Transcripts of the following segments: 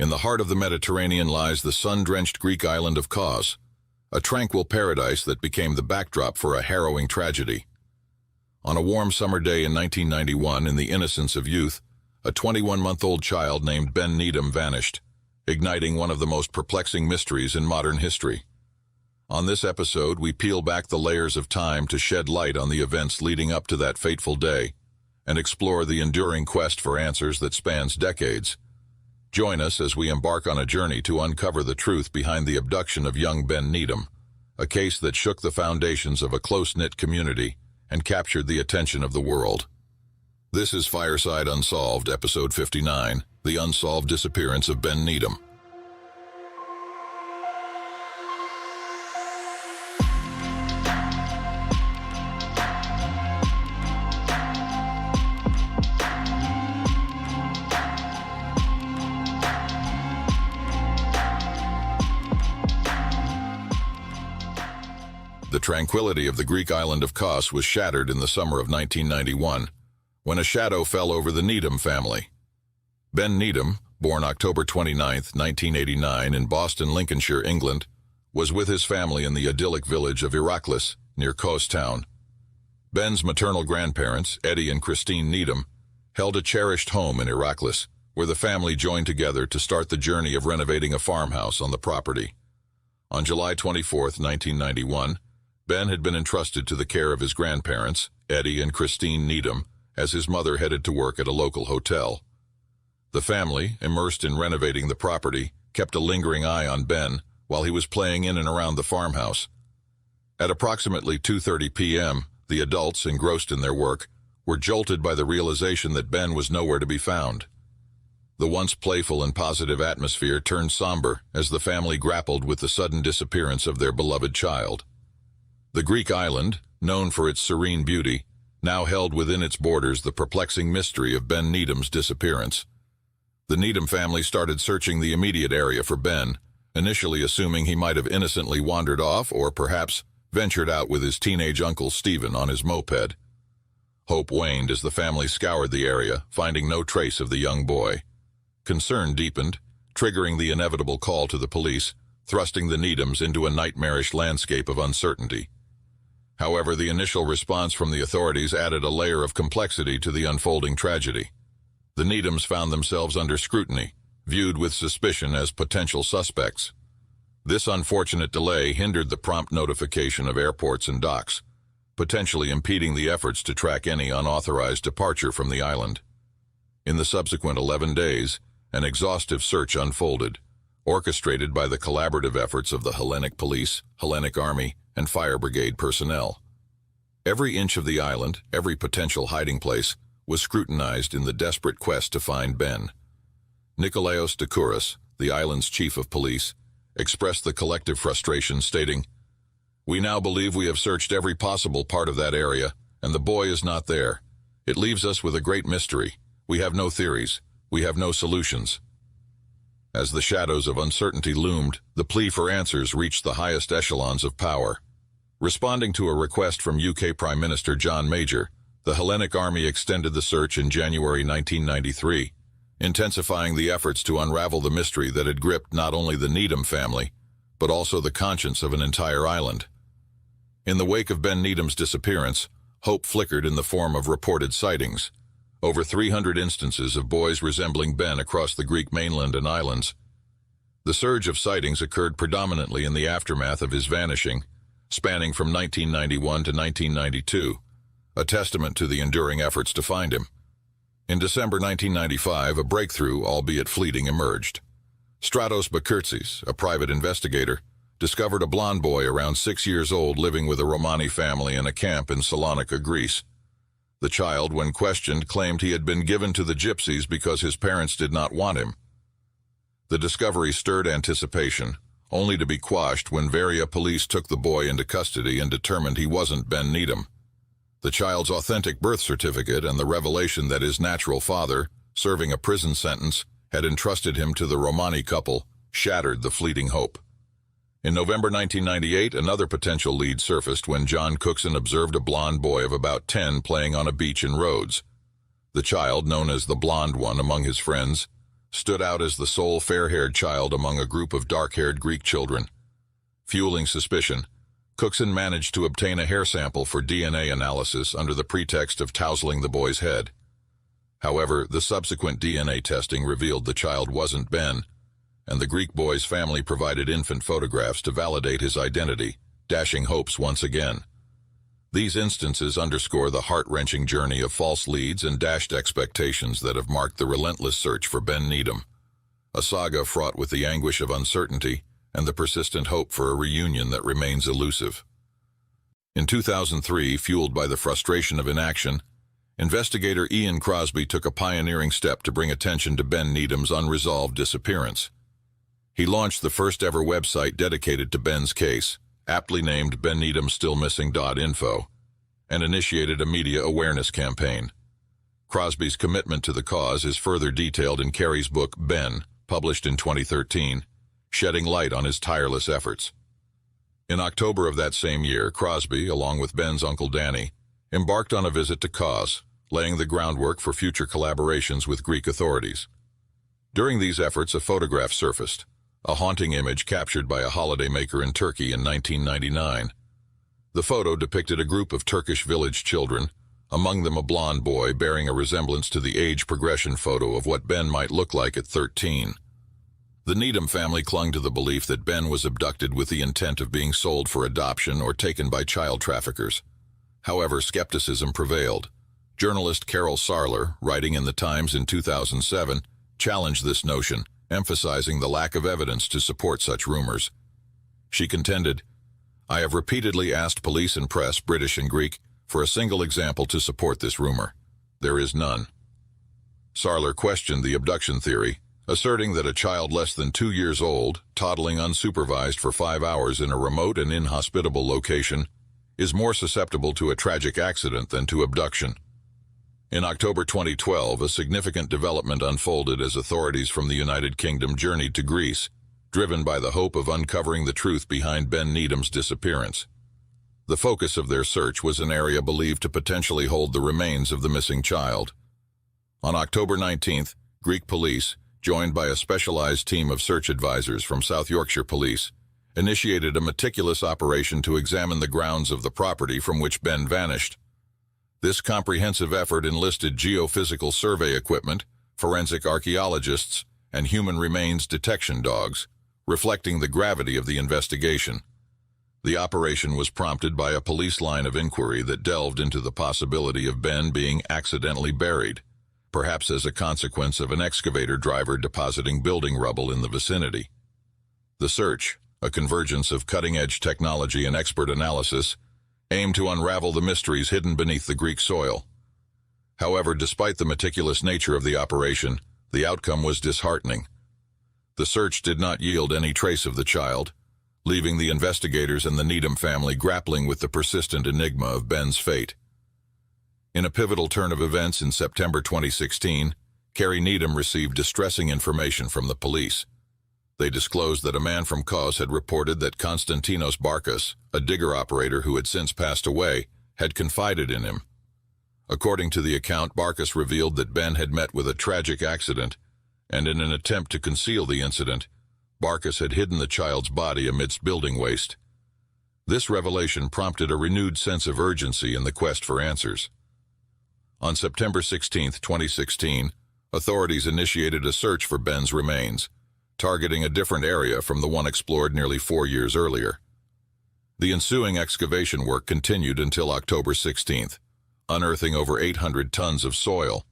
In the heart of the Mediterranean lies the sun-drenched Greek island of Kos, a tranquil paradise that became the backdrop for a harrowing tragedy. On a warm summer day in 1991, in the innocence of youth, a 21-month-old child named Ben Needham vanished, igniting one of the most perplexing mysteries in modern history. On this episode, we peel back the layers of time to shed light on the events leading up to that fateful day, and explore the enduring quest for answers that spans decades. Join us as we embark on a journey to uncover the truth behind the abduction of young Ben Needham, a case that shook the foundations of a close-knit community and captured the attention of the world. This is Fireside Unsolved, Episode 59, The Unsolved Disappearance of Ben Needham. The tranquility of the Greek island of Kos was shattered in the summer of 1991, when a shadow fell over the Needham family. Ben Needham, born October 29, 1989 in Boston, Lincolnshire, England, was with his family in the idyllic village of Iraklis, near Kos town. Ben's maternal grandparents, Eddie and Christine Needham, held a cherished home in Iraklis, where the family joined together to start the journey of renovating a farmhouse on the property. On July 24, 1991, Ben had been entrusted to the care of his grandparents, Eddie and Christine Needham, as his mother headed to work at a local hotel. The family, immersed in renovating the property, kept a lingering eye on Ben while he was playing in and around the farmhouse. At approximately 2:30 p.m., the adults, engrossed in their work, were jolted by the realization that Ben was nowhere to be found. The once playful and positive atmosphere turned somber as the family grappled with the sudden disappearance of their beloved child. The Greek island, known for its serene beauty, now held within its borders the perplexing mystery of Ben Needham's disappearance. The Needham family started searching the immediate area for Ben, initially assuming he might have innocently wandered off or perhaps ventured out with his teenage uncle Stephen on his moped. Hope waned as the family scoured the area, finding no trace of the young boy. Concern deepened, triggering the inevitable call to the police, thrusting the Needhams into a nightmarish landscape of uncertainty. However, the initial response from the authorities added a layer of complexity to the unfolding tragedy. The Needhams found themselves under scrutiny, viewed with suspicion as potential suspects. This unfortunate delay hindered the prompt notification of airports and docks, potentially impeding the efforts to track any unauthorized departure from the island. In the subsequent 11 days, an exhaustive search unfolded, orchestrated by the collaborative efforts of the Hellenic Police, Hellenic Army, and Fire Brigade personnel. Every inch of the island, every potential hiding place, was scrutinized in the desperate quest to find Ben. Nikolaos Dikouras, the island's chief of police, expressed the collective frustration, stating, "We now believe we have searched every possible part of that area, and the boy is not there. It leaves us with a great mystery. We have no theories. We have no solutions." As the shadows of uncertainty loomed, the plea for answers reached the highest echelons of power. Responding to a request from UK Prime Minister John Major, the Hellenic Army extended the search in January 1993, intensifying the efforts to unravel the mystery that had gripped not only the Needham family, but also the conscience of an entire island. In the wake of Ben Needham's disappearance, hope flickered in the form of reported sightings. Over 300 instances of boys resembling Ben across the Greek mainland and islands. The surge of sightings occurred predominantly in the aftermath of his vanishing, spanning from 1991 to 1992, a testament to the enduring efforts to find him. In December 1995, a breakthrough, albeit fleeting, emerged. Stratos Bakirtsis, a private investigator, discovered a blonde boy around 6 years old living with a Romani family in a camp in Salonika, Greece. The child, when questioned, claimed he had been given to the gypsies because his parents did not want him. The discovery stirred anticipation, only to be quashed when Varia police took the boy into custody and determined he wasn't Ben Needham. The child's authentic birth certificate and the revelation that his natural father, serving a prison sentence, had entrusted him to the Romani couple shattered the fleeting hope. In November 1998, another potential lead surfaced when John Cookson observed a blonde boy of about 10 playing on a beach in Rhodes. The child, known as the Blonde One among his friends, stood out as the sole fair-haired child among a group of dark-haired Greek children. Fueling suspicion, Cookson managed to obtain a hair sample for DNA analysis under the pretext of tousling the boy's head. However, the subsequent DNA testing revealed the child wasn't Ben, and the Greek boy's family provided infant photographs to validate his identity, dashing hopes once again. These instances underscore the heart-wrenching journey of false leads and dashed expectations that have marked the relentless search for Ben Needham, a saga fraught with the anguish of uncertainty and the persistent hope for a reunion that remains elusive. In 2003, fueled by the frustration of inaction, investigator Ian Crosby took a pioneering step to bring attention to Ben Needham's unresolved disappearance. He launched the first-ever website dedicated to Ben's case, aptly named BenNeedhamStillMissing.info, and initiated a media awareness campaign. Crosby's commitment to the cause is further detailed in Carey's book Ben, published in 2013, shedding light on his tireless efforts. In October of that same year, Crosby, along with Ben's uncle Danny, embarked on a visit to Kos, laying the groundwork for future collaborations with Greek authorities. During these efforts, a photograph surfaced, a haunting image captured by a holidaymaker in Turkey in 1999. The photo depicted a group of Turkish village children, among them a blond boy bearing a resemblance to the age progression photo of what Ben might look like at 13. The Needham family clung to the belief that Ben was abducted with the intent of being sold for adoption or taken by child traffickers. However, skepticism prevailed. Journalist Carol Sarler, writing in The Times in 2007, challenged this notion, emphasizing the lack of evidence to support such rumors. She contended, "I have repeatedly asked police and press, British and Greek, for a single example to support this rumor. There is none." Sarler questioned the abduction theory, asserting that a child less than 2 years old, toddling unsupervised for 5 hours in a remote and inhospitable location, is more susceptible to a tragic accident than to abduction. In October 2012, a significant development unfolded as authorities from the United Kingdom journeyed to Greece, driven by the hope of uncovering the truth behind Ben Needham's disappearance. The focus of their search was an area believed to potentially hold the remains of the missing child. On October 19th, Greek police, joined by a specialized team of search advisors from South Yorkshire Police, initiated a meticulous operation to examine the grounds of the property from which Ben vanished. This comprehensive effort enlisted geophysical survey equipment, forensic archaeologists, and human remains detection dogs, reflecting the gravity of the investigation. The operation was prompted by a police line of inquiry that delved into the possibility of Ben being accidentally buried, perhaps as a consequence of an excavator driver depositing building rubble in the vicinity. The search, a convergence of cutting-edge technology and expert analysis, aimed to unravel the mysteries hidden beneath the Greek soil. However, despite the meticulous nature of the operation, the outcome was disheartening. The search did not yield any trace of the child, leaving the investigators and the Needham family grappling with the persistent enigma of Ben's fate. In a pivotal turn of events in September 2016, Carey Needham received distressing information from the police. They disclosed that a man from Kos had reported that Konstantinos Barkas, a digger operator who had since passed away, had confided in him. According to the account, Barkas revealed that Ben had met with a tragic accident, and in an attempt to conceal the incident, Barkas had hidden the child's body amidst building waste. This revelation prompted a renewed sense of urgency in the quest for answers. On September 16, 2016, authorities initiated a search for Ben's remains, targeting a different area from the one explored nearly 4 years earlier. The ensuing excavation work continued until October 16th, unearthing over 800 tons of soil.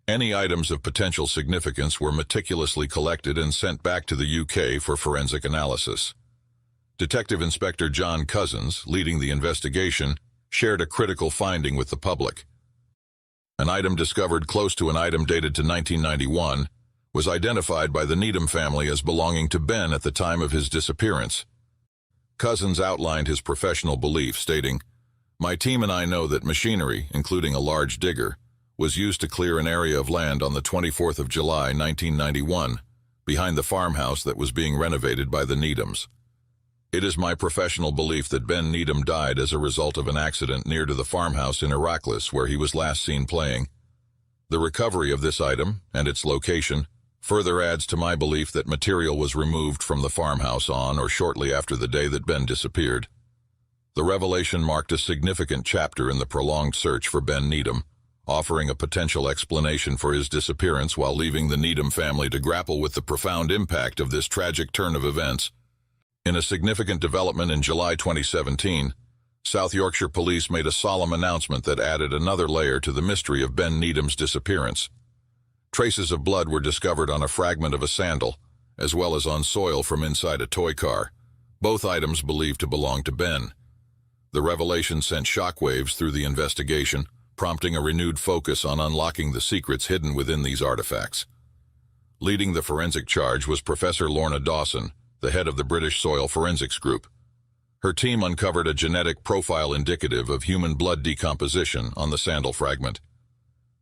Any items of potential significance were meticulously collected and sent back to the UK for forensic analysis. Detective Inspector John Cousins, leading the investigation, shared a critical finding with the public. An item discovered close to an item dated to 1991 was identified by the Needham family as belonging to Ben at the time of his disappearance. Cousins outlined his professional belief, stating, "My team and I know that machinery, including a large digger, was used to clear an area of land on the 24th of July, 1991, behind the farmhouse that was being renovated by the Needhams. It is my professional belief that Ben Needham died as a result of an accident near to the farmhouse in Heracles where he was last seen playing. The recovery of this item, and its location, further adds to my belief that material was removed from the farmhouse on or shortly after the day that Ben disappeared. The revelation marked a significant chapter in the prolonged search for Ben Needham, offering a potential explanation for his disappearance while leaving the Needham family to grapple with the profound impact of this tragic turn of events. In a significant development in July 2017, South Yorkshire Police made a solemn announcement that added another layer to the mystery of Ben Needham's disappearance. Traces of blood were discovered on a fragment of a sandal, as well as on soil from inside a toy car, both items believed to belong to Ben. The revelation sent shockwaves through the investigation, prompting a renewed focus on unlocking the secrets hidden within these artifacts. Leading the forensic charge was Professor Lorna Dawson, the head of the British Soil Forensics Group. Her team uncovered a genetic profile indicative of human blood decomposition on the sandal fragment.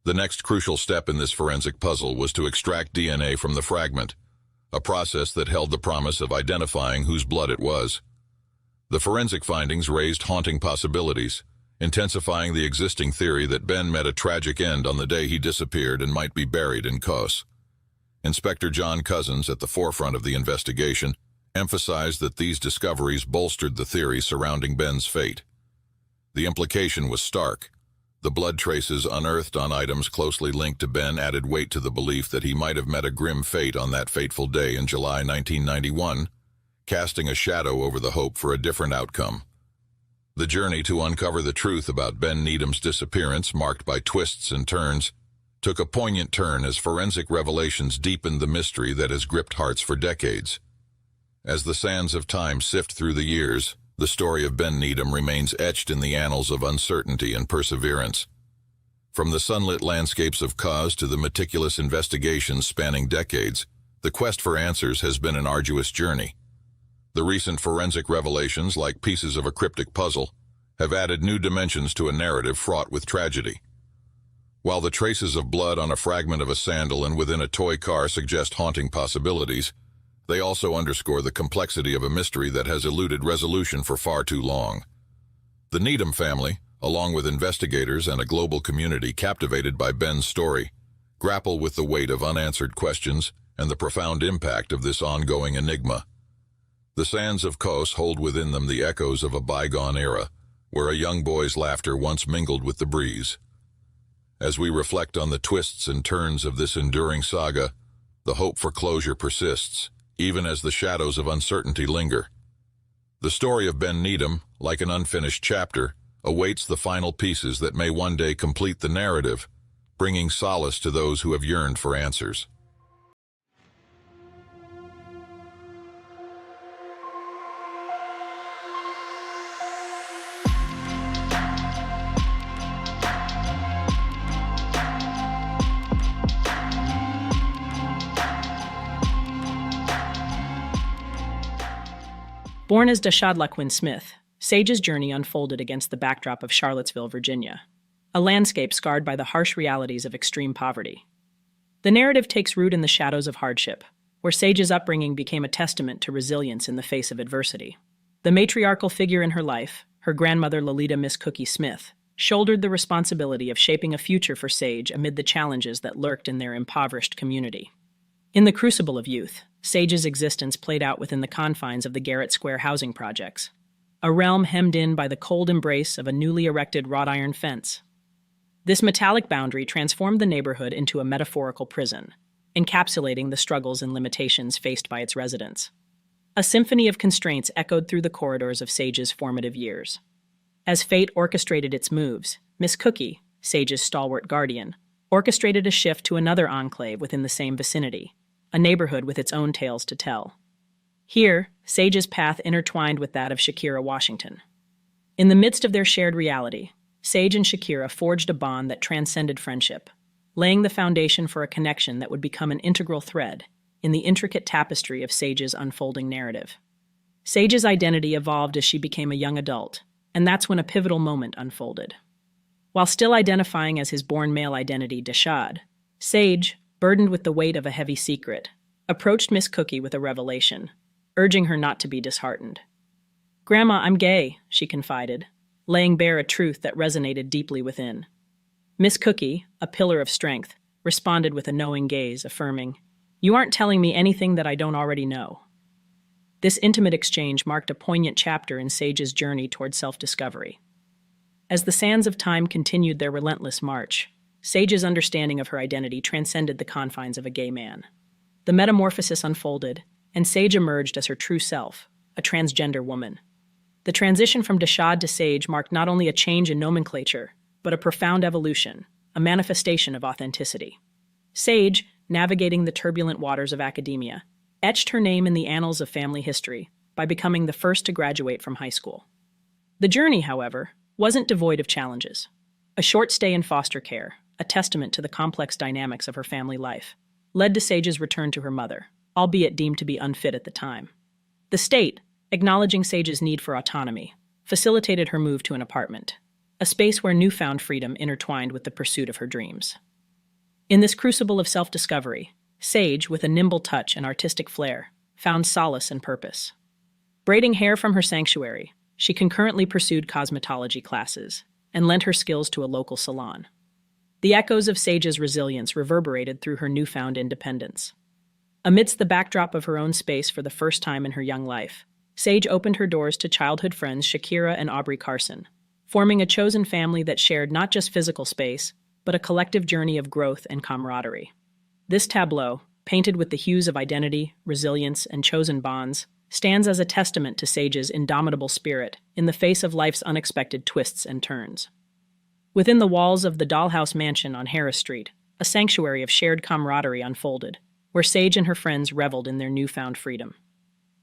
The next crucial step in this forensic puzzle was to extract DNA from the fragment, a process that held the promise of identifying whose blood it was. The forensic findings raised haunting possibilities, intensifying the existing theory that Ben met a tragic end on the day he disappeared and might be buried in Kos. Inspector John Cousins, at the forefront of the investigation, emphasized that these discoveries bolstered the theory surrounding Ben's fate. The implication was stark. The blood traces unearthed on items closely linked to Ben added weight to the belief that he might have met a grim fate on that fateful day in July 1991, casting a shadow over the hope for a different outcome. The journey to uncover the truth about Ben Needham's disappearance, marked by twists and turns, took a poignant turn as forensic revelations deepened the mystery that has gripped hearts for decades. As the sands of time sift through the years, the story of Ben Needham remains etched in the annals of uncertainty and perseverance. From the sunlit landscapes of Kos to the meticulous investigations spanning decades, the quest for answers has been an arduous journey. The recent forensic revelations, like pieces of a cryptic puzzle, have added new dimensions to a narrative fraught with tragedy. While the traces of blood on a fragment of a sandal and within a toy car suggest haunting possibilities, they also underscore the complexity of a mystery that has eluded resolution for far too long. The Needham family, along with investigators and a global community captivated by Ben's story, grapple with the weight of unanswered questions and the profound impact of this ongoing enigma. The sands of Kos hold within them the echoes of a bygone era, where a young boy's laughter once mingled with the breeze. As we reflect on the twists and turns of this enduring saga, the hope for closure persists, even as the shadows of uncertainty linger. The story of Ben Needham, like an unfinished chapter, awaits the final pieces that may one day complete the narrative, bringing solace to those who have yearned for answers. Born as Dashad Laquin Smith, Sage's journey unfolded against the backdrop of Charlottesville, Virginia, a landscape scarred by the harsh realities of extreme poverty. The narrative takes root in the shadows of hardship, where Sage's upbringing became a testament to resilience in the face of adversity. The matriarchal figure in her life, her grandmother Lolita Miss Cookie Smith, shouldered the responsibility of shaping a future for Sage amid the challenges that lurked in their impoverished community. In the crucible of youth, Sage's existence played out within the confines of the Garrett Square housing projects, a realm hemmed in by the cold embrace of a newly erected wrought iron fence. This metallic boundary transformed the neighborhood into a metaphorical prison, encapsulating the struggles and limitations faced by its residents. A symphony of constraints echoed through the corridors of Sage's formative years. As fate orchestrated its moves, Miss Cookie, Sage's stalwart guardian, orchestrated a shift to another enclave within the same vicinity, a neighborhood with its own tales to tell. Here, Sage's path intertwined with that of Shakira Washington. In the midst of their shared reality, Sage and Shakira forged a bond that transcended friendship, laying the foundation for a connection that would become an integral thread in the intricate tapestry of Sage's unfolding narrative. Sage's identity evolved as she became a young adult, and that's when a pivotal moment unfolded. While still identifying as his born male identity, Dashad, Sage, burdened with the weight of a heavy secret, approached Miss Cookie with a revelation, urging her not to be disheartened. "Grandma, I'm gay," she confided, laying bare a truth that resonated deeply within. Miss Cookie, a pillar of strength, responded with a knowing gaze, affirming, You aren't telling me anything that I don't already know. This intimate exchange marked a poignant chapter in Sage's journey toward self-discovery. As the sands of time continued their relentless march, Sage's understanding of her identity transcended the confines of a gay man. The metamorphosis unfolded, and Sage emerged as her true self, a transgender woman. The transition from Deshad to Sage marked not only a change in nomenclature, but a profound evolution, a manifestation of authenticity. Sage, navigating the turbulent waters of academia, etched her name in the annals of family history by becoming the first to graduate from high school. The journey, however, wasn't devoid of challenges. A short stay in foster care, a testament to the complex dynamics of her family life, led to Sage's return to her mother, albeit deemed to be unfit at the time. The state, acknowledging Sage's need for autonomy, facilitated her move to an apartment, a space where newfound freedom intertwined with the pursuit of her dreams. In this crucible of self-discovery, Sage, with a nimble touch and artistic flair, found solace and purpose. Braiding hair from her sanctuary, she concurrently pursued cosmetology classes and lent her skills to a local salon. The echoes of Sage's resilience reverberated through her newfound independence. Amidst the backdrop of her own space for the first time in her young life, Sage opened her doors to childhood friends Shakira and Aubrey Carson, forming a chosen family that shared not just physical space, but a collective journey of growth and camaraderie. This tableau, painted with the hues of identity, resilience, and chosen bonds, stands as a testament to Sage's indomitable spirit in the face of life's unexpected twists and turns. Within the walls of the Dollhouse Mansion on Harris Street, a sanctuary of shared camaraderie unfolded, where Sage and her friends reveled in their newfound freedom.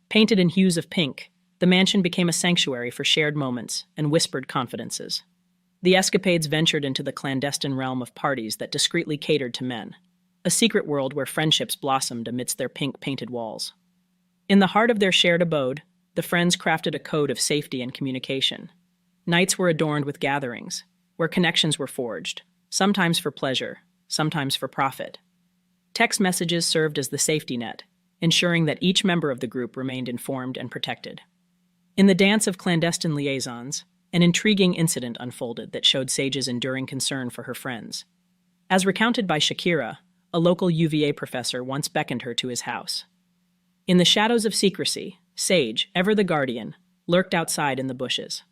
Painted in hues of pink, the mansion became a sanctuary for shared moments and whispered confidences. The escapades ventured into the clandestine realm of parties that discreetly catered to men, a secret world where friendships blossomed amidst their pink-painted walls. In the heart of their shared abode, the friends crafted a code of safety and communication. Nights were adorned with gatherings, where connections were forged, sometimes for pleasure, sometimes for profit. Text messages served as the safety net, ensuring that each member of the group remained informed and protected. In the dance of clandestine liaisons, an intriguing incident unfolded that showed Sage's enduring concern for her friends. As recounted by Shakira, a local UVA professor once beckoned her to his house. In the shadows of secrecy, Sage, ever the guardian, lurked outside in the bushes.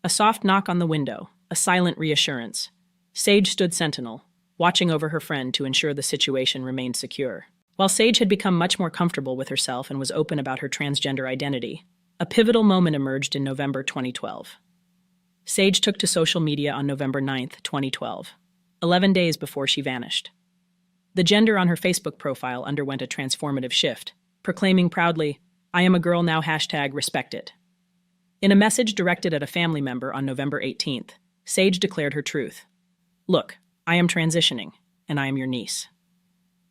A soft knock on the window, a silent reassurance. Sage stood sentinel, watching over her friend to ensure the situation remained secure. While Sage had become much more comfortable with herself and was open about her transgender identity, a pivotal moment emerged in November 2012. Sage took to social media on November 9, 2012, 11 days before she vanished. The gender on her Facebook profile underwent a transformative shift, proclaiming proudly, "I am a girl now #respect it." In a message directed at a family member on November 18th, Sage declared her truth. "Look, I am transitioning, and I am your niece."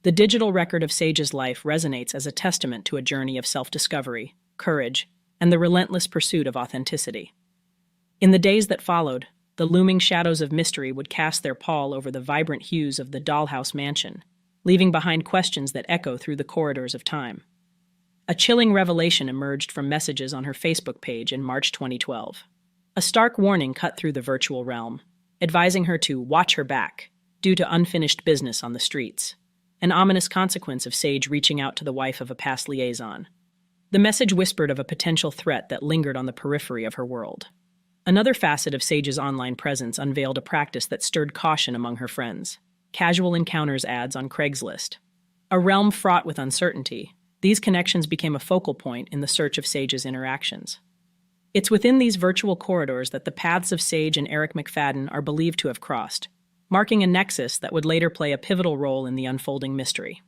The digital record of Sage's life resonates as a testament to a journey of self-discovery, courage, and the relentless pursuit of authenticity. In the days that followed, the looming shadows of mystery would cast their pall over the vibrant hues of the Dollhouse Mansion, leaving behind questions that echo through the corridors of time. A chilling revelation emerged from messages on her Facebook page in March 2012. A stark warning cut through the virtual realm, advising her to watch her back due to unfinished business on the streets, an ominous consequence of Sage reaching out to the wife of a past liaison. The message whispered of a potential threat that lingered on the periphery of her world. Another facet of Sage's online presence unveiled a practice that stirred caution among her friends: casual encounters ads on Craigslist. A realm fraught with uncertainty, these connections became a focal point in the search of Sage's interactions. It's within these virtual corridors that the paths of Sage and Eric McFadden are believed to have crossed, marking a nexus that would later play a pivotal role in the unfolding mystery.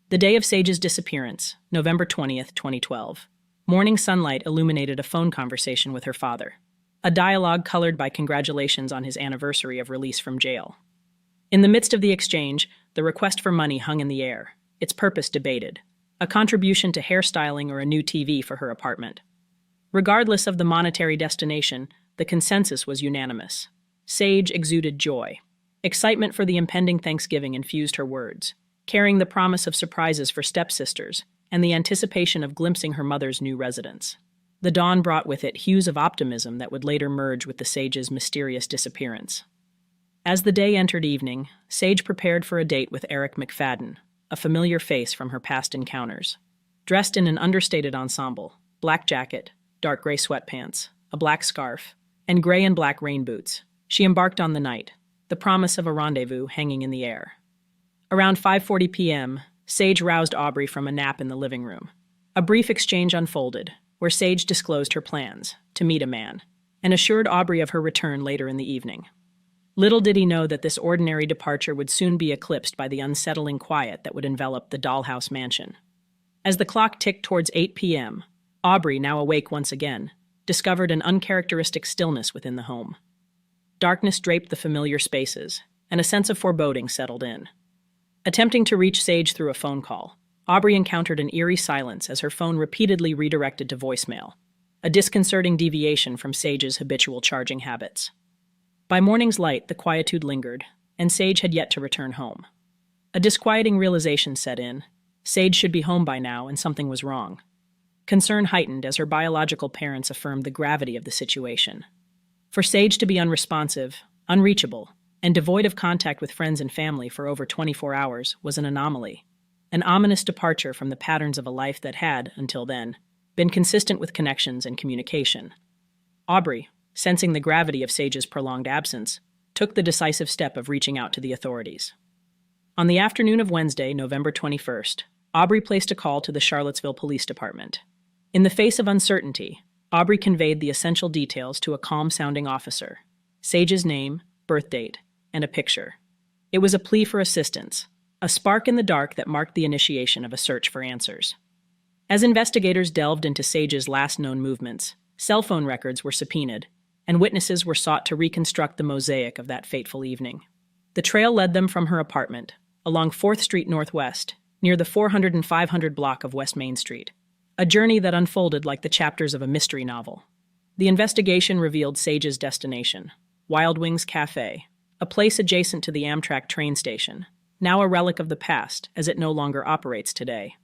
The day of Sage's disappearance, November 20th, 2012, morning sunlight illuminated a phone conversation with her father, a dialogue colored by congratulations on his anniversary of release from jail. In the midst of the exchange, the request for money hung in the air, its purpose debated: a contribution to hairstyling or a new TV for her apartment. Regardless of the monetary destination, the consensus was unanimous. Sage exuded joy. Excitement for the impending Thanksgiving infused her words, carrying the promise of surprises for stepsisters and the anticipation of glimpsing her mother's new residence. The dawn brought with it hues of optimism that would later merge with the Sage's mysterious disappearance. As the day entered evening, Sage prepared for a date with Eric McFadden, a familiar face from her past encounters. Dressed in an understated ensemble, black jacket, dark gray sweatpants, a black scarf, and gray and black rain boots, she embarked on the night, the promise of a rendezvous hanging in the air. Around 5:40 p.m., Sage roused Aubrey from a nap in the living room. A brief exchange unfolded, where Sage disclosed her plans to meet a man and assured Aubrey of her return later in the evening. Little did he know that this ordinary departure would soon be eclipsed by the unsettling quiet that would envelop the dollhouse mansion. As the clock ticked towards 8 p.m., Aubrey, now awake once again, discovered an uncharacteristic stillness within the home. Darkness draped the familiar spaces, and a sense of foreboding settled in. Attempting to reach Sage through a phone call, Aubrey encountered an eerie silence as her phone repeatedly redirected to voicemail, a disconcerting deviation from Sage's habitual charging habits. By morning's light, the quietude lingered, and Sage had yet to return home. A disquieting realization set in. Sage should be home by now, and something was wrong. Concern heightened as her biological parents affirmed the gravity of the situation. For Sage to be unresponsive, unreachable, and devoid of contact with friends and family for over 24 hours was an anomaly, an ominous departure from the patterns of a life that had, until then, been consistent with connections and communication. Aubrey, sensing the gravity of Sage's prolonged absence, took the decisive step of reaching out to the authorities. On the afternoon of Wednesday, November 21st, Aubrey placed a call to the Charlottesville Police Department. In the face of uncertainty, Aubrey conveyed the essential details to a calm-sounding officer: Sage's name, birth date, and a picture. It was a plea for assistance, a spark in the dark that marked the initiation of a search for answers. As investigators delved into Sage's last known movements, cell phone records were subpoenaed, and witnesses were sought to reconstruct the mosaic of that fateful evening. The trail led them from her apartment, along 4th Street Northwest, near the 400 and 500 block of West Main Street, a journey that unfolded like the chapters of a mystery novel. The investigation revealed Sage's destination, Wild Wings Cafe, a place adjacent to the Amtrak train station, now a relic of the past as it no longer operates today.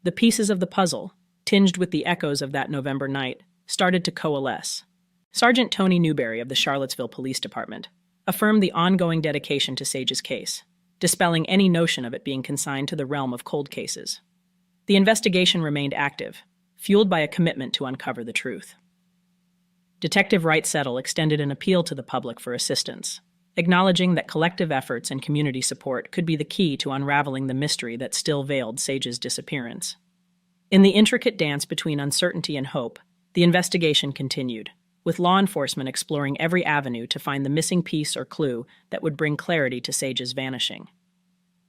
The pieces of the puzzle, tinged with the echoes of that November night, started to coalesce. Sergeant Tony Newberry of the Charlottesville Police Department affirmed the ongoing dedication to Sage's case, dispelling any notion of it being consigned to the realm of cold cases. The investigation remained active, fueled by a commitment to uncover the truth. Detective Wright Settle extended an appeal to the public for assistance, acknowledging that collective efforts and community support could be the key to unraveling the mystery that still veiled Sage's disappearance. In the intricate dance between uncertainty and hope, the investigation continued, with law enforcement exploring every avenue to find the missing piece or clue that would bring clarity to Sage's vanishing.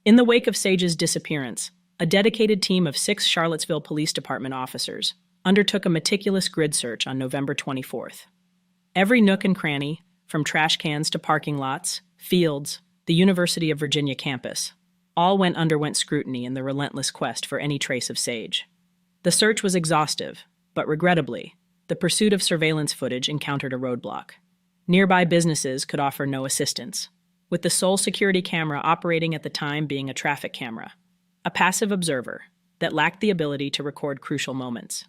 In the wake of Sage's disappearance, a dedicated team of 6 Charlottesville Police Department officers undertook a meticulous grid search on November 24th. Every nook and cranny, from trash cans to parking lots, fields, the University of Virginia campus, all underwent scrutiny in the relentless quest for any trace of Sage. The search was exhaustive, but regrettably, the pursuit of surveillance footage encountered a roadblock. Nearby businesses could offer no assistance, with the sole security camera operating at the time being a traffic camera, a passive observer that lacked the ability to record crucial moments.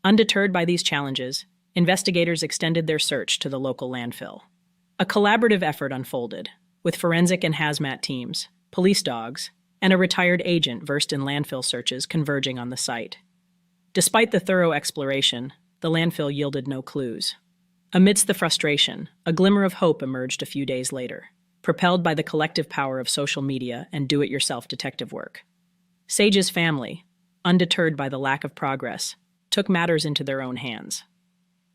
Undeterred by these challenges, investigators extended their search to the local landfill. A collaborative effort unfolded, with forensic and hazmat teams, police dogs, and a retired agent versed in landfill searches converging on the site. Despite the thorough exploration, the landfill yielded no clues. Amidst the frustration, a glimmer of hope emerged a few days later, propelled by the collective power of social media and do-it-yourself detective work. Sage's family, undeterred by the lack of progress, took matters into their own hands.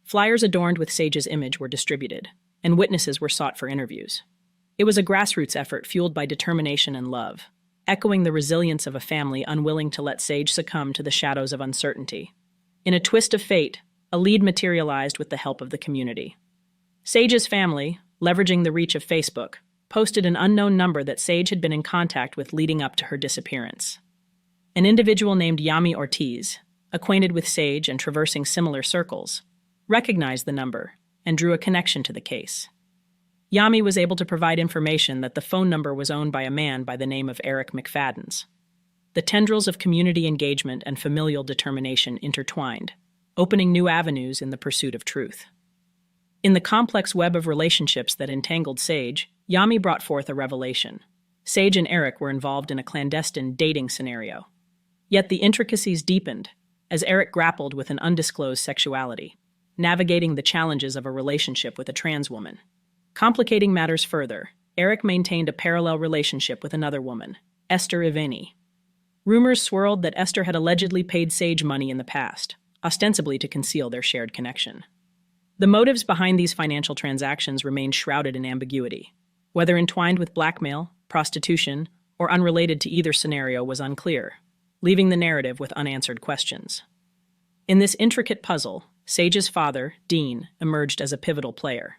Flyers adorned with Sage's image were distributed, and witnesses were sought for interviews. It was a grassroots effort fueled by determination and love, echoing the resilience of a family unwilling to let Sage succumb to the shadows of uncertainty. In a twist of fate, a lead materialized with the help of the community. Sage's family, leveraging the reach of Facebook, posted an unknown number that Sage had been in contact with leading up to her disappearance. An individual named Yami Ortiz, acquainted with Sage and traversing similar circles, recognized the number and drew a connection to the case. Yami was able to provide information that the phone number was owned by a man by the name of Eric McFadden's. The tendrils of community engagement and familial determination intertwined, opening new avenues in the pursuit of truth. In the complex web of relationships that entangled Sage, Yami brought forth a revelation. Sage and Eric were involved in a clandestine dating scenario. Yet the intricacies deepened as Eric grappled with an undisclosed sexuality, navigating the challenges of a relationship with a trans woman. Complicating matters further, Eric maintained a parallel relationship with another woman, Esther Iveni. Rumors swirled that Esther had allegedly paid Sage money in the past, ostensibly to conceal their shared connection. The motives behind these financial transactions remained shrouded in ambiguity. Whether entwined with blackmail, prostitution, or unrelated to either scenario was unclear, leaving the narrative with unanswered questions. In this intricate puzzle, Sage's father, Dean, emerged as a pivotal player.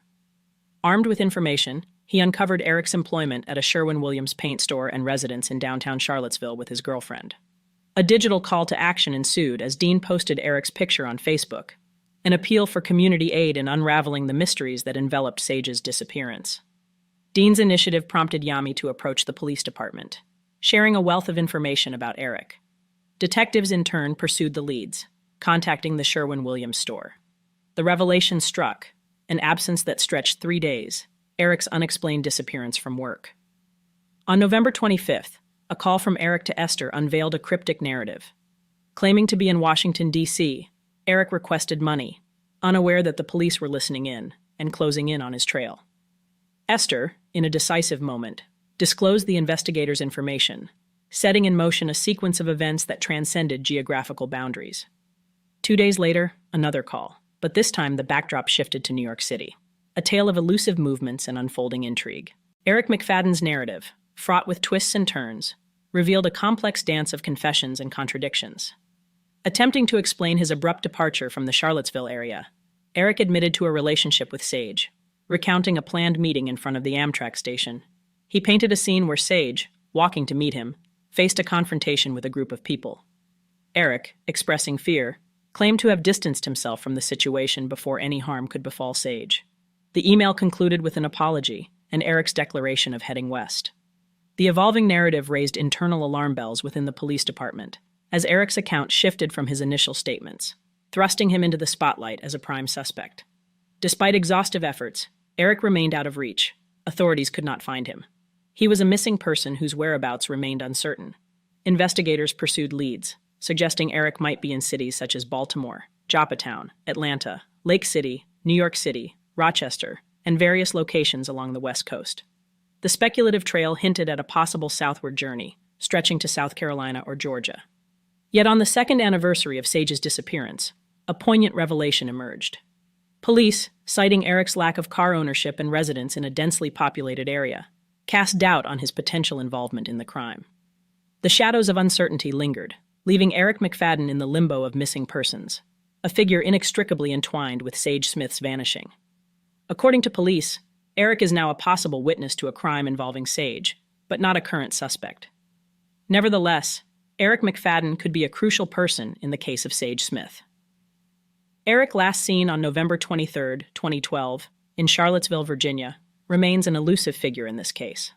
Armed with information, he uncovered Eric's employment at a Sherwin-Williams paint store and residence in downtown Charlottesville with his girlfriend. A digital call to action ensued as Dean posted Eric's picture on Facebook, an appeal for community aid in unraveling the mysteries that enveloped Sage's disappearance. Dean's initiative prompted Yami to approach the police department, sharing a wealth of information about Eric. Detectives in turn pursued the leads, contacting the Sherwin-Williams store. The revelation struck, an absence that stretched 3 days, Eric's unexplained disappearance from work. On November 25th, a call from Eric to Esther unveiled a cryptic narrative. Claiming to be in Washington, D.C., Eric requested money, unaware that the police were listening in and closing in on his trail. Esther, in a decisive moment, disclosed the investigators' information, setting in motion a sequence of events that transcended geographical boundaries. 2 days later, another call, but this time the backdrop shifted to New York City. A tale of elusive movements and unfolding intrigue. Eric McFadden's narrative, fraught with twists and turns, revealed a complex dance of confessions and contradictions. Attempting to explain his abrupt departure from the Charlottesville area, Eric admitted to a relationship with Sage, recounting a planned meeting in front of the Amtrak station. He painted a scene where Sage, walking to meet him, faced a confrontation with a group of people. Eric, expressing fear, claimed to have distanced himself from the situation before any harm could befall Sage. The email concluded with an apology and Eric's declaration of heading west. The evolving narrative raised internal alarm bells within the police department, as Eric's account shifted from his initial statements, thrusting him into the spotlight as a prime suspect. Despite exhaustive efforts, Eric remained out of reach. Authorities could not find him. He was a missing person whose whereabouts remained uncertain. Investigators pursued leads, suggesting Eric might be in cities such as Baltimore, Joppatown, Atlanta, Lake City, New York City, Rochester, and various locations along the West Coast. The speculative trail hinted at a possible southward journey, stretching to South Carolina or Georgia. Yet on the second anniversary of Sage's disappearance, a poignant revelation emerged. Police, citing Eric's lack of car ownership and residence in a densely populated area, cast doubt on his potential involvement in the crime. The shadows of uncertainty lingered, leaving Eric McFadden in the limbo of missing persons, a figure inextricably entwined with Sage Smith's vanishing. According to police, Eric is now a possible witness to a crime involving Sage, but not a current suspect. Nevertheless, Eric McFadden could be a crucial person in the case of Sage Smith. Eric, last seen on November 23, 2012, in Charlottesville, Virginia, remains an elusive figure in this case.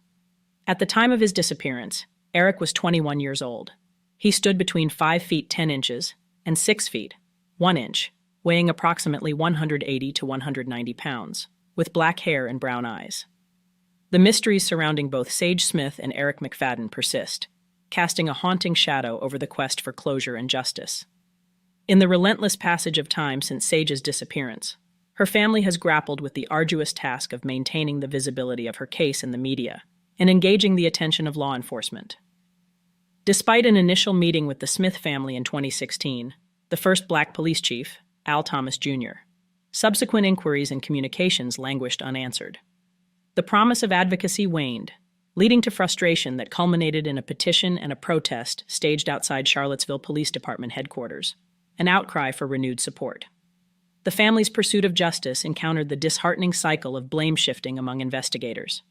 At the time of his disappearance, Eric was 21 years old. He stood between 5 feet 10 inches and 6 feet 1 inch, weighing approximately 180 to 190 pounds, with black hair and brown eyes. The mysteries surrounding both Sage Smith and Eric McFadden persist, casting a haunting shadow over the quest for closure and justice. In the relentless passage of time since Sage's disappearance, her family has grappled with the arduous task of maintaining the visibility of her case in the media and engaging the attention of law enforcement. Despite an initial meeting with the Smith family in 2016, the first black police chief, Al Thomas Jr., subsequent inquiries and communications languished unanswered. The promise of advocacy waned, leading to frustration that culminated in a petition and a protest staged outside Charlottesville Police Department headquarters, an outcry for renewed support. The family's pursuit of justice encountered the disheartening cycle of blame shifting among investigators.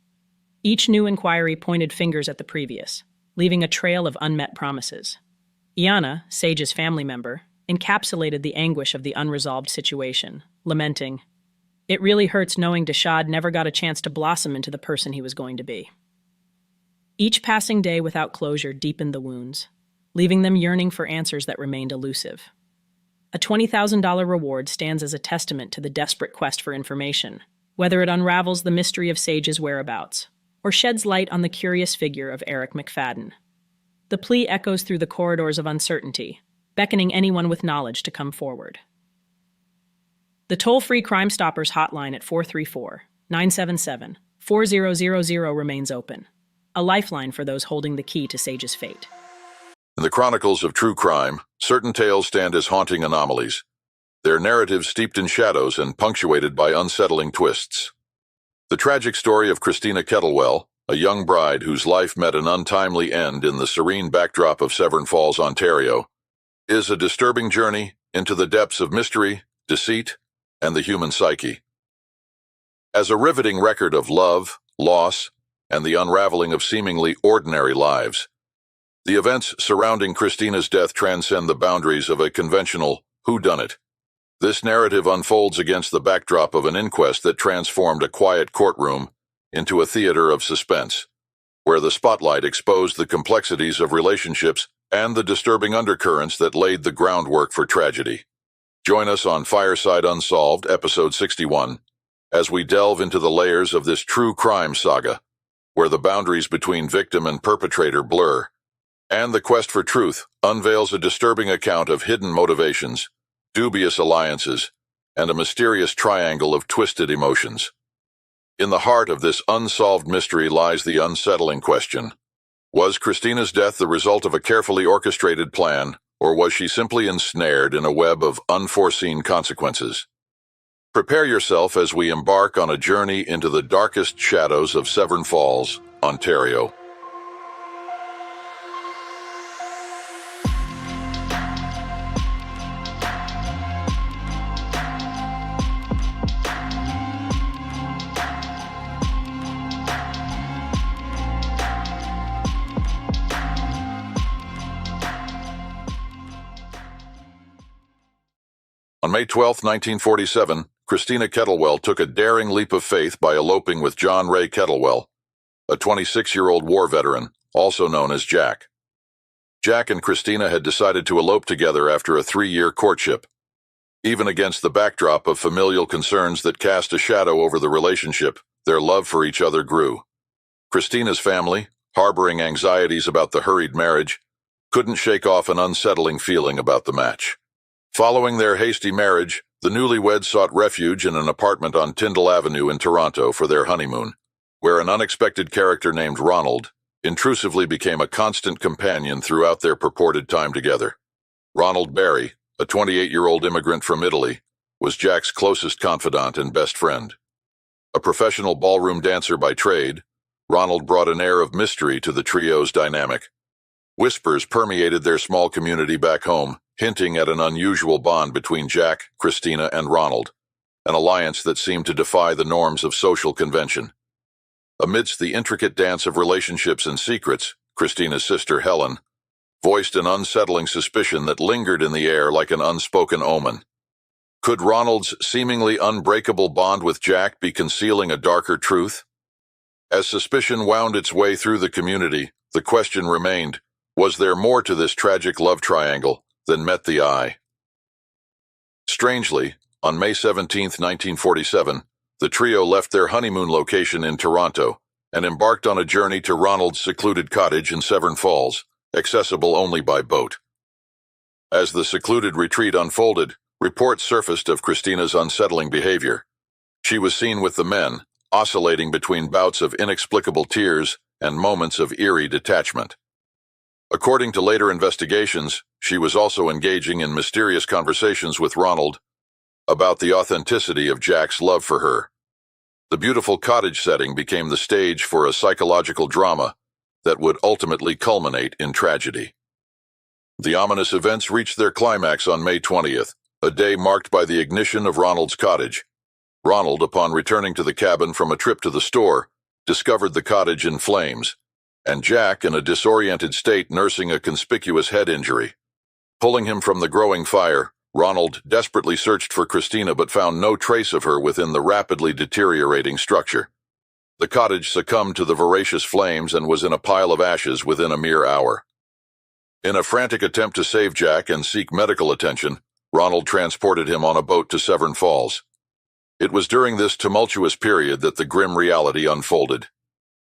Each new inquiry pointed fingers at the previous, leaving a trail of unmet promises. Iana, Sage's family member, encapsulated the anguish of the unresolved situation, lamenting, "It really hurts knowing Dashad never got a chance to blossom into the person he was going to be." Each passing day without closure deepened the wounds, leaving them yearning for answers that remained elusive. A $20,000 reward stands as a testament to the desperate quest for information, whether it unravels the mystery of Sage's whereabouts or sheds light on the curious figure of Eric McFadden. The plea echoes through the corridors of uncertainty, beckoning anyone with knowledge to come forward. The toll-free Crime Stoppers hotline at 434-977-4000 remains open, a lifeline for those holding the key to Sage's fate. In the chronicles of true crime, certain tales stand as haunting anomalies, their narratives steeped in shadows and punctuated by unsettling twists. The tragic story of Christina Kettlewell, a young bride whose life met an untimely end in the serene backdrop of Severn Falls, Ontario, is a disturbing journey into the depths of mystery, deceit, and the human psyche. As a riveting record of love, loss, and the unraveling of seemingly ordinary lives, the events surrounding Christina's death transcend the boundaries of a conventional whodunit. This narrative unfolds against the backdrop of an inquest that transformed a quiet courtroom into a theater of suspense, where the spotlight exposed the complexities of relationships and the disturbing undercurrents that laid the groundwork for tragedy. Join us on Fireside Unsolved, Episode 61, as we delve into the layers of this true crime saga, where the boundaries between victim and perpetrator blur, and the quest for truth unveils a disturbing account of hidden motivations, dubious alliances, and a mysterious triangle of twisted emotions. In the heart of this unsolved mystery lies the unsettling question: was Christina's death the result of a carefully orchestrated plan, or was she simply ensnared in a web of unforeseen consequences? Prepare yourself as we embark on a journey into the darkest shadows of Severn Falls, Ontario. On May 12, 1947, Christina Kettlewell took a daring leap of faith by eloping with John Ray Kettlewell, a 26-year-old war veteran, also known as Jack. Jack and Christina had decided to elope together after a 3-year courtship. Even against the backdrop of familial concerns that cast a shadow over the relationship, their love for each other grew. Christina's family, harboring anxieties about the hurried marriage, couldn't shake off an unsettling feeling about the match. Following their hasty marriage, the newlyweds sought refuge in an apartment on Tyndall Avenue in Toronto for their honeymoon, where an unexpected character named Ronald intrusively became a constant companion throughout their purported time together. Ronald Barry, a 28-year-old immigrant from Italy, was Jack's closest confidant and best friend. A professional ballroom dancer by trade, Ronald brought an air of mystery to the trio's dynamic. Whispers permeated their small community back home, hinting at an unusual bond between Jack, Christina, and Ronald, an alliance that seemed to defy the norms of social convention. Amidst the intricate dance of relationships and secrets, Christina's sister Helen voiced an unsettling suspicion that lingered in the air like an unspoken omen. Could Ronald's seemingly unbreakable bond with Jack be concealing a darker truth? As suspicion wound its way through the community, the question remained: was there more to this tragic love triangle than met the eye? Strangely, on May 17, 1947, the trio left their honeymoon location in Toronto and embarked on a journey to Ronald's secluded cottage in Severn Falls, accessible only by boat. As the secluded retreat unfolded, reports surfaced of Christina's unsettling behavior. She was seen with the men, oscillating between bouts of inexplicable tears and moments of eerie detachment. According to later investigations, she was also engaging in mysterious conversations with Ronald about the authenticity of Jack's love for her. The beautiful cottage setting became the stage for a psychological drama that would ultimately culminate in tragedy. The ominous events reached their climax on May 20th, a day marked by the ignition of Ronald's cottage. Ronald, upon returning to the cabin from a trip to the store, discovered the cottage in flames, and Jack in a disoriented state nursing a conspicuous head injury. Pulling him from the growing fire, Ronald desperately searched for Christina but found no trace of her within the rapidly deteriorating structure. The cottage succumbed to the voracious flames and was in a pile of ashes within a mere hour. In a frantic attempt to save Jack and seek medical attention, Ronald transported him on a boat to Severn Falls. It was during this tumultuous period that the grim reality unfolded.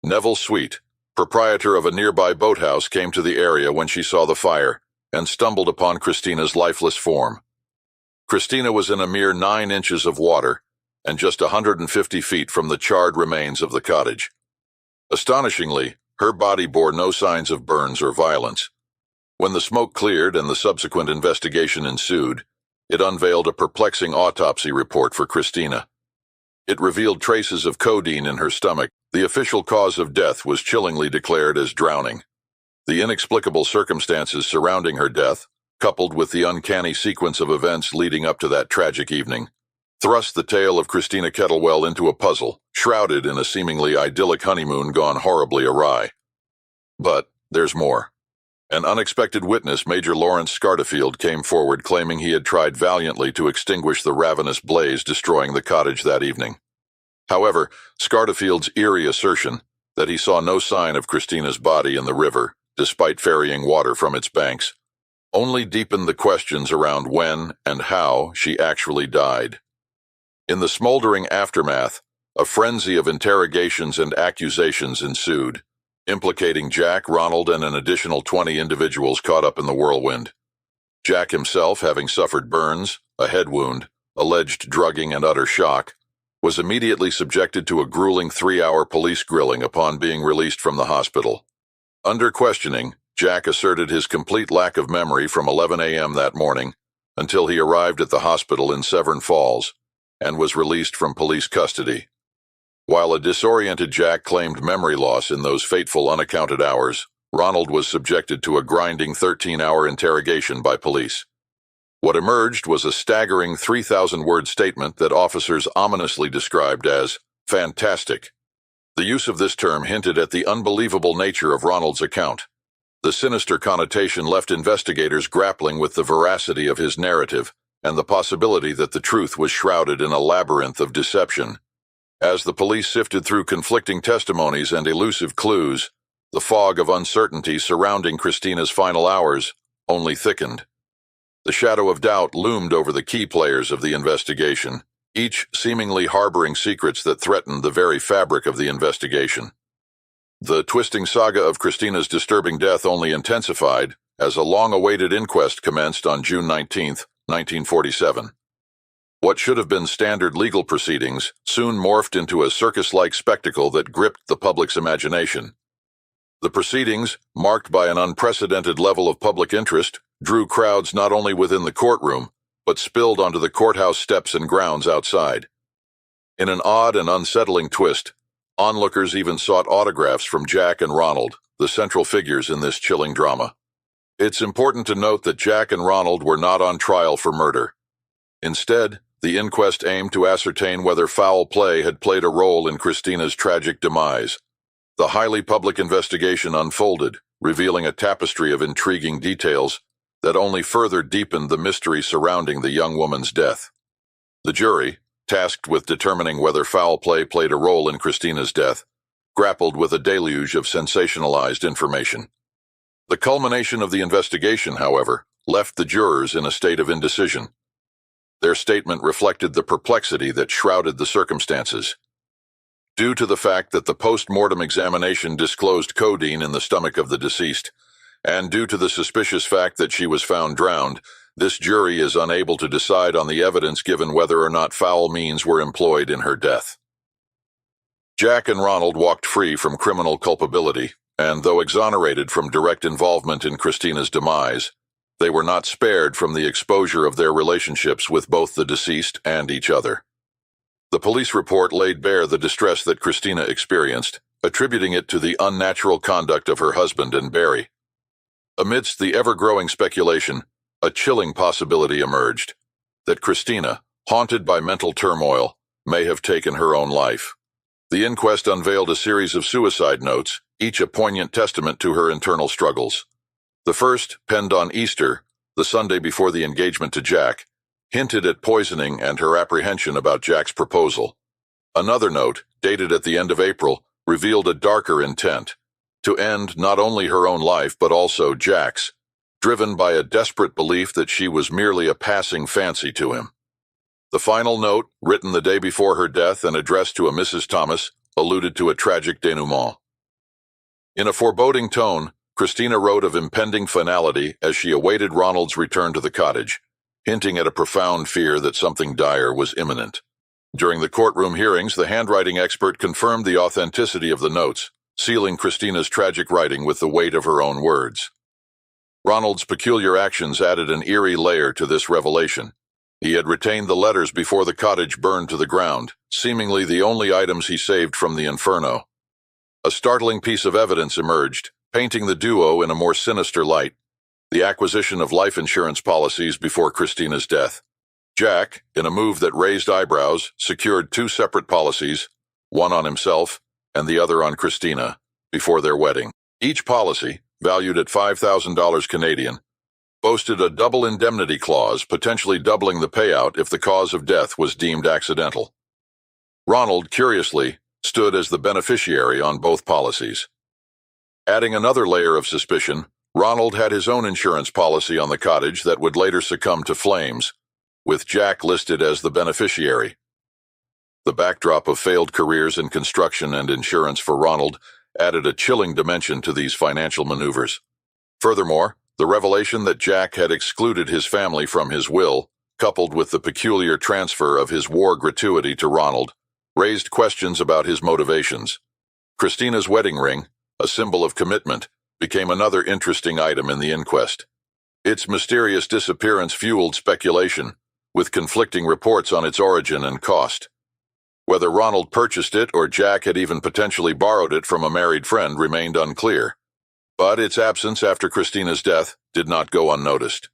Neville Sweet, proprietor of a nearby boathouse, came to the area when she saw the fire and stumbled upon Christina's lifeless form. Christina was in a mere 9 inches of water and just 150 feet from the charred remains of the cottage. Astonishingly, her body bore no signs of burns or violence. When the smoke cleared and the subsequent investigation ensued, it unveiled a perplexing autopsy report for Christina. It revealed traces of codeine in her stomach. The official cause of death was chillingly declared as drowning. The inexplicable circumstances surrounding her death, coupled with the uncanny sequence of events leading up to that tragic evening, thrust the tale of Christina Kettlewell into a puzzle, shrouded in a seemingly idyllic honeymoon gone horribly awry. But there's more. An unexpected witness, Major Lawrence Scarterfield, came forward claiming he had tried valiantly to extinguish the ravenous blaze destroying the cottage that evening. However, Scarterfield's eerie assertion that he saw no sign of Christina's body in the river, despite ferrying water from its banks, only deepened the questions around when and how she actually died. In the smoldering aftermath, a frenzy of interrogations and accusations ensued, implicating Jack, Ronald, and an additional 20 individuals caught up in the whirlwind. Jack himself, having suffered burns, a head wound, alleged drugging, and utter shock, was immediately subjected to a grueling 3-hour police grilling upon being released from the hospital. Under questioning, Jack asserted his complete lack of memory from 11 a.m. that morning until he arrived at the hospital in Severn Falls and was released from police custody. While a disoriented Jack claimed memory loss in those fateful unaccounted hours, Ronald was subjected to a grinding 13-hour interrogation by police. What emerged was a staggering 3,000-word statement that officers ominously described as fantastic. The use of this term hinted at the unbelievable nature of Ronald's account. The sinister connotation left investigators grappling with the veracity of his narrative and the possibility that the truth was shrouded in a labyrinth of deception. As the police sifted through conflicting testimonies and elusive clues, the fog of uncertainty surrounding Christina's final hours only thickened. The shadow of doubt loomed over the key players of the investigation, each seemingly harboring secrets that threatened the very fabric of the investigation. The twisting saga of Christina's disturbing death only intensified as a long-awaited inquest commenced on June 19, 1947. What should have been standard legal proceedings soon morphed into a circus-like spectacle that gripped the public's imagination. The proceedings, marked by an unprecedented level of public interest, drew crowds not only within the courtroom, but spilled onto the courthouse steps and grounds outside. In an odd and unsettling twist, onlookers even sought autographs from Jack and Ronald, the central figures in this chilling drama. It's important to note that Jack and Ronald were not on trial for murder. Instead, the inquest aimed to ascertain whether foul play had played a role in Christina's tragic demise. The highly public investigation unfolded, revealing a tapestry of intriguing details that only further deepened the mystery surrounding the young woman's death. The jury, tasked with determining whether foul play played a role in Christina's death, grappled with a deluge of sensationalized information. The culmination of the investigation, however, left the jurors in a state of indecision. Their statement reflected the perplexity that shrouded the circumstances. Due to the fact that the post-mortem examination disclosed codeine in the stomach of the deceased, and due to the suspicious fact that she was found drowned, this jury is unable to decide on the evidence given whether or not foul means were employed in her death. Jack and Ronald walked free from criminal culpability, and though exonerated from direct involvement in Christina's demise, they were not spared from the exposure of their relationships with both the deceased and each other. The police report laid bare the distress that Christina experienced, attributing it to the unnatural conduct of her husband and Barry. Amidst the ever-growing speculation, a chilling possibility emerged, that Christina, haunted by mental turmoil, may have taken her own life. The inquest unveiled a series of suicide notes, each a poignant testament to her internal struggles. The first, penned on Easter, the Sunday before the engagement to Jack, hinted at poisoning and her apprehension about Jack's proposal. Another note, dated at the end of April, revealed a darker intent, to end not only her own life but also Jack's, driven by a desperate belief that she was merely a passing fancy to him. The final note, written the day before her death and addressed to a Mrs. Thomas, alluded to a tragic denouement. In a foreboding tone, Christina wrote of impending finality as she awaited Ronald's return to the cottage, hinting at a profound fear that something dire was imminent. During the courtroom hearings, the handwriting expert confirmed the authenticity of the notes, sealing Christina's tragic writing with the weight of her own words. Ronald's peculiar actions added an eerie layer to this revelation. He had retained the letters before the cottage burned to the ground, seemingly the only items he saved from the inferno. A startling piece of evidence emerged, painting the duo in a more sinister light: the acquisition of life insurance policies before Christina's death. Jack, in a move that raised eyebrows, secured 2 separate policies, one on himself and the other on Christina, before their wedding. Each policy, valued at $5,000 Canadian, boasted a double indemnity clause, potentially doubling the payout if the cause of death was deemed accidental. Ronald, curiously, stood as the beneficiary on both policies. Adding another layer of suspicion, Ronald had his own insurance policy on the cottage that would later succumb to flames, with Jack listed as the beneficiary. The backdrop of failed careers in construction and insurance for Ronald added a chilling dimension to these financial maneuvers. Furthermore, the revelation that Jack had excluded his family from his will, coupled with the peculiar transfer of his war gratuity to Ronald, raised questions about his motivations. Christina's wedding ring, a symbol of commitment, became another interesting item in the inquest. Its mysterious disappearance fueled speculation, with conflicting reports on its origin and cost. Whether Ronald purchased it or Jack had even potentially borrowed it from a married friend remained unclear. But its absence after Christina's death did not go unnoticed.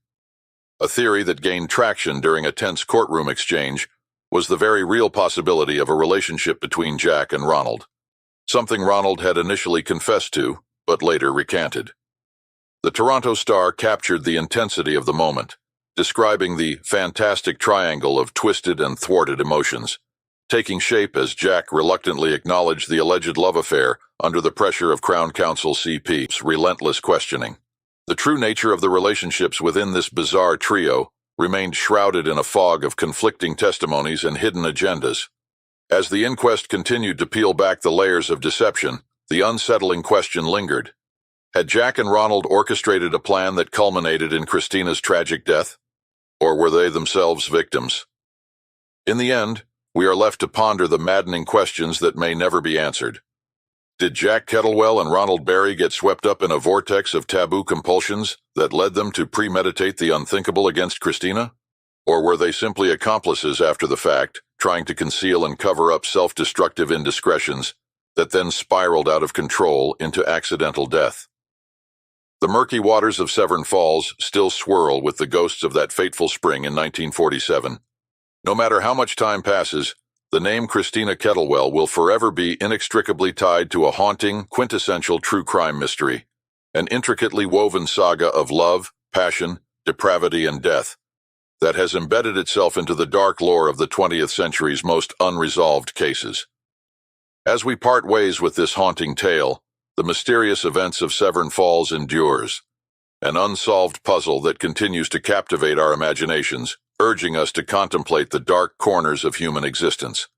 A theory that gained traction during a tense courtroom exchange was the very real possibility of a relationship between Jack and Ronald, something Ronald had initially confessed to, but later recanted. The Toronto Star captured the intensity of the moment, describing the fantastic triangle of twisted and thwarted emotions, taking shape as Jack reluctantly acknowledged the alleged love affair under the pressure of Crown Counsel CP's relentless questioning. The true nature of the relationships within this bizarre trio remained shrouded in a fog of conflicting testimonies and hidden agendas. As the inquest continued to peel back the layers of deception, the unsettling question lingered. Had Jack and Ronald orchestrated a plan that culminated in Christina's tragic death? Or were they themselves victims? In the end, we are left to ponder the maddening questions that may never be answered. Did Jack Kettlewell and Ronald Barry get swept up in a vortex of taboo compulsions that led them to premeditate the unthinkable against Christina? Or were they simply accomplices after the fact, trying to conceal and cover up self-destructive indiscretions that then spiraled out of control into accidental death? The murky waters of Severn Falls still swirl with the ghosts of that fateful spring in 1947. No matter how much time passes, the name Christina Kettlewell will forever be inextricably tied to a haunting, quintessential true crime mystery, an intricately woven saga of love, passion, depravity, and death that has embedded itself into the dark lore of the 20th century's most unresolved cases. As we part ways with this haunting tale, the mysterious events of Severn Falls endures, an unsolved puzzle that continues to captivate our imaginations, urging us to contemplate the dark corners of human existence.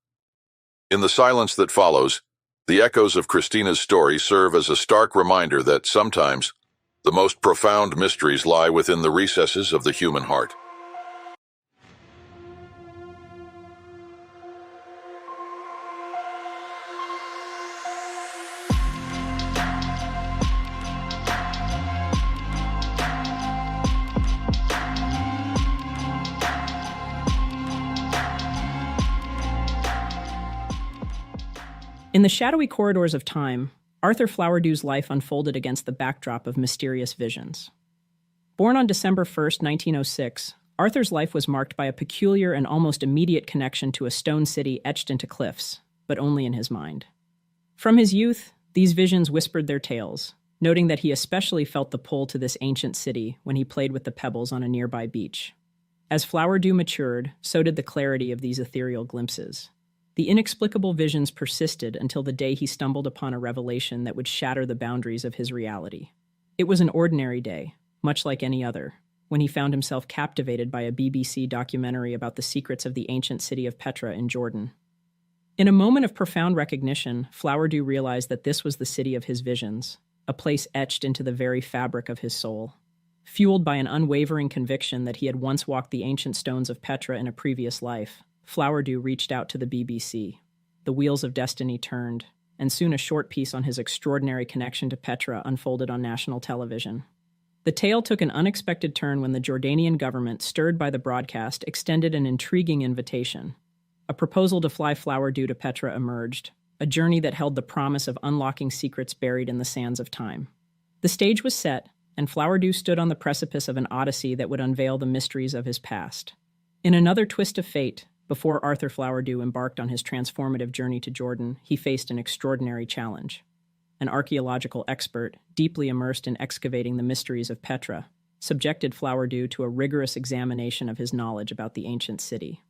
In the silence that follows, the echoes of Christina's story serve as a stark reminder that sometimes the most profound mysteries lie within the recesses of the human heart. In the shadowy corridors of time, Arthur Flowerdew's life unfolded against the backdrop of mysterious visions. Born on December 1st, 1906, Arthur's life was marked by a peculiar and almost immediate connection to a stone city etched into cliffs, but only in his mind. From his youth, these visions whispered their tales, noting that he especially felt the pull to this ancient city when he played with the pebbles on a nearby beach. As Flowerdew matured, so did the clarity of these ethereal glimpses. The inexplicable visions persisted until the day he stumbled upon a revelation that would shatter the boundaries of his reality. It was an ordinary day, much like any other, when he found himself captivated by a BBC documentary about the secrets of the ancient city of Petra in Jordan. In a moment of profound recognition, Flowerdew realized that this was the city of his visions, a place etched into the very fabric of his soul. Fueled by an unwavering conviction that he had once walked the ancient stones of Petra in a previous life, Flowerdew reached out to the BBC. The wheels of destiny turned, and soon a short piece on his extraordinary connection to Petra unfolded on national television. The tale took an unexpected turn when the Jordanian government, stirred by the broadcast, extended an intriguing invitation. A proposal to fly Flowerdew to Petra emerged, a journey that held the promise of unlocking secrets buried in the sands of time. The stage was set, and Flowerdew stood on the precipice of an odyssey that would unveil the mysteries of his past. In another twist of fate, before Arthur Flowerdew embarked on his transformative journey to Jordan, he faced an extraordinary challenge. An archaeological expert, deeply immersed in excavating the mysteries of Petra, subjected Flowerdew to a rigorous examination of his knowledge about the ancient city.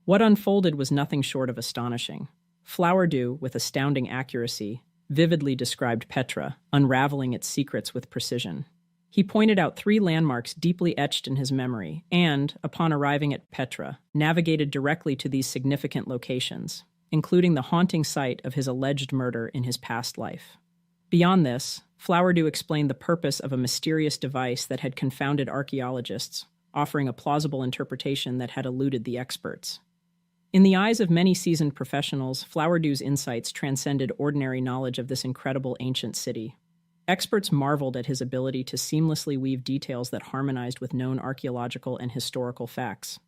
What unfolded was nothing short of astonishing. Flowerdew, with astounding accuracy, vividly described Petra, unraveling its secrets with precision. He pointed out 3 landmarks deeply etched in his memory and, upon arriving at Petra, navigated directly to these significant locations, including the haunting site of his alleged murder in his past life. Beyond this, Flowerdew explained the purpose of a mysterious device that had confounded archaeologists, offering a plausible interpretation that had eluded the experts. In the eyes of many seasoned professionals, Flowerdew's insights transcended ordinary knowledge of this incredible ancient city. Experts marveled at his ability to seamlessly weave details that harmonized with known archaeological and historical facts.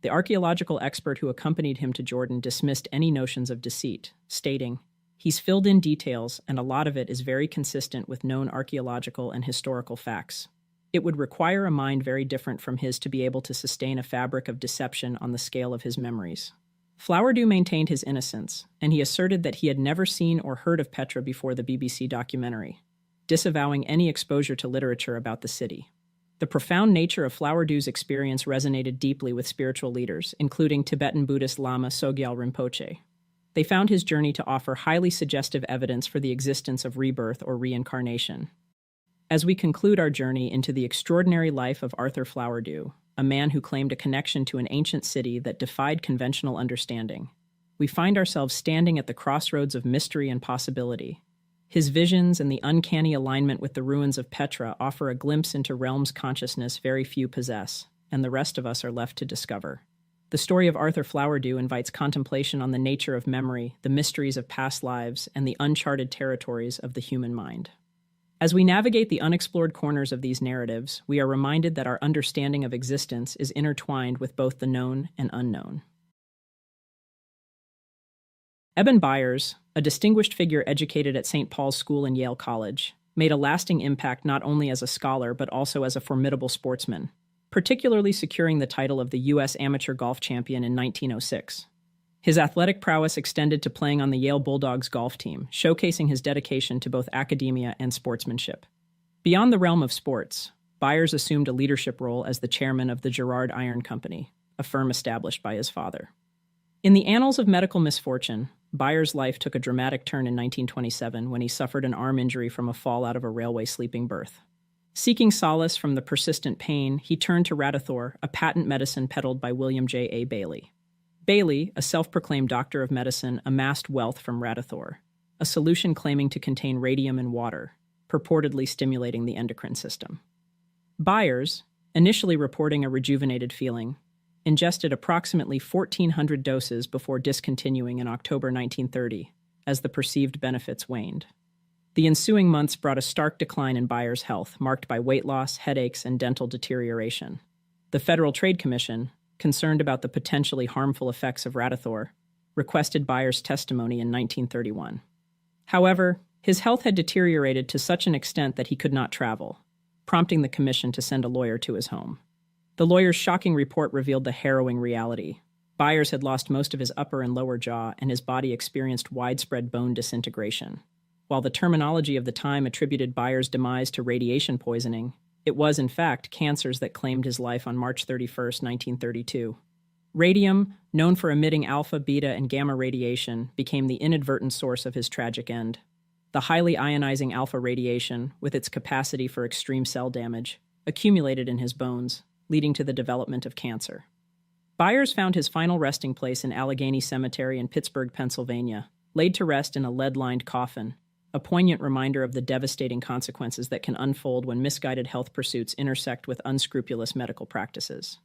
The archaeological expert who accompanied him to Jordan dismissed any notions of deceit, stating, "He's filled in details, and a lot of it is very consistent with known archaeological and historical facts. It would require a mind very different from his to be able to sustain a fabric of deception on the scale of his memories." Flowerdew maintained his innocence, and he asserted that he had never seen or heard of Petra before the BBC documentary, disavowing any exposure to literature about the city. The profound nature of Flowerdew's experience resonated deeply with spiritual leaders, including Tibetan Buddhist Lama Sogyal Rinpoche. They found his journey to offer highly suggestive evidence for the existence of rebirth or reincarnation. As we conclude our journey into the extraordinary life of Arthur Flowerdew, a man who claimed a connection to an ancient city that defied conventional understanding, we find ourselves standing at the crossroads of mystery and possibility. His visions and the uncanny alignment with the ruins of Petra offer a glimpse into realms consciousness very few possess, and the rest of us are left to discover. The story of Arthur Flowerdew invites contemplation on the nature of memory, the mysteries of past lives, and the uncharted territories of the human mind. As we navigate the unexplored corners of these narratives, we are reminded that our understanding of existence is intertwined with both the known and unknown. Eben Byers, a distinguished figure educated at St. Paul's School and Yale College, made a lasting impact not only as a scholar but also as a formidable sportsman, particularly securing the title of the U.S. Amateur Golf Champion in 1906. His athletic prowess extended to playing on the Yale Bulldogs golf team, showcasing his dedication to both academia and sportsmanship. Beyond the realm of sports, Byers assumed a leadership role as the chairman of the Girard Iron Company, a firm established by his father. In the annals of medical misfortune, Byers' life took a dramatic turn in 1927 when he suffered an arm injury from a fall out of a railway sleeping berth. Seeking solace from the persistent pain, he turned to Radithor, a patent medicine peddled by William J. A. Bailey. Bailey, a self-proclaimed doctor of medicine, amassed wealth from Radithor, a solution claiming to contain radium in water, purportedly stimulating the endocrine system. Byers, initially reporting a rejuvenated feeling, ingested approximately 1,400 doses before discontinuing in October 1930, as the perceived benefits waned. The ensuing months brought a stark decline in Byers' health, marked by weight loss, headaches, and dental deterioration. The Federal Trade Commission, concerned about the potentially harmful effects of Radithor, requested Byers' testimony in 1931. However, his health had deteriorated to such an extent that he could not travel, prompting the commission to send a lawyer to his home. The lawyer's shocking report revealed the harrowing reality. Byers had lost most of his upper and lower jaw, and his body experienced widespread bone disintegration. While the terminology of the time attributed Byers' demise to radiation poisoning, it was, in fact, cancers that claimed his life on March 31, 1932. Radium, known for emitting alpha, beta, and gamma radiation, became the inadvertent source of his tragic end. The highly ionizing alpha radiation, with its capacity for extreme cell damage, accumulated in his bones, leading to the development of cancer. Byers found his final resting place in Allegheny Cemetery in Pittsburgh, Pennsylvania, laid to rest in a lead-lined coffin, a poignant reminder of the devastating consequences that can unfold when misguided health pursuits intersect with unscrupulous medical practices.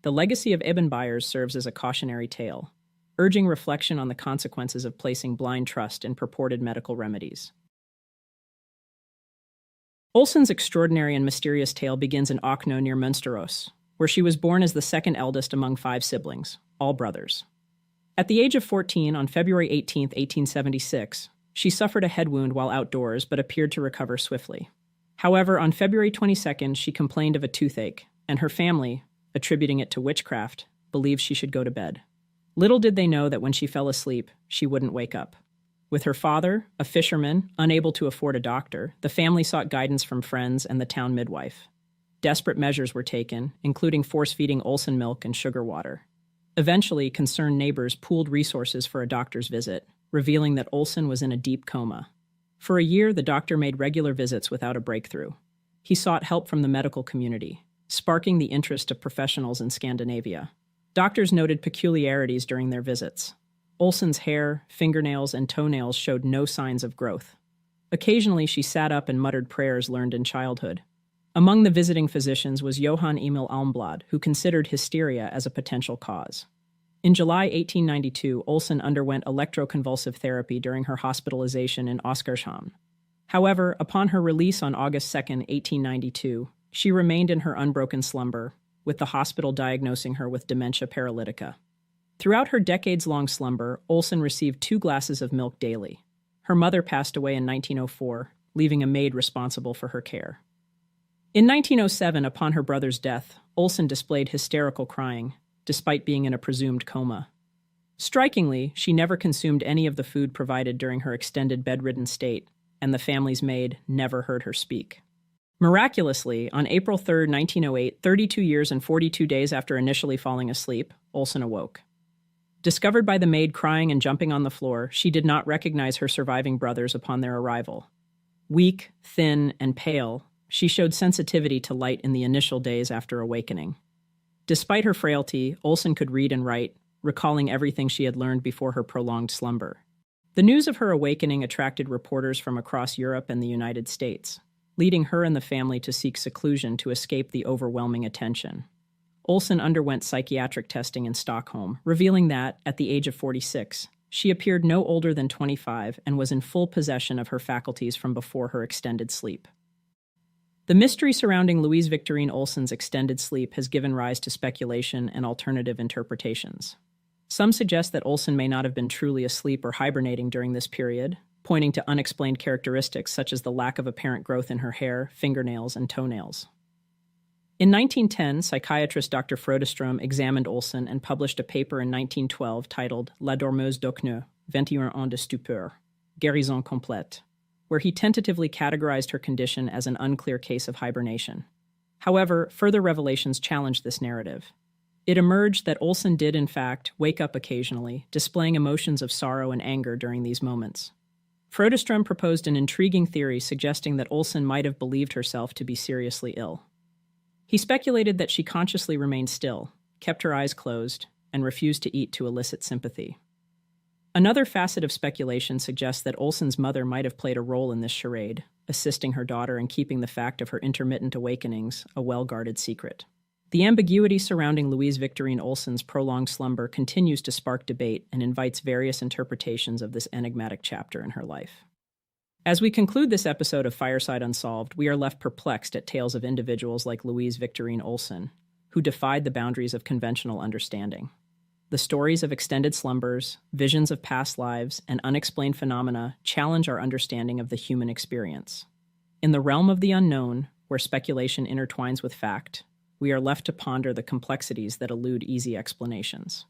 The legacy of Eben Byers serves as a cautionary tale, urging reflection on the consequences of placing blind trust in purported medical remedies. Olsen's extraordinary and mysterious tale begins in Okno near Münsterås, where she was born as the second eldest among 5 siblings, all brothers. At the age of 14, on February 18, 1876, she suffered a head wound while outdoors but appeared to recover swiftly. However, on February 22, she complained of a toothache, and her family, attributing it to witchcraft, believed she should go to bed. Little did they know that when she fell asleep, she wouldn't wake up. With her father, a fisherman, unable to afford a doctor, the family sought guidance from friends and the town midwife. Desperate measures were taken, including force-feeding Olsen milk and sugar water. Eventually, concerned neighbors pooled resources for a doctor's visit, revealing that Olsen was in a deep coma. For a year, the doctor made regular visits without a breakthrough. He sought help from the medical community, sparking the interest of professionals in Scandinavia. Doctors noted peculiarities during their visits. Olsen's hair, fingernails, and toenails showed no signs of growth. Occasionally, she sat up and muttered prayers learned in childhood. Among the visiting physicians was Johan Emil Almblad, who considered hysteria as a potential cause. In July 1892, Olsen underwent electroconvulsive therapy during her hospitalization in Oskarshamn. However, upon her release on August 2, 1892, she remained in her unbroken slumber, with the hospital diagnosing her with dementia paralytica. Throughout her decades-long slumber, Olsen received 2 glasses of milk daily. Her mother passed away in 1904, leaving a maid responsible for her care. In 1907, upon her brother's death, Olsen displayed hysterical crying, despite being in a presumed coma. Strikingly, she never consumed any of the food provided during her extended bedridden state, and the family's maid never heard her speak. Miraculously, on April 3, 1908, 32 years and 42 days after initially falling asleep, Olsen awoke. Discovered by the maid crying and jumping on the floor, she did not recognize her surviving brothers upon their arrival. Weak, thin, and pale, she showed sensitivity to light in the initial days after awakening. Despite her frailty, Olsen could read and write, recalling everything she had learned before her prolonged slumber. The news of her awakening attracted reporters from across Europe and the United States, leading her and the family to seek seclusion to escape the overwhelming attention. Olsen underwent psychiatric testing in Stockholm, revealing that, at the age of 46, she appeared no older than 25 and was in full possession of her faculties from before her extended sleep. The mystery surrounding Louise Victorine Olsen's extended sleep has given rise to speculation and alternative interpretations. Some suggest that Olsen may not have been truly asleep or hibernating during this period, pointing to unexplained characteristics such as the lack of apparent growth in her hair, fingernails, and toenails. In 1910, psychiatrist Dr. Frodeström examined Olsen and published a paper in 1912 titled La dormeuse d'Okno, 21 ans de stupeur, guérison complète, where he tentatively categorized her condition as an unclear case of hibernation. However, further revelations challenged this narrative. It emerged that Olsen did, in fact, wake up occasionally, displaying emotions of sorrow and anger during these moments. Frodeström proposed an intriguing theory suggesting that Olsen might have believed herself to be seriously ill. He speculated that she consciously remained still, kept her eyes closed, and refused to eat to elicit sympathy. Another facet of speculation suggests that Olsen's mother might have played a role in this charade, assisting her daughter in keeping the fact of her intermittent awakenings a well-guarded secret. The ambiguity surrounding Louise Victorine Olsen's prolonged slumber continues to spark debate and invites various interpretations of this enigmatic chapter in her life. As we conclude this episode of Fireside Unsolved, we are left perplexed at tales of individuals like Louise Victorine Olsen, who defied the boundaries of conventional understanding. The stories of extended slumbers, visions of past lives, and unexplained phenomena challenge our understanding of the human experience. In the realm of the unknown, where speculation intertwines with fact, we are left to ponder the complexities that elude easy explanations.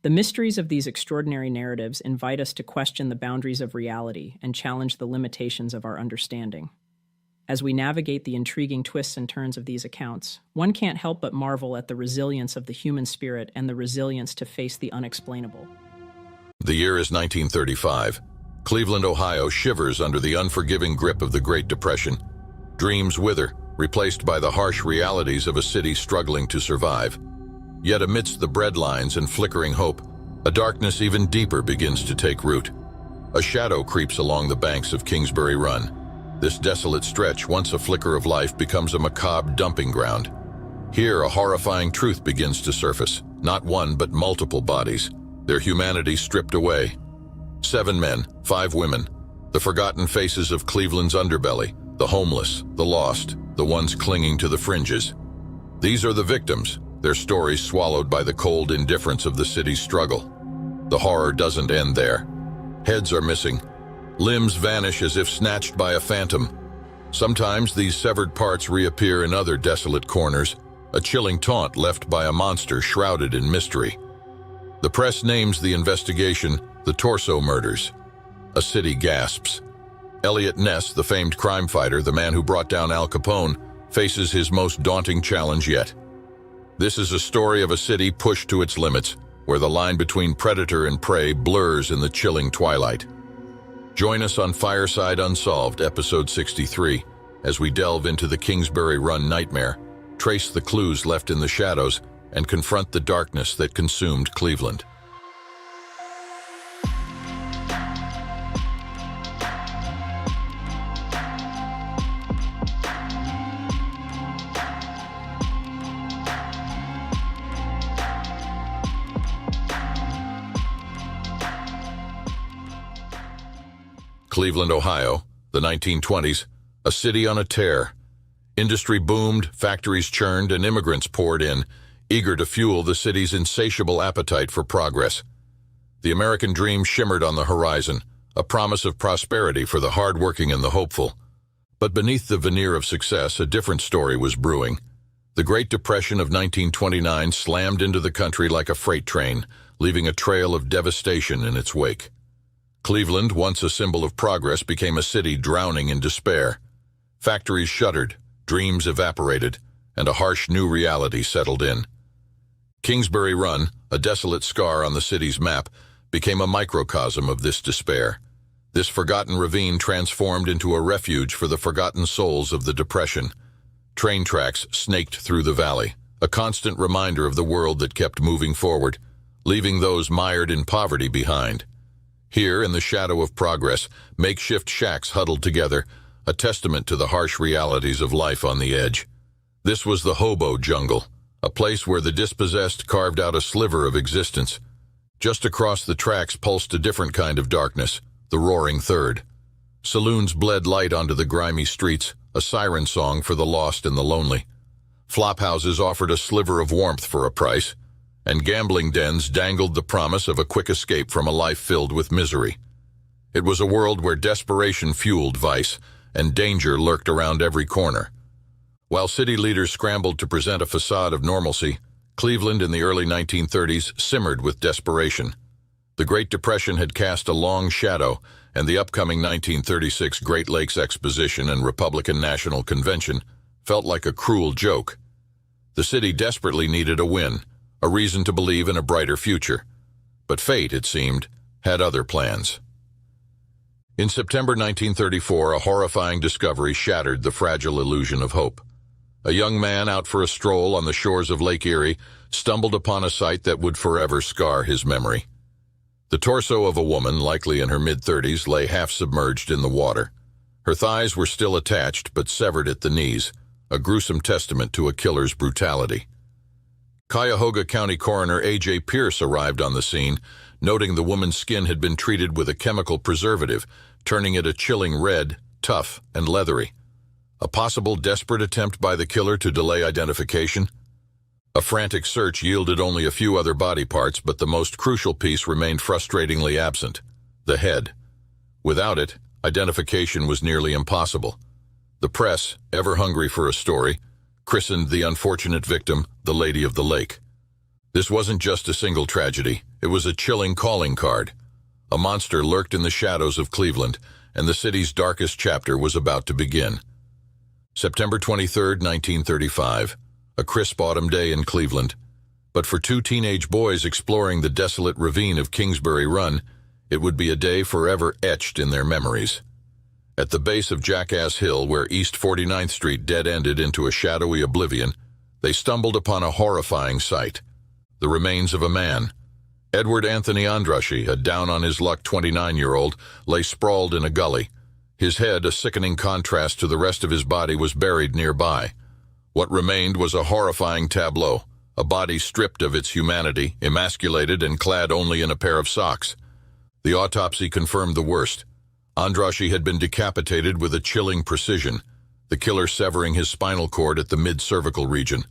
The mysteries of these extraordinary narratives invite us to question the boundaries of reality and challenge the limitations of our understanding. As we navigate the intriguing twists and turns of these accounts, one can't help but marvel at the resilience of the human spirit and the resilience to face the unexplainable. The year is 1935. Cleveland, Ohio shivers under the unforgiving grip of the Great Depression. Dreams wither, replaced by the harsh realities of a city struggling to survive. Yet amidst the breadlines and flickering hope, a darkness even deeper begins to take root. A shadow creeps along the banks of Kingsbury Run. This desolate stretch, once a flicker of life, becomes a macabre dumping ground. Here, a horrifying truth begins to surface. Not one, but multiple bodies, their humanity stripped away. 7 men, 5 women, the forgotten faces of Cleveland's underbelly, the homeless, the lost, the ones clinging to the fringes. These are the victims, their stories swallowed by the cold indifference of the city's struggle. The horror doesn't end there. Heads are missing. Limbs vanish as if snatched by a phantom. Sometimes these severed parts reappear in other desolate corners, a chilling taunt left by a monster shrouded in mystery. The press names the investigation the Torso Murders. A city gasps. Elliot Ness, the famed crime fighter, the man who brought down Al Capone, faces his most daunting challenge yet. This is a story of a city pushed to its limits, where the line between predator and prey blurs in the chilling twilight. Join us on Fireside Unsolved, episode 63, as we delve into the Kingsbury Run nightmare, trace the clues left in the shadows, and confront the darkness that consumed Cleveland. Cleveland, Ohio, the 1920s, a city on a tear. Industry boomed, factories churned, and immigrants poured in, eager to fuel the city's insatiable appetite for progress. The American dream shimmered on the horizon, a promise of prosperity for the hardworking and the hopeful. But beneath the veneer of success, a different story was brewing. The Great Depression of 1929 slammed into the country like a freight train, leaving a trail of devastation in its wake. Cleveland, once a symbol of progress, became a city drowning in despair. Factories shuttered, dreams evaporated, and a harsh new reality settled in. Kingsbury Run, a desolate scar on the city's map, became a microcosm of this despair. This forgotten ravine transformed into a refuge for the forgotten souls of the Depression. Train tracks snaked through the valley, a constant reminder of the world that kept moving forward, leaving those mired in poverty behind. Here, in the shadow of progress, makeshift shacks huddled together, a testament to the harsh realities of life on the edge. This was the hobo jungle, a place where the dispossessed carved out a sliver of existence. Just across the tracks pulsed a different kind of darkness, the roaring third. Saloons bled light onto the grimy streets, a siren song for the lost and the lonely. Flophouses offered a sliver of warmth for a price, and gambling dens dangled the promise of a quick escape from a life filled with misery. It was a world where desperation fueled vice, and danger lurked around every corner. While city leaders scrambled to present a facade of normalcy, Cleveland in the early 1930s simmered with desperation. The Great Depression had cast a long shadow, and the upcoming 1936 Great Lakes Exposition and Republican National Convention felt like a cruel joke. The city desperately needed a win, a reason to believe in a brighter future. But fate, it seemed, had other plans. In September 1934, a horrifying discovery shattered the fragile illusion of hope. A young man out for a stroll on the shores of Lake Erie stumbled upon a sight that would forever scar his memory. The torso of a woman, likely in her mid-30s, lay half-submerged in the water. Her thighs were still attached, but severed at the knees, a gruesome testament to a killer's brutality. Cuyahoga County Coroner A.J. Pierce arrived on the scene, noting the woman's skin had been treated with a chemical preservative, turning it a chilling red, tough, and leathery. A possible desperate attempt by the killer to delay identification? A frantic search yielded only a few other body parts, but the most crucial piece remained frustratingly absent: the head. Without it, identification was nearly impossible. The press, ever hungry for a story, christened the unfortunate victim the Lady of the Lake. This wasn't just a single tragedy, it was a chilling calling card. A monster lurked in the shadows of Cleveland, and the city's darkest chapter was about to begin. September 23, 1935, a crisp autumn day in Cleveland. But for 2 teenage boys exploring the desolate ravine of Kingsbury Run, it would be a day forever etched in their memories. At the base of Jackass Hill, where East 49th Street dead-ended into a shadowy oblivion, they stumbled upon a horrifying sight: the remains of a man. Edward Anthony Andraschi, a down-on-his-luck 29-year-old, lay sprawled in a gully. His head, a sickening contrast to the rest of his body, was buried nearby. What remained was a horrifying tableau, a body stripped of its humanity, emasculated and clad only in a pair of socks. The autopsy confirmed the worst. Andraschi had been decapitated with a chilling precision, the killer severing his spinal cord at the mid-cervical region.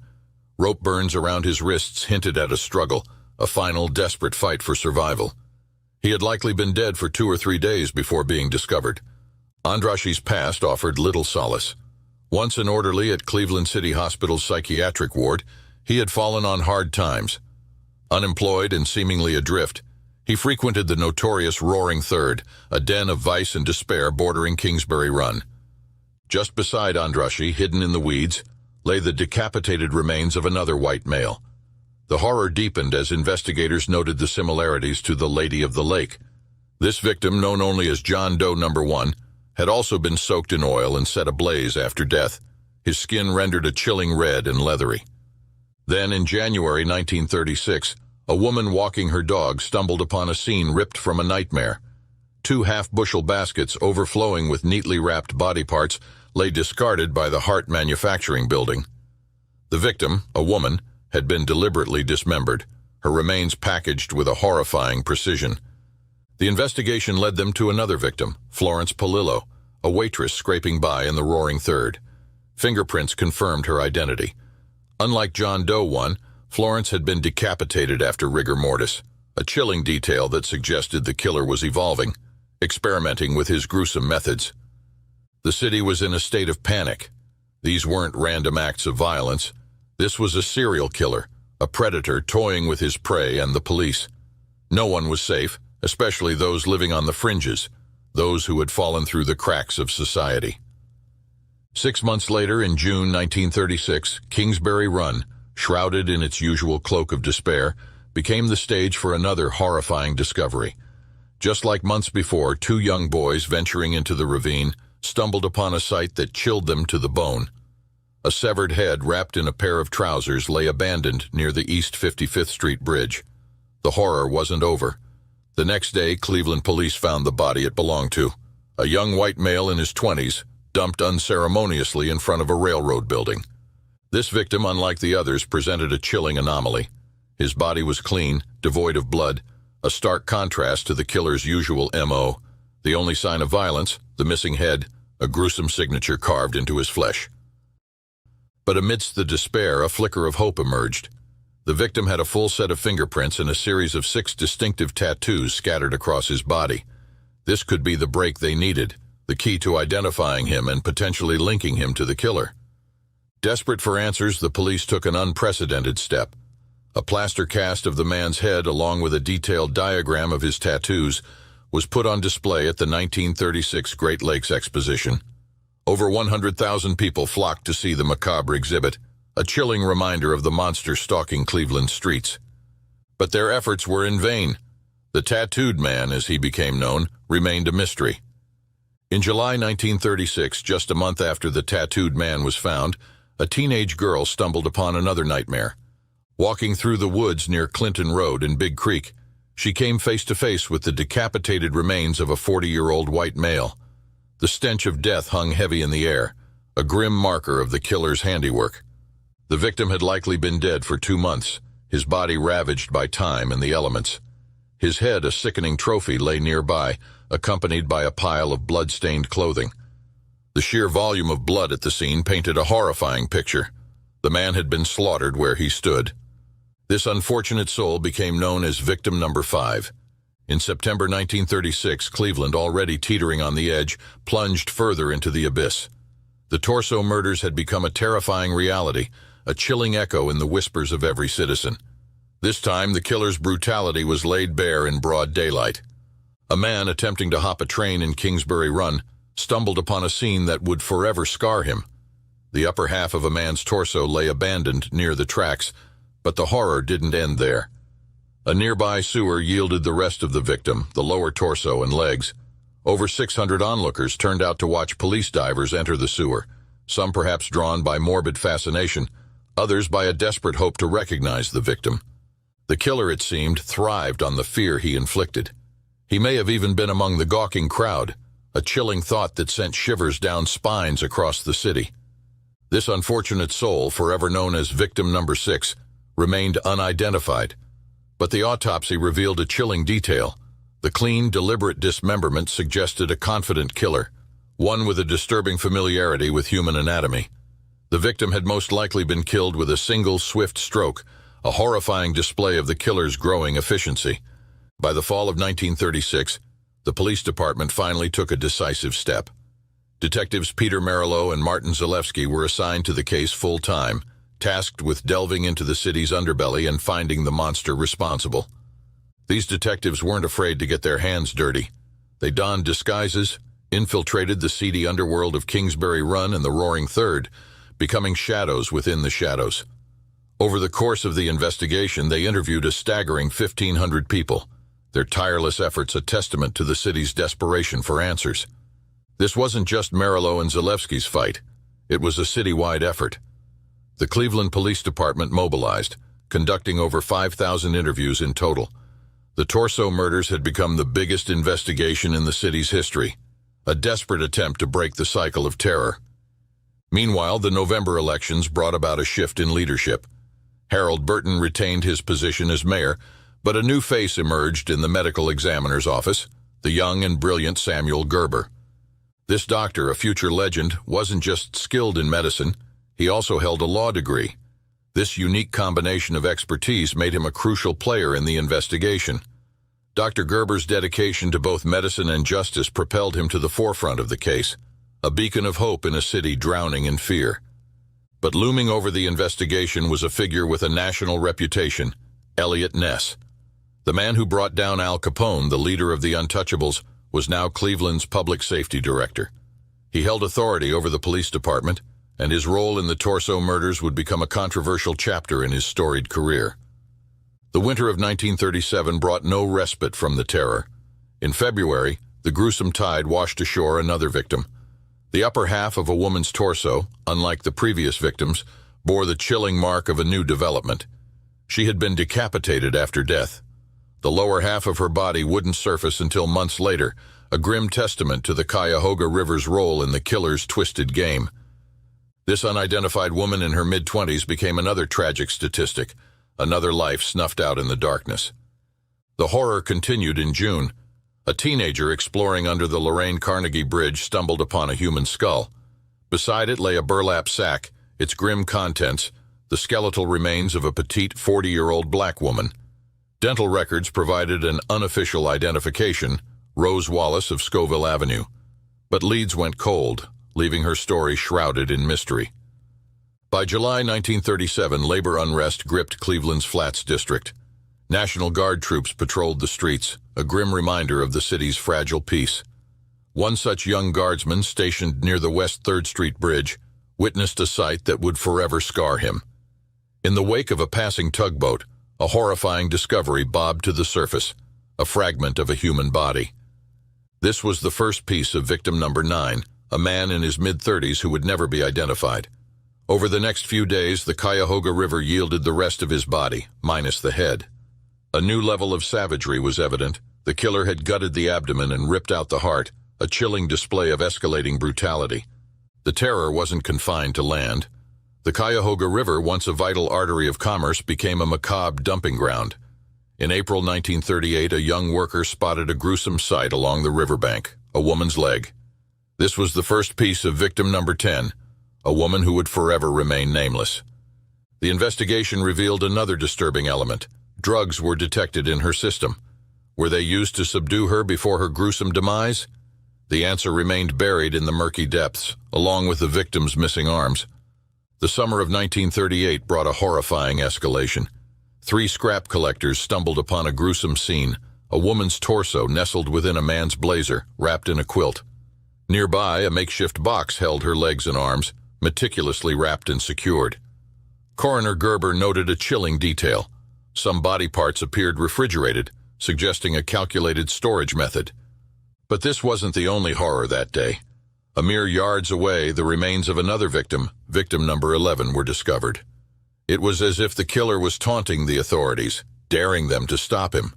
Rope burns around his wrists hinted at a struggle, a final desperate fight for survival. He had likely been dead for 2 or 3 days before being discovered. Andraschi's past offered little solace. Once an orderly at Cleveland City Hospital's psychiatric ward, he had fallen on hard times. Unemployed and seemingly adrift, he frequented the notorious Roaring Third, a den of vice and despair bordering Kingsbury Run. Just beside Andraschi, hidden in the weeds, lay the decapitated remains of another white male. The horror deepened as investigators noted the similarities to the Lady of the Lake. This victim, known only as John Doe No. 1, had also been soaked in oil and set ablaze after death, his skin rendered a chilling red and leathery. Then, in January 1936, a woman walking her dog stumbled upon a scene ripped from a nightmare. 2 half-bushel baskets overflowing with neatly wrapped body parts lay discarded by the Hart Manufacturing Building. The victim, a woman, had been deliberately dismembered, her remains packaged with a horrifying precision. The investigation led them to another victim, Florence Polillo, a waitress scraping by in the Roaring Third. Fingerprints confirmed her identity. Unlike John Doe 1, Florence had been decapitated after rigor mortis, a chilling detail that suggested the killer was evolving, experimenting with his gruesome methods. The city was in a state of panic. These weren't random acts of violence. This was a serial killer, a predator toying with his prey and the police. No one was safe, especially those living on the fringes, those who had fallen through the cracks of society. 6 months later, in June 1936, Kingsbury Run, shrouded in its usual cloak of despair, became the stage for another horrifying discovery. Just like months before, 2 young boys venturing into the ravine stumbled upon a sight that chilled them to the bone. A severed head wrapped in a pair of trousers lay abandoned near the East 55th Street Bridge. The horror wasn't over. The next day, Cleveland police found the body it belonged to, a young white male in his 20s, dumped unceremoniously in front of a railroad building. This victim, unlike the others, presented a chilling anomaly. His body was clean, devoid of blood, a stark contrast to the killer's usual M.O. The only sign of violence, the missing head, a gruesome signature carved into his flesh. But amidst the despair, a flicker of hope emerged. The victim had a full set of fingerprints and a series of 6 distinctive tattoos scattered across his body. This could be the break they needed, the key to identifying him and potentially linking him to the killer. Desperate for answers, the police took an unprecedented step. A plaster cast of the man's head, along with a detailed diagram of his tattoos, was put on display at the 1936 Great Lakes Exposition. Over 100,000 people flocked to see the macabre exhibit, a chilling reminder of the monster stalking Cleveland streets. But their efforts were in vain. The tattooed man, as he became known, remained a mystery. In July 1936, just a month after the tattooed man was found, a teenage girl stumbled upon another nightmare. Walking through the woods near Clinton Road in Big Creek, she came face to face with the decapitated remains of a 40-year-old white male. The stench of death hung heavy in the air, a grim marker of the killer's handiwork. The victim had likely been dead for 2 months, his body ravaged by time and the elements. His head, a sickening trophy, lay nearby, accompanied by a pile of blood-stained clothing. The sheer volume of blood at the scene painted a horrifying picture. The man had been slaughtered where he stood. This unfortunate soul became known as Victim Number 5. In September 1936, Cleveland, already teetering on the edge, plunged further into the abyss. The torso murders had become a terrifying reality, a chilling echo in the whispers of every citizen. This time, the killer's brutality was laid bare in broad daylight. A man attempting to hop a train in Kingsbury Run stumbled upon a scene that would forever scar him. The upper half of a man's torso lay abandoned near the tracks, but the horror didn't end there. A nearby sewer yielded the rest of the victim, the lower torso and legs. Over 600 onlookers turned out to watch police divers enter the sewer, some perhaps drawn by morbid fascination, others by a desperate hope to recognize the victim. The killer, it seemed, thrived on the fear he inflicted. He may have even been among the gawking crowd, a chilling thought that sent shivers down spines across the city. This unfortunate soul, forever known as victim number 6, remained unidentified, but the autopsy revealed a chilling detail. The clean, deliberate dismemberment suggested a confident killer, one with a disturbing familiarity with human anatomy. The victim had most likely been killed with a single swift stroke, a horrifying display of the killer's growing efficiency. By the fall of 1936, the police department finally took a decisive step. Detectives Peter Merillo and Martin Zalewski were assigned to the case full-time, tasked with delving into the city's underbelly and finding the monster responsible. These detectives weren't afraid to get their hands dirty. They donned disguises, infiltrated the seedy underworld of Kingsbury Run and the Roaring Third, becoming shadows within the shadows. Over the course of the investigation, they interviewed a staggering 1,500 people, their tireless efforts a testament to the city's desperation for answers. This wasn't just Merillo and Zalewski's fight. It was a citywide effort. The Cleveland Police Department mobilized, conducting over 5,000 interviews in total. The Torso murders had become the biggest investigation in the city's history, a desperate attempt to break the cycle of terror. Meanwhile, the November elections brought about a shift in leadership. Harold Burton retained his position as mayor, but a new face emerged in the medical examiner's office, the young and brilliant Samuel Gerber. This doctor, a future legend, wasn't just skilled in medicine, he also held a law degree. This unique combination of expertise made him a crucial player in the investigation. Dr. Gerber's dedication to both medicine and justice propelled him to the forefront of the case, a beacon of hope in a city drowning in fear. But looming over the investigation was a figure with a national reputation, Eliot Ness. The man who brought down Al Capone, the leader of the Untouchables, was now Cleveland's public safety director. He held authority over the police department, and his role in the Torso murders would become a controversial chapter in his storied career. The winter of 1937 brought no respite from the terror. In February, the gruesome tide washed ashore another victim. The upper half of a woman's torso, unlike the previous victims, bore the chilling mark of a new development. She had been decapitated after death. The lower half of her body wouldn't surface until months later, a grim testament to the Cuyahoga River's role in the killer's twisted game. This unidentified woman in her mid-20s became another tragic statistic, another life snuffed out in the darkness. The horror continued in June. A teenager exploring under the Lorraine Carnegie Bridge stumbled upon a human skull. Beside it lay a burlap sack, its grim contents, the skeletal remains of a petite 40-year-old black woman. Dental records provided an unofficial identification, Rose Wallace of Scoville Avenue. But leads went cold, leaving her story shrouded in mystery. By July 1937, labor unrest gripped Cleveland's Flats district. National Guard troops patrolled the streets, a grim reminder of the city's fragile peace. One such young guardsman, stationed near the West 3rd Street Bridge, witnessed a sight that would forever scar him. In the wake of a passing tugboat, a horrifying discovery bobbed to the surface, a fragment of a human body. This was the first piece of victim number 9, a man in his mid-30s who would never be identified. Over the next few days, the Cuyahoga River yielded the rest of his body, minus the head. A new level of savagery was evident. The killer had gutted the abdomen and ripped out the heart, a chilling display of escalating brutality. The terror wasn't confined to land. The Cuyahoga River, once a vital artery of commerce, became a macabre dumping ground. In April 1938, a young worker spotted a gruesome sight along the riverbank, a woman's leg. This was the first piece of victim number 10, a woman who would forever remain nameless. The investigation revealed another disturbing element. Drugs were detected in her system. Were they used to subdue her before her gruesome demise? The answer remained buried in the murky depths, along with the victim's missing arms. The summer of 1938 brought a horrifying escalation. 3 scrap collectors stumbled upon a gruesome scene, a woman's torso nestled within a man's blazer, wrapped in a quilt. Nearby, a makeshift box held her legs and arms, meticulously wrapped and secured. Coroner Gerber noted a chilling detail. Some body parts appeared refrigerated, suggesting a calculated storage method. But this wasn't the only horror that day. A mere yards away, the remains of another victim, victim number 11, were discovered. It was as if the killer was taunting the authorities. daring them to stop him.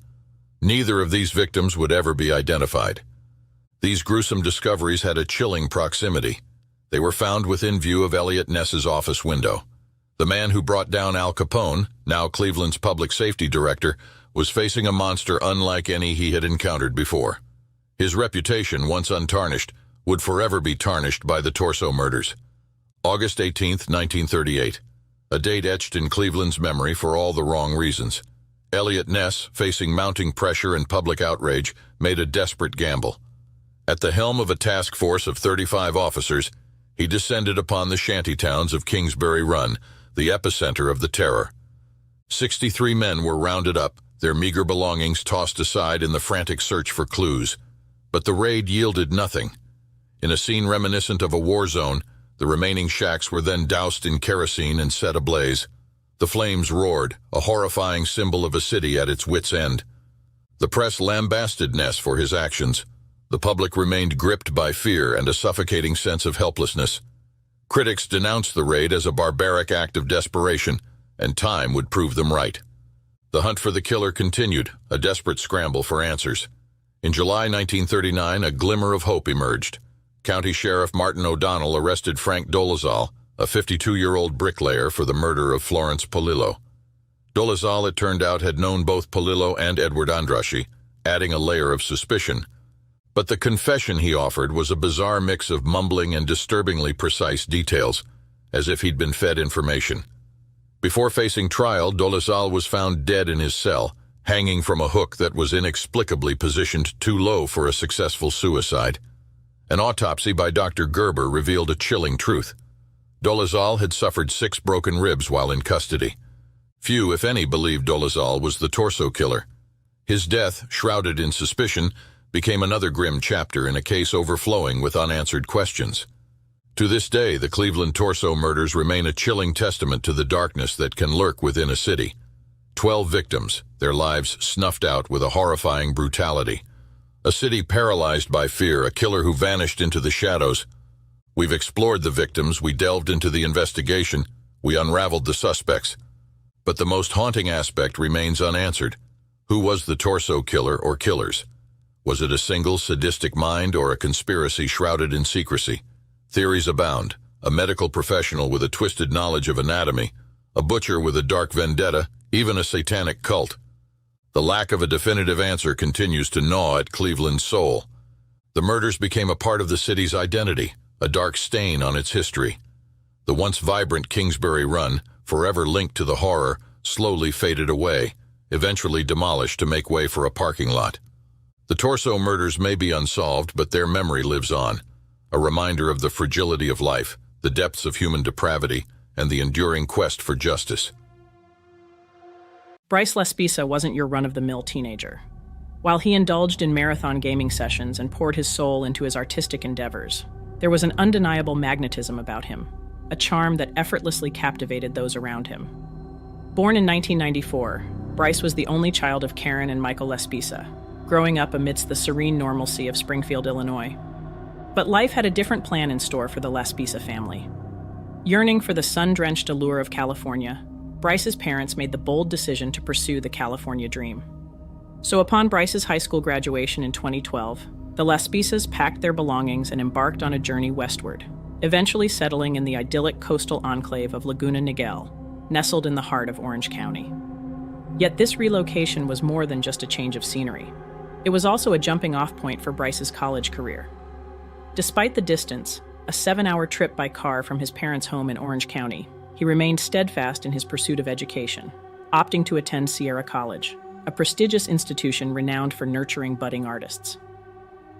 Neither of these victims would ever be identified. These gruesome discoveries had a chilling proximity. They were found within view of Eliot Ness's office window. The man who brought down Al Capone, now Cleveland's public safety director, was facing a monster unlike any he had encountered before. His reputation, once untarnished, would forever be tarnished by the Torso murders. August 18, 1938. A date etched in Cleveland's memory for all the wrong reasons. Eliot Ness, facing mounting pressure and public outrage, made a desperate gamble. At the helm of a task force of 35 officers, he descended upon the shanty towns of Kingsbury Run, the epicenter of the terror. 63 men were rounded up, their meager belongings tossed aside in the frantic search for clues. But the raid yielded nothing. In a scene reminiscent of a war zone, the remaining shacks were then doused in kerosene and set ablaze. The flames roared, a horrifying symbol of a city at its wit's end. The press lambasted Ness for his actions. The public remained gripped by fear and a suffocating sense of helplessness. Critics denounced the raid as a barbaric act of desperation, and time would prove them right. The hunt for the killer continued, a desperate scramble for answers. In July 1939, a glimmer of hope emerged. County Sheriff Martin O'Donnell arrested Frank Dolezal, a 52-year-old bricklayer, for the murder of Florence Polillo. Dolezal, it turned out, had known both Polillo and Edward Andraschi, adding a layer of suspicion. But the confession he offered was a bizarre mix of mumbling and disturbingly precise details, as if he'd been fed information. Before facing trial, Dolezal was found dead in his cell, hanging from a hook that was inexplicably positioned too low for a successful suicide. An autopsy by Dr. Gerber revealed a chilling truth. Dolezal had suffered 6 broken ribs while in custody. Few, if any, believed Dolezal was the Torso killer. His death, shrouded in suspicion, became another grim chapter in a case overflowing with unanswered questions. To this day, the Cleveland Torso murders remain a chilling testament to the darkness that can lurk within a city. 12 victims, their lives snuffed out with a horrifying brutality. A city paralyzed by fear, a killer who vanished into the shadows. We've explored the victims, we delved into the investigation, we unraveled the suspects. But the most haunting aspect remains unanswered. Who was the Torso killer or killers? Was it a single sadistic mind or a conspiracy shrouded in secrecy? Theories abound. A medical professional with a twisted knowledge of anatomy, a butcher with a dark vendetta, even a satanic cult. The lack of a definitive answer continues to gnaw at Cleveland's soul. The murders became a part of the city's identity, a dark stain on its history. The once vibrant Kingsbury Run, forever linked to the horror, slowly faded away, eventually demolished to make way for a parking lot. The Torso murders may be unsolved, but their memory lives on, a reminder of the fragility of life, the depths of human depravity, and the enduring quest for justice. Bryce Laspisa wasn't your run-of-the-mill teenager. While he indulged in marathon gaming sessions and poured his soul into his artistic endeavors, there was an undeniable magnetism about him, a charm that effortlessly captivated those around him. Born in 1994, Bryce was the only child of Karen and Michael Laspisa, growing up amidst the serene normalcy of Springfield, Illinois. But life had a different plan in store for the Laspisa family. Yearning for the sun-drenched allure of California, Bryce's parents made the bold decision to pursue the California dream. So upon Bryce's high school graduation in 2012, the Laspisas packed their belongings and embarked on a journey westward, eventually settling in the idyllic coastal enclave of Laguna Niguel, nestled in the heart of Orange County. Yet this relocation was more than just a change of scenery. It was also a jumping-off point for Bryce's college career. Despite the distance, a 7-hour trip by car from his parents' home in Orange County, he remained steadfast in his pursuit of education, opting to attend Sierra College, a prestigious institution renowned for nurturing budding artists.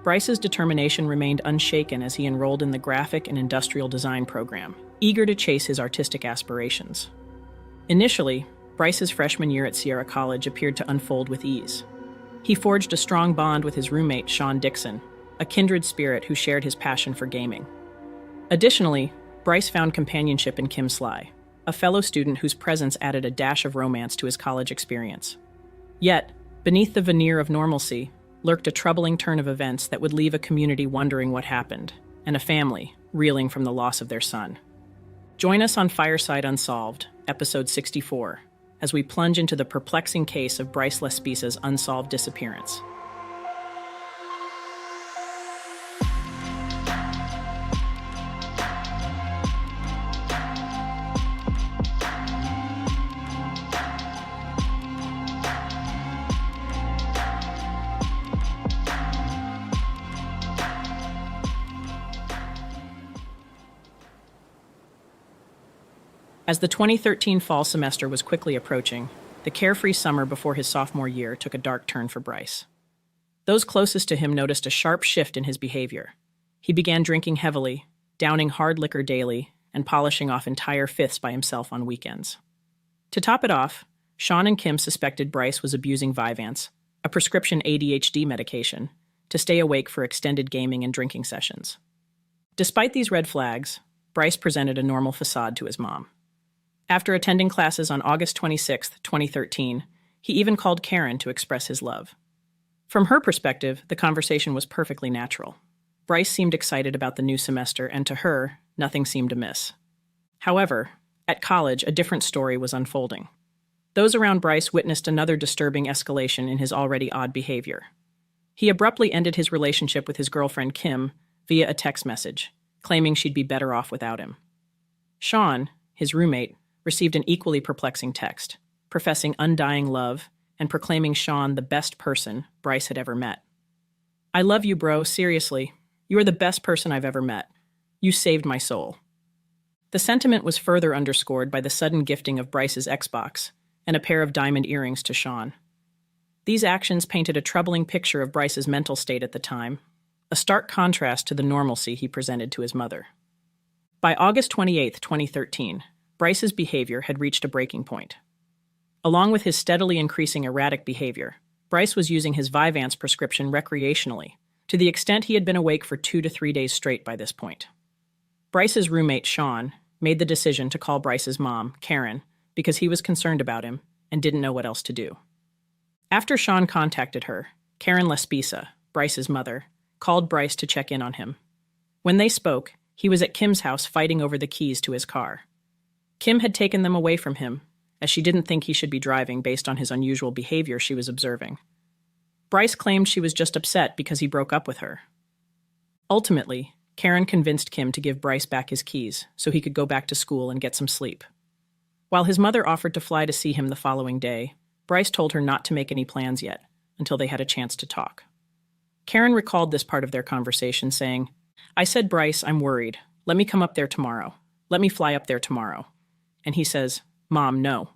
Bryce's determination remained unshaken as he enrolled in the graphic and industrial design program, eager to chase his artistic aspirations. Initially, Bryce's freshman year at Sierra College appeared to unfold with ease. He forged a strong bond with his roommate, Sean Dixon, a kindred spirit who shared his passion for gaming. Additionally, Bryce found companionship in Kim Sly, a fellow student whose presence added a dash of romance to his college experience. Yet, beneath the veneer of normalcy, lurked a troubling turn of events that would leave a community wondering what happened, and a family reeling from the loss of their son. Join us on Fireside Unsolved, Episode 64, as we plunge into the perplexing case of Bryce Laspisa's unsolved disappearance. As the 2013 fall semester was quickly approaching, the carefree summer before his sophomore year took a dark turn for Bryce. Those closest to him noticed a sharp shift in his behavior. He began drinking heavily, downing hard liquor daily, and polishing off entire fifths by himself on weekends. To top it off, Sean and Kim suspected Bryce was abusing Vyvanse, a prescription ADHD medication, to stay awake for extended gaming and drinking sessions. Despite these red flags, Bryce presented a normal facade to his mom. After attending classes on August 26, 2013, he even called Karen to express his love. From her perspective, the conversation was perfectly natural. Bryce seemed excited about the new semester, and to her, nothing seemed amiss. However, at college, a different story was unfolding. Those around Bryce witnessed another disturbing escalation in his already odd behavior. He abruptly ended his relationship with his girlfriend Kim via a text message, claiming she'd be better off without him. Sean, his roommate, received an equally perplexing text, professing undying love and proclaiming Sean the best person Bryce had ever met. "I love you, bro, seriously. You are the best person I've ever met. You saved my soul." The sentiment was further underscored by the sudden gifting of Bryce's Xbox and a pair of diamond earrings to Sean. These actions painted a troubling picture of Bryce's mental state at the time, a stark contrast to the normalcy he presented to his mother. By August 28, 2013, Bryce's behavior had reached a breaking point. Along with his steadily increasing erratic behavior, Bryce was using his Vyvanse prescription recreationally, to the extent he had been awake for 2 to 3 days straight by this point. Bryce's roommate, Sean, made the decision to call Bryce's mom, Karen, because he was concerned about him and didn't know what else to do. After Sean contacted her, Karen Laspisa, Bryce's mother, called Bryce to check in on him. When they spoke, he was at Kim's house fighting over the keys to his car. Kim had taken them away from him, as she didn't think he should be driving based on his unusual behavior she was observing. Bryce claimed she was just upset because he broke up with her. Ultimately, Karen convinced Kim to give Bryce back his keys so he could go back to school and get some sleep. While his mother offered to fly to see him the following day, Bryce told her not to make any plans yet, until they had a chance to talk. Karen recalled this part of their conversation, saying, "I said, Bryce, I'm worried. Let me come up there tomorrow. Let me fly up there tomorrow." And he says, "Mom, no.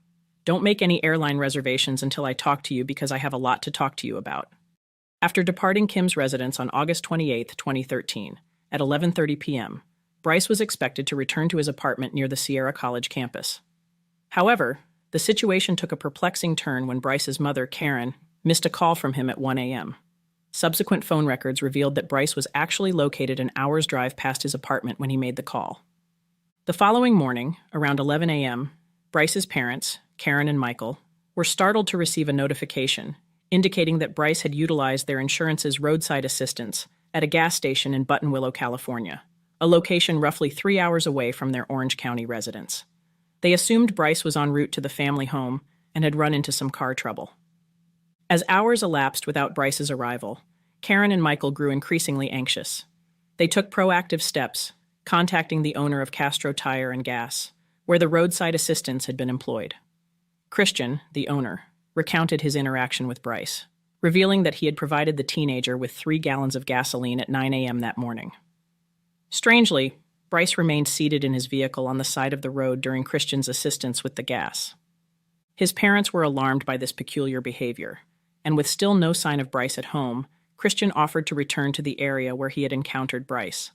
Don't make any airline reservations until I talk to you because I have a lot to talk to you about." After departing Kim's residence on August 28, 2013, at 11:30 p.m., Bryce was expected to return to his apartment near the Sierra College campus. However, the situation took a perplexing turn when Bryce's mother, Karen, missed a call from him at 1 a.m. Subsequent phone records revealed that Bryce was actually located an hour's drive past his apartment when he made the call. The following morning, around 11 a.m., Bryce's parents, Karen and Michael, were startled to receive a notification indicating that Bryce had utilized their insurance's roadside assistance at a gas station in Buttonwillow, California, a location roughly 3 hours away from their Orange County residence. They assumed Bryce was en route to the family home and had run into some car trouble. As hours elapsed without Bryce's arrival, Karen and Michael grew increasingly anxious. They took proactive steps, contacting the owner of Castro Tire and Gas, where the roadside assistance had been employed. Christian, the owner, recounted his interaction with Bryce, revealing that he had provided the teenager with 3 gallons of gasoline at 9 a.m. that morning. Strangely, Bryce remained seated in his vehicle on the side of the road during Christian's assistance with the gas. His parents were alarmed by this peculiar behavior, and with still no sign of Bryce at home, Christian offered to return to the area where he had encountered Bryce.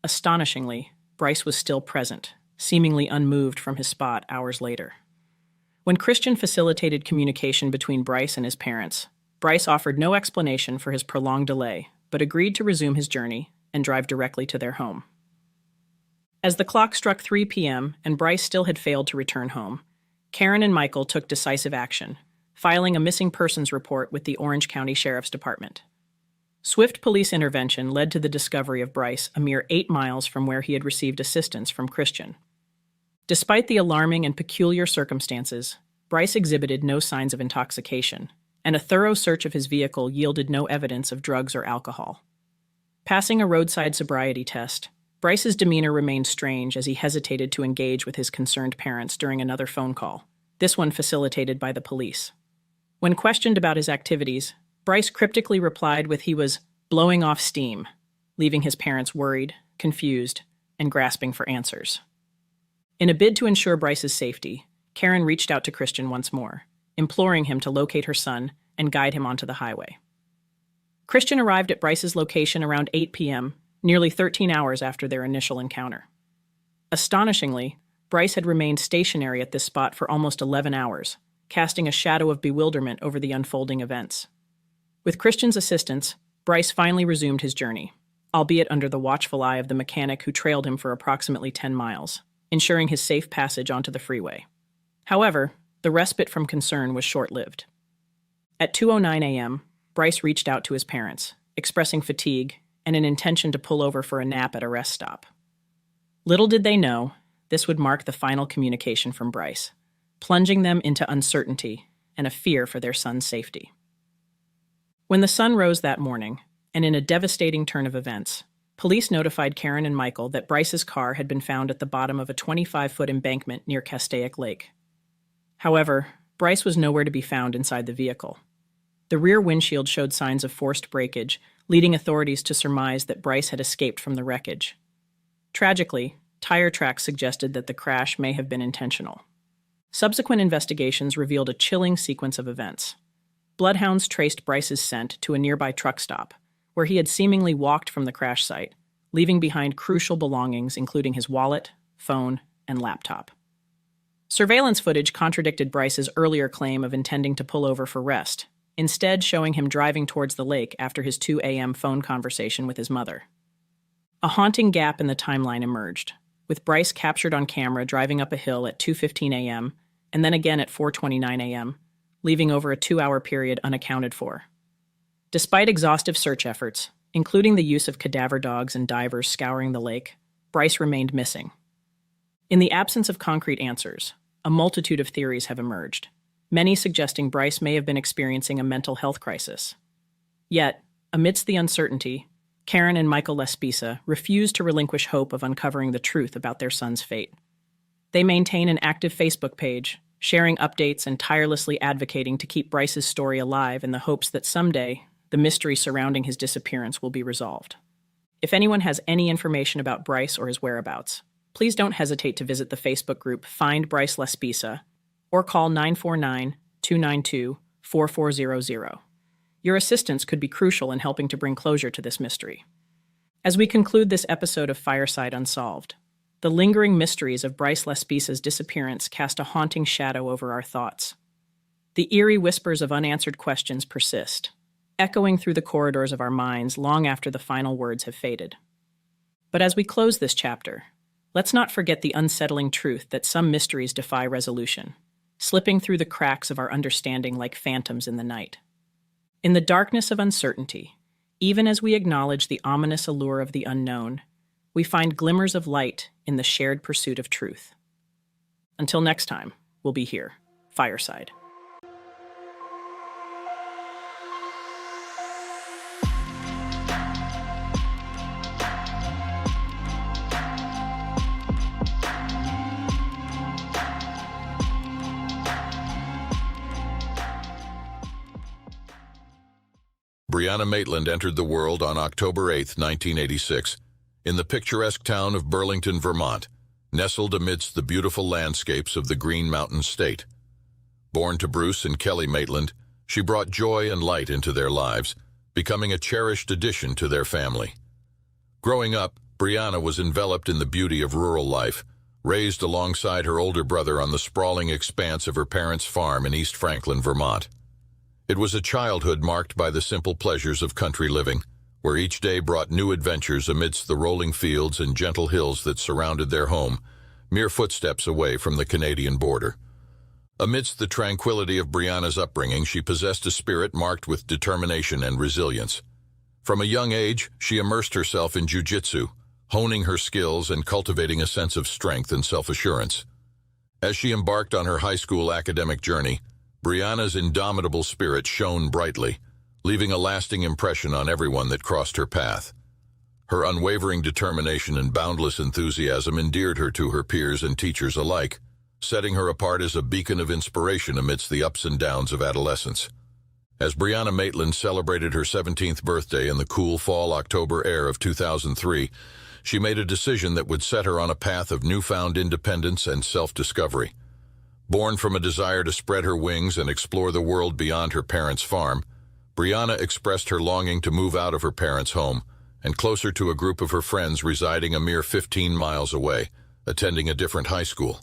Astonishingly, Bryce was still present, seemingly unmoved from his spot hours later. When Christian facilitated communication between Bryce and his parents, Bryce offered no explanation for his prolonged delay, but agreed to resume his journey and drive directly to their home. As the clock struck 3 p.m. and Bryce still had failed to return home, Karen and Michael took decisive action, filing a missing persons report with the Orange County Sheriff's Department. Swift police intervention led to the discovery of Bryce a mere 8 miles from where he had received assistance from Christian. Despite the alarming and peculiar circumstances, Bryce exhibited no signs of intoxication, and a thorough search of his vehicle yielded no evidence of drugs or alcohol. Passing a roadside sobriety test, Bryce's demeanor remained strange as he hesitated to engage with his concerned parents during another phone call, this one facilitated by the police. When questioned about his activities, Bryce cryptically replied with he was blowing off steam, leaving his parents worried, confused, and grasping for answers. In a bid to ensure Bryce's safety, Karen reached out to Christian once more, imploring him to locate her son and guide him onto the highway. Christian arrived at Bryce's location around 8 p.m., nearly 13 hours after their initial encounter. Astonishingly, Bryce had remained stationary at this spot for almost 11 hours, casting a shadow of bewilderment over the unfolding events. With Christian's assistance, Bryce finally resumed his journey, albeit under the watchful eye of the mechanic who trailed him for approximately 10 miles, ensuring his safe passage onto the freeway. However, the respite from concern was short-lived. At 2:09 a.m., Bryce reached out to his parents, expressing fatigue and an intention to pull over for a nap at a rest stop. Little did they know, this would mark the final communication from Bryce, plunging them into uncertainty and a fear for their son's safety. When the sun rose that morning, and in a devastating turn of events, police notified Karen and Michael that Bryce's car had been found at the bottom of a 25-foot embankment near Castaic Lake. However, Bryce was nowhere to be found inside the vehicle. The rear windshield showed signs of forced breakage, leading authorities to surmise that Bryce had escaped from the wreckage. Tragically, tire tracks suggested that the crash may have been intentional. Subsequent investigations revealed a chilling sequence of events. Bloodhounds traced Bryce's scent to a nearby truck stop, where he had seemingly walked from the crash site, leaving behind crucial belongings including his wallet, phone, and laptop. Surveillance footage contradicted Bryce's earlier claim of intending to pull over for rest, instead showing him driving towards the lake after his 2 a.m. phone conversation with his mother. A haunting gap in the timeline emerged, with Bryce captured on camera driving up a hill at 2:15 a.m. and then again at 4:29 a.m., leaving over a 2-hour period unaccounted for. Despite exhaustive search efforts, including the use of cadaver dogs and divers scouring the lake, Bryce remained missing. In the absence of concrete answers, a multitude of theories have emerged, many suggesting Bryce may have been experiencing a mental health crisis. Yet, amidst the uncertainty, Karen and Michael Laspisa refused to relinquish hope of uncovering the truth about their son's fate. They maintain an active Facebook page, sharing updates and tirelessly advocating to keep Bryce's story alive in the hopes that someday, the mystery surrounding his disappearance will be resolved. If anyone has any information about Bryce or his whereabouts, please don't hesitate to visit the Facebook group Find Bryce Laspisa or call 949-292-4400. Your assistance could be crucial in helping to bring closure to this mystery. As we conclude this episode of Fireside Unsolved, the lingering mysteries of Bryce Laspisa's disappearance cast a haunting shadow over our thoughts. The eerie whispers of unanswered questions persist, echoing through the corridors of our minds long after the final words have faded. But as we close this chapter, let's not forget the unsettling truth that some mysteries defy resolution, slipping through the cracks of our understanding like phantoms in the night. In the darkness of uncertainty, even as we acknowledge the ominous allure of the unknown, we find glimmers of light in the shared pursuit of truth. Until next time, we'll be here, Fireside. Brianna Maitland entered the world on October 8, 1986, in the picturesque town of Burlington, Vermont, nestled amidst the beautiful landscapes of the Green Mountain State. Born to Bruce and Kelly Maitland, she brought joy and light into their lives, becoming a cherished addition to their family. Growing up, Brianna was enveloped in the beauty of rural life, raised alongside her older brother on the sprawling expanse of her parents' farm in East Franklin, Vermont. It was a childhood marked by the simple pleasures of country living, where each day brought new adventures amidst the rolling fields and gentle hills that surrounded their home, mere footsteps away from the Canadian border. Amidst the tranquility of Brianna's upbringing, she possessed a spirit marked with determination and resilience. From a young age, she immersed herself in jiu-jitsu, honing her skills and cultivating a sense of strength and self-assurance. As she embarked on her high school academic journey, Brianna's indomitable spirit shone brightly, leaving a lasting impression on everyone that crossed her path. Her unwavering determination and boundless enthusiasm endeared her to her peers and teachers alike, setting her apart as a beacon of inspiration amidst the ups and downs of adolescence. As Brianna Maitland celebrated her 17th birthday in the cool fall-October air of 2003, she made a decision that would set her on a path of newfound independence and self-discovery. Born from a desire to spread her wings and explore the world beyond her parents' farm, Brianna expressed her longing to move out of her parents' home and closer to a group of her friends residing a mere 15 miles away, attending a different high school.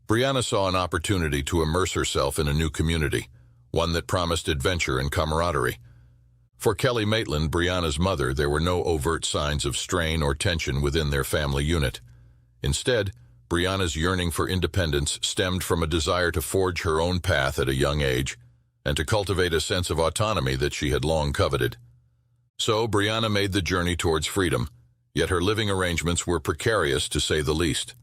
Brianna saw an opportunity to immerse herself in a new community, one that promised adventure and camaraderie. For Kelly Maitland, Brianna's mother, there were no overt signs of strain or tension within their family unit. Instead, Brianna's yearning for independence stemmed from a desire to forge her own path at a young age and to cultivate a sense of autonomy that she had long coveted. So, Brianna made the journey towards freedom, yet her living arrangements were precarious to say the least.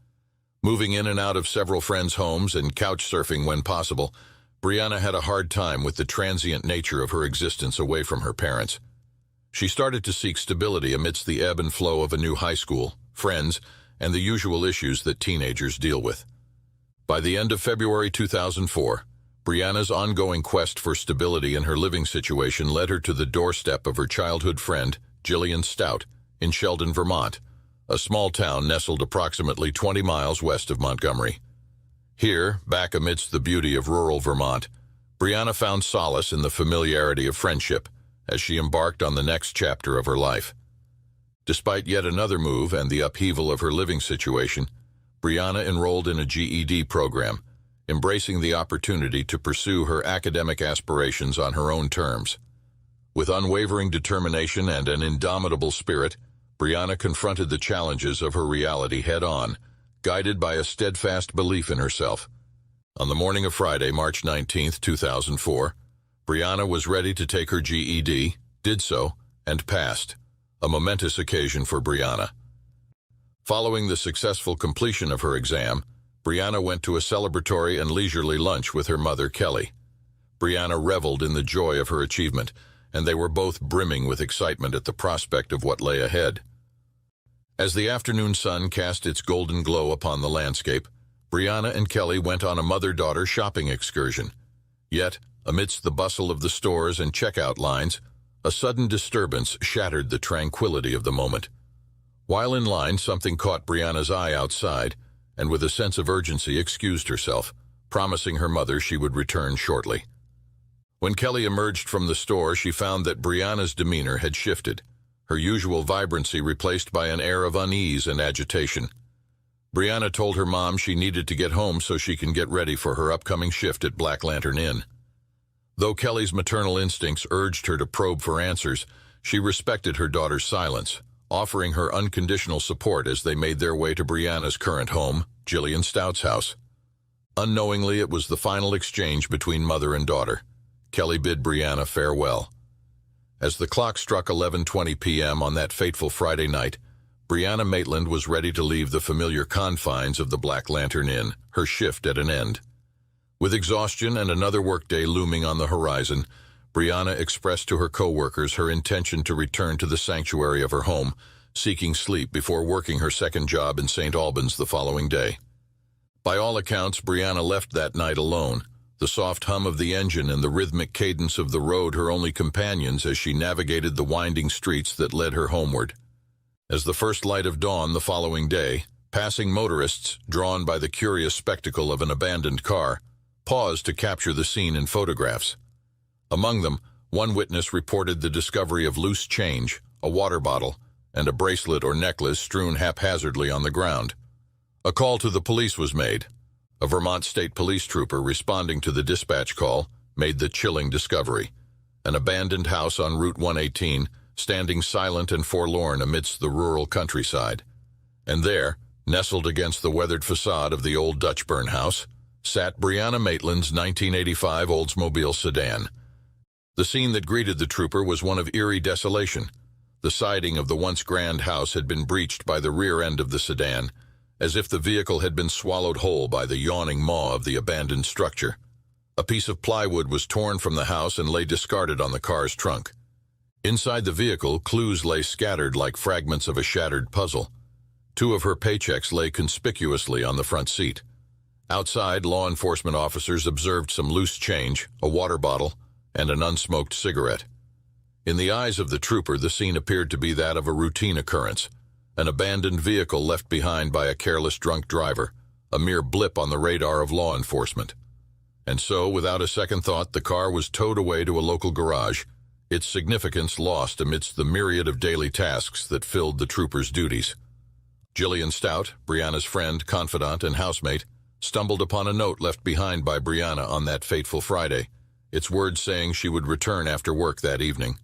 Moving in and out of several friends' homes and couch surfing when possible, Brianna had a hard time with the transient nature of her existence away from her parents. She started to seek stability amidst the ebb and flow of a new high school, friends, and the usual issues that teenagers deal with. By the end of February 2004, Brianna's ongoing quest for stability in her living situation led her to the doorstep of her childhood friend, Jillian Stout, in Sheldon, Vermont, a small town nestled approximately 20 miles west of Montgomery. Here, back amidst the beauty of rural Vermont, Brianna found solace in the familiarity of friendship as she embarked on the next chapter of her life. Despite yet another move and the upheaval of her living situation, Brianna enrolled in a GED program, embracing the opportunity to pursue her academic aspirations on her own terms. With unwavering determination and an indomitable spirit, Brianna confronted the challenges of her reality head-on, guided by a steadfast belief in herself. On the morning of Friday, March 19, 2004, Brianna was ready to take her GED, did so, and passed, a momentous occasion for Brianna. Following the successful completion of her exam, Brianna went to a celebratory and leisurely lunch with her mother, Kelly. Brianna reveled in the joy of her achievement, and they were both brimming with excitement at the prospect of what lay ahead. As the afternoon sun cast its golden glow upon the landscape, Brianna and Kelly went on a mother-daughter shopping excursion. Yet, amidst the bustle of the stores and checkout lines, a sudden disturbance shattered the tranquility of the moment. While in line, something caught Brianna's eye outside, and with a sense of urgency excused herself, promising her mother she would return shortly. When Kelly emerged from the store, she found that Brianna's demeanor had shifted, her usual vibrancy replaced by an air of unease and agitation. Brianna told her mom she needed to get home so she can get ready for her upcoming shift at Black Lantern Inn. Though Kelly's maternal instincts urged her to probe for answers, she respected her daughter's silence, offering her unconditional support as they made their way to Brianna's current home, Jillian Stout's house. Unknowingly, it was the final exchange between mother and daughter. Kelly bid Brianna farewell. As the clock struck 11:20 p.m. on that fateful Friday night, Brianna Maitland was ready to leave the familiar confines of the Black Lantern Inn, her shift at an end. With exhaustion and another workday looming on the horizon, Brianna expressed to her co-workers her intention to return to the sanctuary of her home, seeking sleep before working her second job in St. Albans the following day. By all accounts, Brianna left that night alone, the soft hum of the engine and the rhythmic cadence of the road her only companions as she navigated the winding streets that led her homeward. As the first light of dawn the following day, passing motorists, drawn by the curious spectacle of an abandoned car, paused to capture the scene in photographs. Among them, one witness reported the discovery of loose change, a water bottle, and a bracelet or necklace strewn haphazardly on the ground. A call to the police was made. A Vermont State Police trooper responding to the dispatch call made the chilling discovery: an abandoned house on Route 118, standing silent and forlorn amidst the rural countryside. And there, nestled against the weathered facade of the old Dutchburn house, sat Brianna Maitland's 1985 Oldsmobile sedan. The scene that greeted the trooper was one of eerie desolation. The siding of the once grand house had been breached by the rear end of the sedan, as if the vehicle had been swallowed whole by the yawning maw of the abandoned structure. A piece of plywood was torn from the house and lay discarded on the car's trunk. Inside the vehicle, clues lay scattered like fragments of a shattered puzzle. 2 of her paychecks lay conspicuously on the front seat. Outside, law enforcement officers observed some loose change, a water bottle, and an unsmoked cigarette. In the eyes of the trooper, the scene appeared to be that of a routine occurrence, an abandoned vehicle left behind by a careless drunk driver, a mere blip on the radar of law enforcement. And so, without a second thought, the car was towed away to a local garage, its significance lost amidst the myriad of daily tasks that filled the trooper's duties. Jillian Stout, Brianna's friend, confidant, and housemate, stumbled upon a note left behind by Brianna on that fateful Friday, its words saying she would return after work that evening.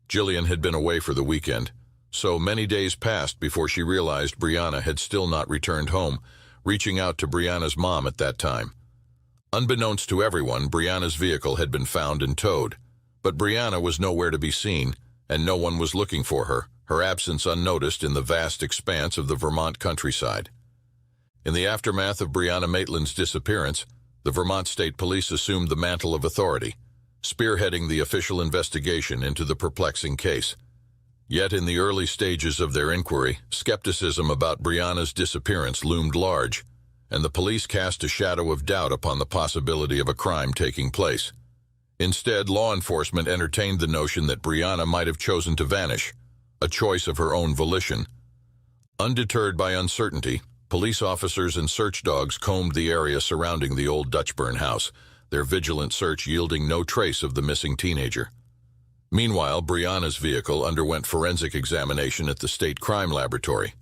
Jillian had been away for the weekend, so many days passed before she realized Brianna had still not returned home, reaching out to Brianna's mom at that time. Unbeknownst to everyone, Brianna's vehicle had been found and towed, but Brianna was nowhere to be seen, and no one was looking for her, her absence unnoticed in the vast expanse of the Vermont countryside. In the aftermath of Brianna Maitland's disappearance, the Vermont State Police assumed the mantle of authority, spearheading the official investigation into the perplexing case. Yet in the early stages of their inquiry, skepticism about Brianna's disappearance loomed large, and the police cast a shadow of doubt upon the possibility of a crime taking place. Instead, law enforcement entertained the notion that Brianna might have chosen to vanish, a choice of her own volition. Undeterred by uncertainty, police officers and search dogs combed the area surrounding the old Dutchburn house, their vigilant search yielding no trace of the missing teenager. Meanwhile, Brianna's vehicle underwent forensic examination at the State Crime Laboratory.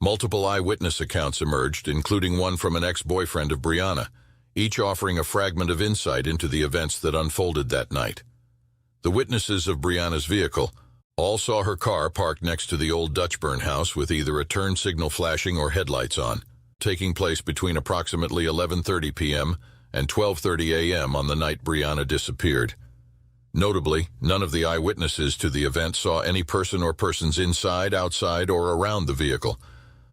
Multiple eyewitness accounts emerged, including one from an ex-boyfriend of Brianna, each offering a fragment of insight into the events that unfolded that night. The witnesses of Brianna's vehicle all saw her car parked next to the old Dutchburn house with either a turn signal flashing or headlights on, taking place between approximately 11:30 p.m. and 12:30 a.m. on the night Brianna disappeared. Notably, none of the eyewitnesses to the event saw any person or persons inside, outside, or around the vehicle.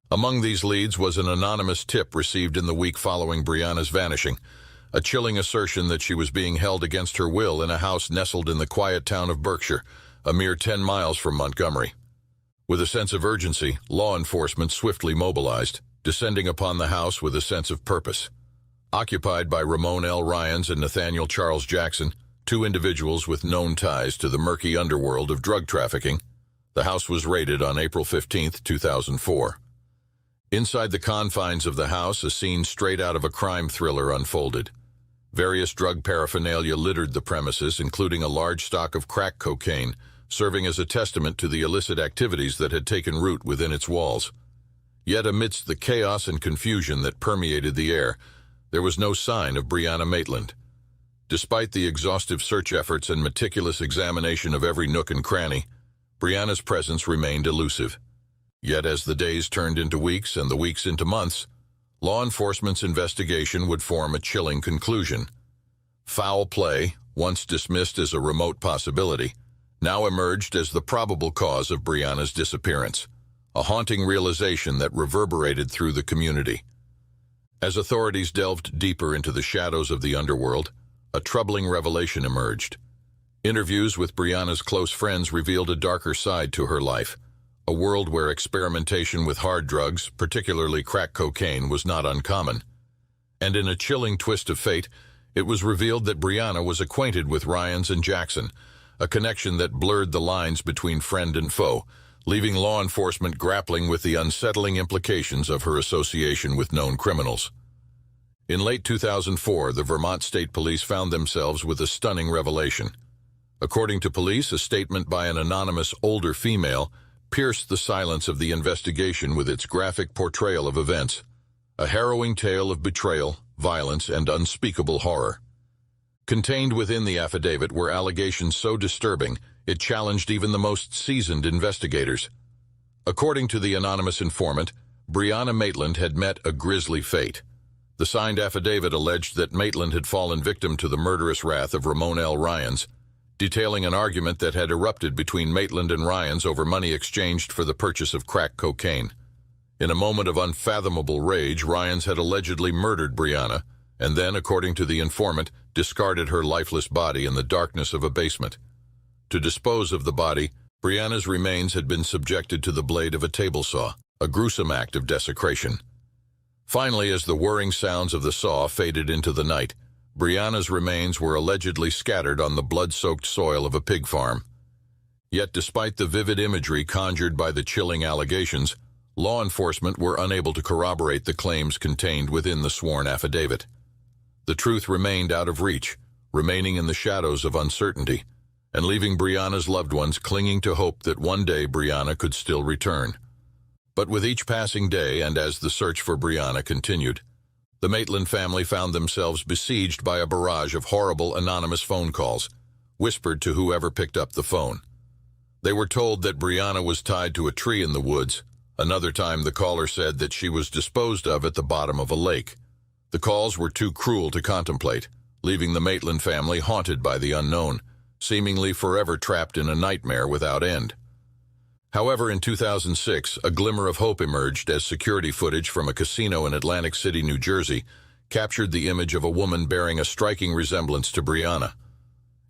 Among these leads was an anonymous tip received in the week following Brianna's vanishing, a chilling assertion that she was being held against her will in a house nestled in the quiet town of Berkshire, a mere 10 miles from Montgomery. With a sense of urgency, law enforcement swiftly mobilized, descending upon the house with a sense of purpose. Occupied by Ramon L. Ryans and Nathaniel Charles Jackson, 2 individuals with known ties to the murky underworld of drug trafficking, the house was raided on April 15, 2004. Inside the confines of the house, a scene straight out of a crime thriller unfolded. Various drug paraphernalia littered the premises, including a large stock of crack cocaine, serving as a testament to the illicit activities that had taken root within its walls. Yet amidst the chaos and confusion that permeated the air, there was no sign of Brianna Maitland. Despite the exhaustive search efforts and meticulous examination of every nook and cranny, Brianna's presence remained elusive. Yet as the days turned into weeks and the weeks into months, law enforcement's investigation would form a chilling conclusion. Foul play, once dismissed as a remote possibility, now emerged as the probable cause of Brianna's disappearance, a haunting realization that reverberated through the community. As authorities delved deeper into the shadows of the underworld, a troubling revelation emerged. Interviews with Brianna's close friends revealed a darker side to her life, a world where experimentation with hard drugs, particularly crack cocaine, was not uncommon. And in a chilling twist of fate, it was revealed that Brianna was acquainted with Ryans and Jackson, a connection that blurred the lines between friend and foe, leaving law enforcement grappling with the unsettling implications of her association with known criminals. In late 2004, the Vermont State Police found themselves with a stunning revelation. According to police, a statement by an anonymous older female pierced the silence of the investigation with its graphic portrayal of events, a harrowing tale of betrayal, violence, and unspeakable horror. Contained within the affidavit were allegations so disturbing it challenged even the most seasoned investigators. According to the anonymous informant, Brianna Maitland had met a grisly fate. The signed affidavit alleged that Maitland had fallen victim to the murderous wrath of Ramon L. Ryans, detailing an argument that had erupted between Maitland and Ryans over money exchanged for the purchase of crack cocaine. In a moment of unfathomable rage, Ryans had allegedly murdered Brianna, and then, according to the informant, discarded her lifeless body in the darkness of a basement. To dispose of the body, Brianna's remains had been subjected to the blade of a table saw, a gruesome act of desecration. Finally, as the whirring sounds of the saw faded into the night, Brianna's remains were allegedly scattered on the blood-soaked soil of a pig farm. Yet despite the vivid imagery conjured by the chilling allegations, law enforcement were unable to corroborate the claims contained within the sworn affidavit. The truth remained out of reach, remaining in the shadows of uncertainty, and leaving Brianna's loved ones clinging to hope that one day Brianna could still return. But with each passing day, and as the search for Brianna continued, the Maitland family found themselves besieged by a barrage of horrible anonymous phone calls, whispered to whoever picked up the phone. They were told that Brianna was tied to a tree in the woods. Another time the caller said that she was disposed of at the bottom of a lake. The calls were too cruel to contemplate, leaving the Maitland family haunted by the unknown, seemingly forever trapped in a nightmare without end. However, in 2006, a glimmer of hope emerged as security footage from a casino in Atlantic City, New Jersey, captured the image of a woman bearing a striking resemblance to Brianna.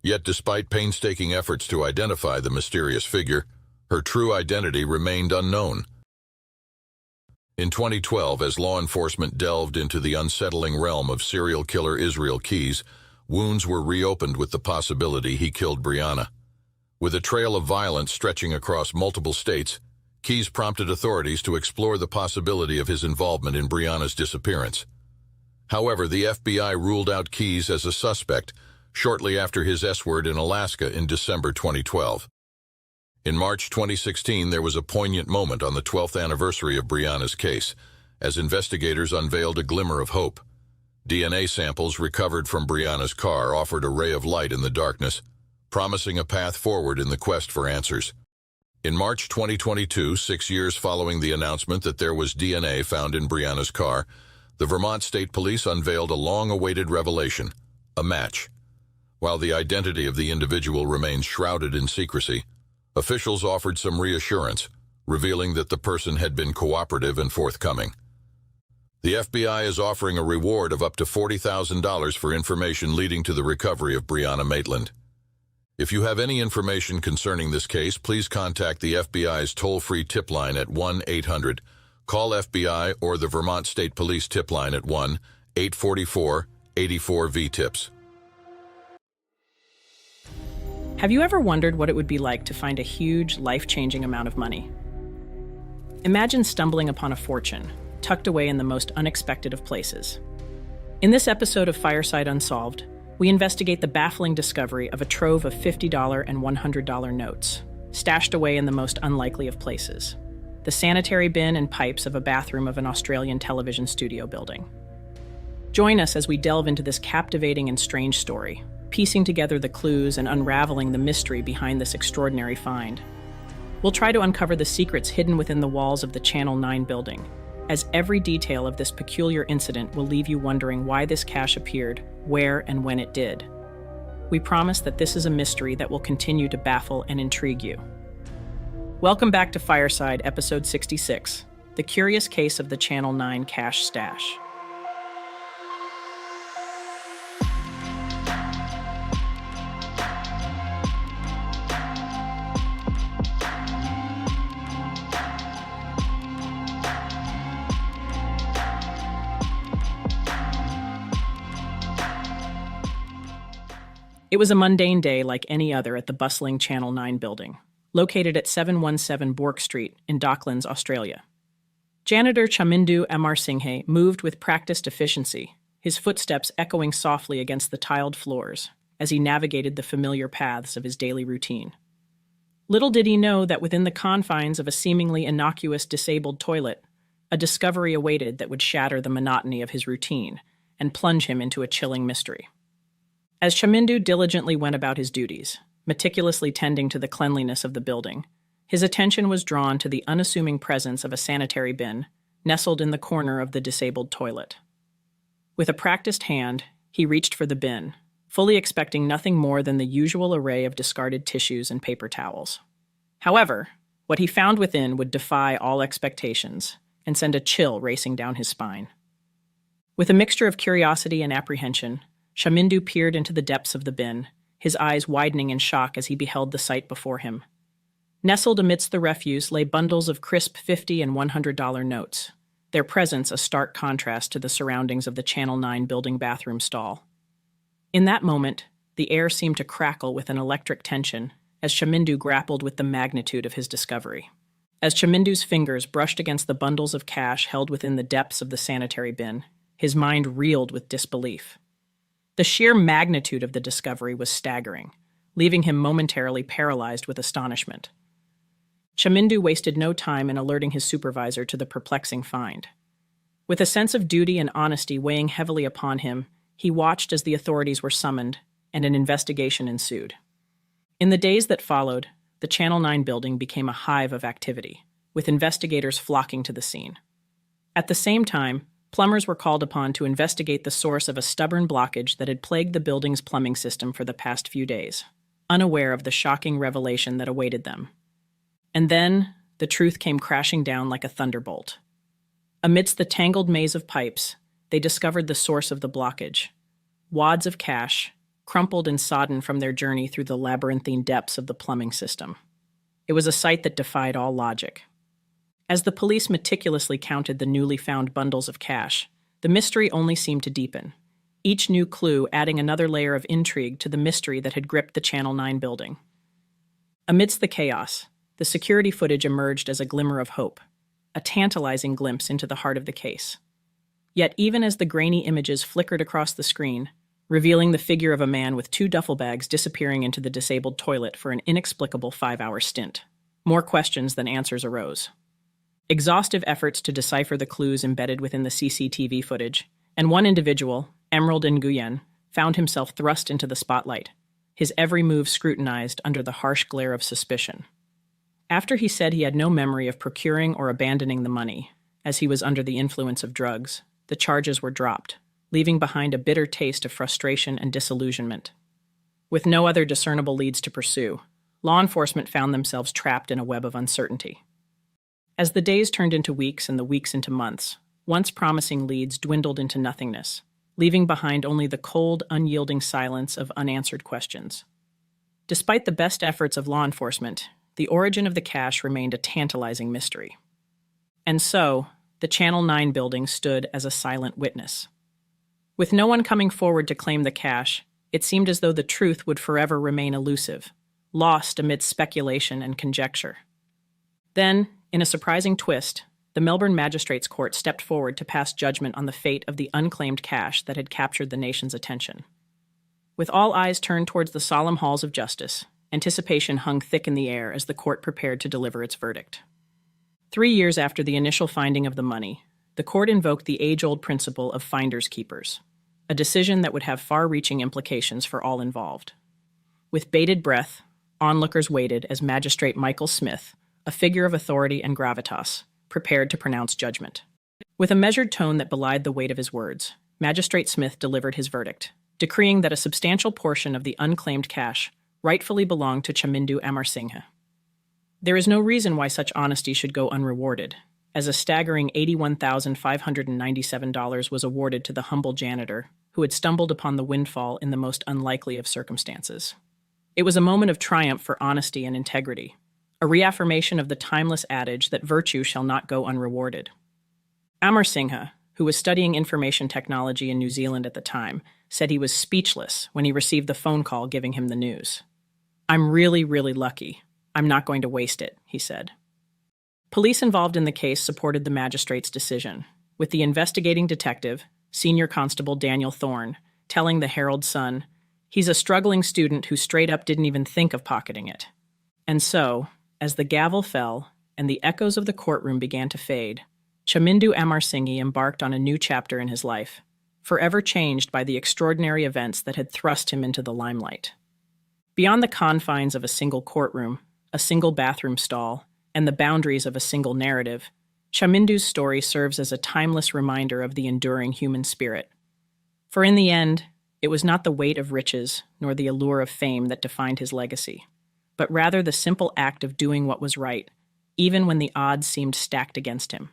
Yet despite painstaking efforts to identify the mysterious figure, her true identity remained unknown. In 2012, as law enforcement delved into the unsettling realm of serial killer Israel Keyes, wounds were reopened with the possibility he killed Brianna. With a trail of violence stretching across multiple states, Keyes prompted authorities to explore the possibility of his involvement in Brianna's disappearance. However, the FBI ruled out Keyes as a suspect shortly after his S-word in Alaska in December 2012. In March 2016, there was a poignant moment on the 12th anniversary of Brianna's case, as investigators unveiled a glimmer of hope. DNA samples recovered from Brianna's car offered a ray of light in the darkness, promising a path forward in the quest for answers. In March 2022, 6 years following the announcement that there was DNA found in Brianna's car, the Vermont State Police unveiled a long-awaited revelation: a match. While the identity of the individual remains shrouded in secrecy, officials offered some reassurance, revealing that the person had been cooperative and forthcoming. The FBI is offering a reward of up to $40,000 for information leading to the recovery of Brianna Maitland. If you have any information concerning this case, please contact the FBI's toll-free tip line at 1-800-CALL-FBI or the Vermont State Police tip line at 1-844-84-VTIPS. Have you ever wondered what it would be like to find a huge, life-changing amount of money? Imagine stumbling upon a fortune, tucked away in the most unexpected of places. In this episode of Fireside Unsolved, we investigate the baffling discovery of a trove of $50 and $100 notes, stashed away in the most unlikely of places: the sanitary bin and pipes of a bathroom of an Australian television studio building. Join us as we delve into this captivating and strange story, piecing together the clues and unraveling the mystery behind this extraordinary find. We'll try to uncover the secrets hidden within the walls of the Channel 9 building, as every detail of this peculiar incident will leave you wondering why this cash appeared, where and when it did. We promise that this is a mystery that will continue to baffle and intrigue you. Welcome back to Fireside, episode 66, The Curious Case of the Channel 9 Cash Stash. It was a mundane day like any other at the bustling Channel 9 building, located at 717 Bourke Street in Docklands, Australia. Janitor Chamindu Amarsinghe moved with practiced efficiency, his footsteps echoing softly against the tiled floors as he navigated the familiar paths of his daily routine. Little did he know that within the confines of a seemingly innocuous disabled toilet, a discovery awaited that would shatter the monotony of his routine and plunge him into a chilling mystery. As Chamindu diligently went about his duties, meticulously tending to the cleanliness of the building, his attention was drawn to the unassuming presence of a sanitary bin nestled in the corner of the disabled toilet. With a practiced hand, he reached for the bin, fully expecting nothing more than the usual array of discarded tissues and paper towels. However, what he found within would defy all expectations and send a chill racing down his spine. With a mixture of curiosity and apprehension, Chamindu peered into the depths of the bin, his eyes widening in shock as he beheld the sight before him. Nestled amidst the refuse lay bundles of crisp $50 and $100 notes, their presence a stark contrast to the surroundings of the Channel 9 building bathroom stall. In that moment, the air seemed to crackle with an electric tension as Chamindu grappled with the magnitude of his discovery. As Chamindu's fingers brushed against the bundles of cash held within the depths of the sanitary bin, his mind reeled with disbelief. The sheer magnitude of the discovery was staggering, leaving him momentarily paralyzed with astonishment. Chamindu wasted no time in alerting his supervisor to the perplexing find. With a sense of duty and honesty weighing heavily upon him, he watched as the authorities were summoned and an investigation ensued. In the days that followed, the Channel 9 building became a hive of activity, with investigators flocking to the scene. At the same time, plumbers were called upon to investigate the source of a stubborn blockage that had plagued the building's plumbing system for the past few days, unaware of the shocking revelation that awaited them. And then, the truth came crashing down like a thunderbolt. Amidst the tangled maze of pipes, they discovered the source of the blockage. Wads of cash, crumpled and sodden from their journey through the labyrinthine depths of the plumbing system. It was a sight that defied all logic. As the police meticulously counted the newly found bundles of cash, the mystery only seemed to deepen, each new clue adding another layer of intrigue to the mystery that had gripped the Channel 9 building. Amidst the chaos, the security footage emerged as a glimmer of hope, a tantalizing glimpse into the heart of the case. Yet even as the grainy images flickered across the screen, revealing the figure of a man with 2 duffel bags disappearing into the disabled toilet for an inexplicable 5-hour stint, more questions than answers arose. Exhaustive efforts to decipher the clues embedded within the CCTV footage, and one individual, Emerald Nguyen, found himself thrust into the spotlight, his every move scrutinized under the harsh glare of suspicion. After he said he had no memory of procuring or abandoning the money, as he was under the influence of drugs, the charges were dropped, leaving behind a bitter taste of frustration and disillusionment. With no other discernible leads to pursue, law enforcement found themselves trapped in a web of uncertainty. As the days turned into weeks and the weeks into months, once promising leads dwindled into nothingness, leaving behind only the cold, unyielding silence of unanswered questions. Despite the best efforts of law enforcement, the origin of the cash remained a tantalizing mystery. And so, the Channel 9 building stood as a silent witness. With no one coming forward to claim the cash, it seemed as though the truth would forever remain elusive, lost amidst speculation and conjecture. Then, in a surprising twist, the Melbourne Magistrates Court stepped forward to pass judgment on the fate of the unclaimed cash that had captured the nation's attention. With all eyes turned towards the solemn halls of justice, anticipation hung thick in the air as the court prepared to deliver its verdict. 3 years after the initial finding of the money, the court invoked the age-old principle of finders keepers, a decision that would have far-reaching implications for all involved. With bated breath, onlookers waited as Magistrate Michael Smith, a figure of authority and gravitas, prepared to pronounce judgment. With a measured tone that belied the weight of his words, Magistrate Smith delivered his verdict, decreeing that a substantial portion of the unclaimed cash rightfully belonged to Chamindu Amarsinghe. There is no reason why such honesty should go unrewarded, as a staggering $81,597 was awarded to the humble janitor who had stumbled upon the windfall in the most unlikely of circumstances. It was a moment of triumph for honesty and integrity, a reaffirmation of the timeless adage that virtue shall not go unrewarded. Amarsinghe, who was studying information technology in New Zealand at the time, said he was speechless when he received the phone call giving him the news. "I'm really, really lucky. I'm not going to waste it," he said. Police involved in the case supported the magistrate's decision, with the investigating detective, Senior Constable Daniel Thorne, telling the Herald Sun, "He's a struggling student who straight up didn't even think of pocketing it." And so, as the gavel fell and the echoes of the courtroom began to fade, Chamindu Amarsinghe embarked on a new chapter in his life, forever changed by the extraordinary events that had thrust him into the limelight. Beyond the confines of a single courtroom, a single bathroom stall, and the boundaries of a single narrative, Chamindu's story serves as a timeless reminder of the enduring human spirit. For in the end, it was not the weight of riches nor the allure of fame that defined his legacy, but rather the simple act of doing what was right, even when the odds seemed stacked against him.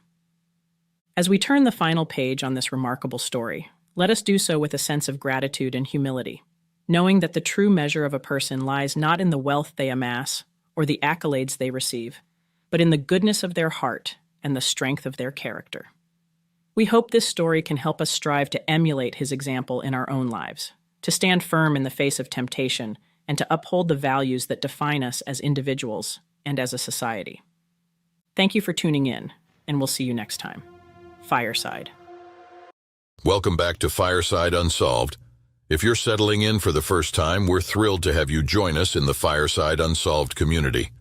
As we turn the final page on this remarkable story, let us do so with a sense of gratitude and humility, knowing that the true measure of a person lies not in the wealth they amass or the accolades they receive, but in the goodness of their heart and the strength of their character. We hope this story can help us strive to emulate his example in our own lives, to stand firm in the face of temptation, and to uphold the values that define us as individuals and as a society. Thank you for tuning in, and we'll see you next time. Fireside. Welcome back to Fireside Unsolved. If you're settling in for the first time, we're thrilled to have you join us in the Fireside Unsolved community.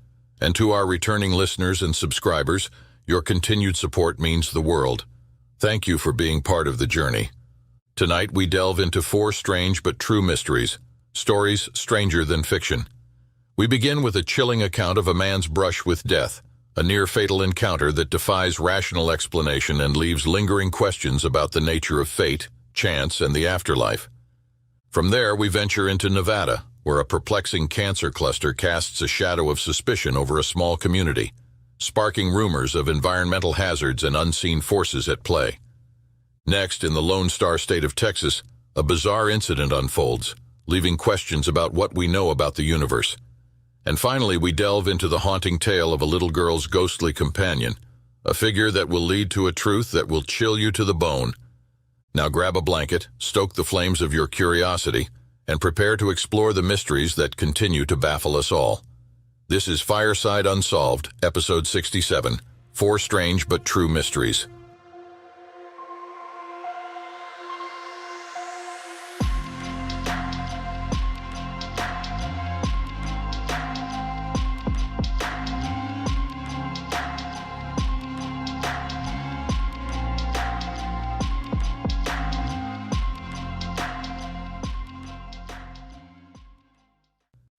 And to our returning listeners and subscribers, your continued support means the world. Thank you for being part of the journey. Tonight we delve into 4 strange but true mysteries, stories stranger than fiction. We begin with a chilling account of a man's brush with death, a near-fatal encounter that defies rational explanation and leaves lingering questions about the nature of fate, chance, and the afterlife. From there, we venture into Nevada, where a perplexing cancer cluster casts a shadow of suspicion over a small community, sparking rumors of environmental hazards and unseen forces at play. Next, in the Lone Star State of Texas, a bizarre incident unfolds, leaving questions about what we know about the universe. And finally, we delve into the haunting tale of a little girl's ghostly companion, a figure that will lead to a truth that will chill you to the bone. Now grab a blanket, stoke the flames of your curiosity, and prepare to explore the mysteries that continue to baffle us all. This is Fireside Unsolved, Episode 67, 4 Strange but True Mysteries.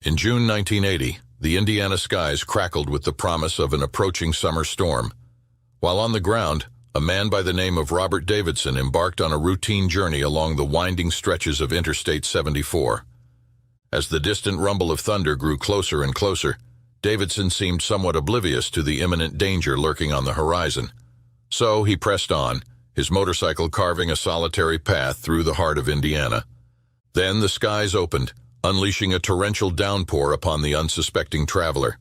In June 1980, the Indiana skies crackled with the promise of an approaching summer storm. While on the ground, a man by the name of Robert Davidson embarked on a routine journey along the winding stretches of Interstate 74. As the distant rumble of thunder grew closer and closer, Davidson seemed somewhat oblivious to the imminent danger lurking on the horizon. So he pressed on, his motorcycle carving a solitary path through the heart of Indiana. Then the skies opened, unleashing a torrential downpour upon the unsuspecting traveler.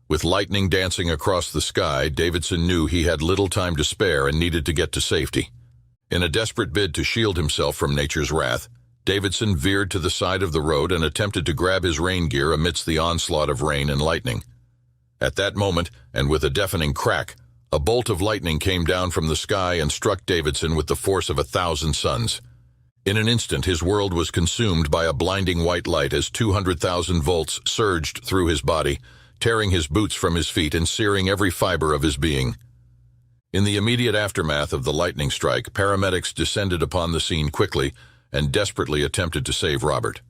With lightning dancing across the sky, Davidson knew he had little time to spare and needed to get to safety. In a desperate bid to shield himself from nature's wrath, Davidson veered to the side of the road and attempted to grab his rain gear amidst the onslaught of rain and lightning. At that moment, and with a deafening crack, a bolt of lightning came down from the sky and struck Davidson with the force of 1,000 suns. In an instant, his world was consumed by a blinding white light as 200,000 volts surged through his body, tearing his boots from his feet and searing every fiber of his being. In the immediate aftermath of the lightning strike, paramedics descended upon the scene quickly and desperately attempted to save Robert.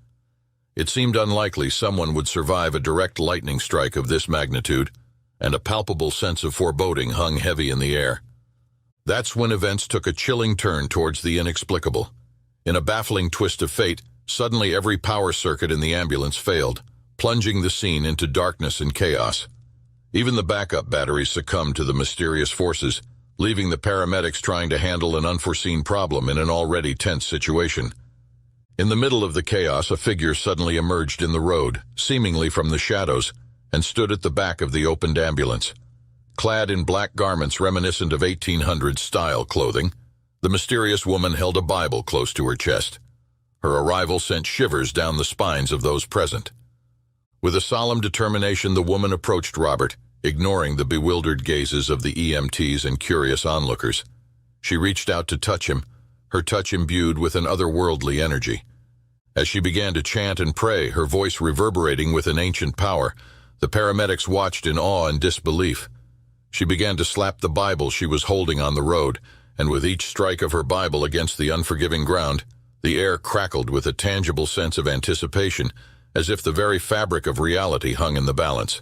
It seemed unlikely someone would survive a direct lightning strike of this magnitude, and a palpable sense of foreboding hung heavy in the air. That's when events took a chilling turn towards the inexplicable. In a baffling twist of fate, suddenly every power circuit in the ambulance failed, plunging the scene into darkness and chaos. Even the backup batteries succumbed to the mysterious forces, leaving the paramedics trying to handle an unforeseen problem in an already tense situation. In the middle of the chaos, a figure suddenly emerged in the road, seemingly from the shadows, and stood at the back of the opened ambulance. Clad in black garments reminiscent of 1800s-style clothing, the mysterious woman held a Bible close to her chest. Her arrival sent shivers down the spines of those present. With a solemn determination, the woman approached Robert, ignoring the bewildered gazes of the EMTs and curious onlookers. She reached out to touch him, her touch imbued with an otherworldly energy. As she began to chant and pray, her voice reverberating with an ancient power, the paramedics watched in awe and disbelief. She began to slap the Bible she was holding on the road, and with each strike of her Bible against the unforgiving ground, the air crackled with a tangible sense of anticipation, as if the very fabric of reality hung in the balance.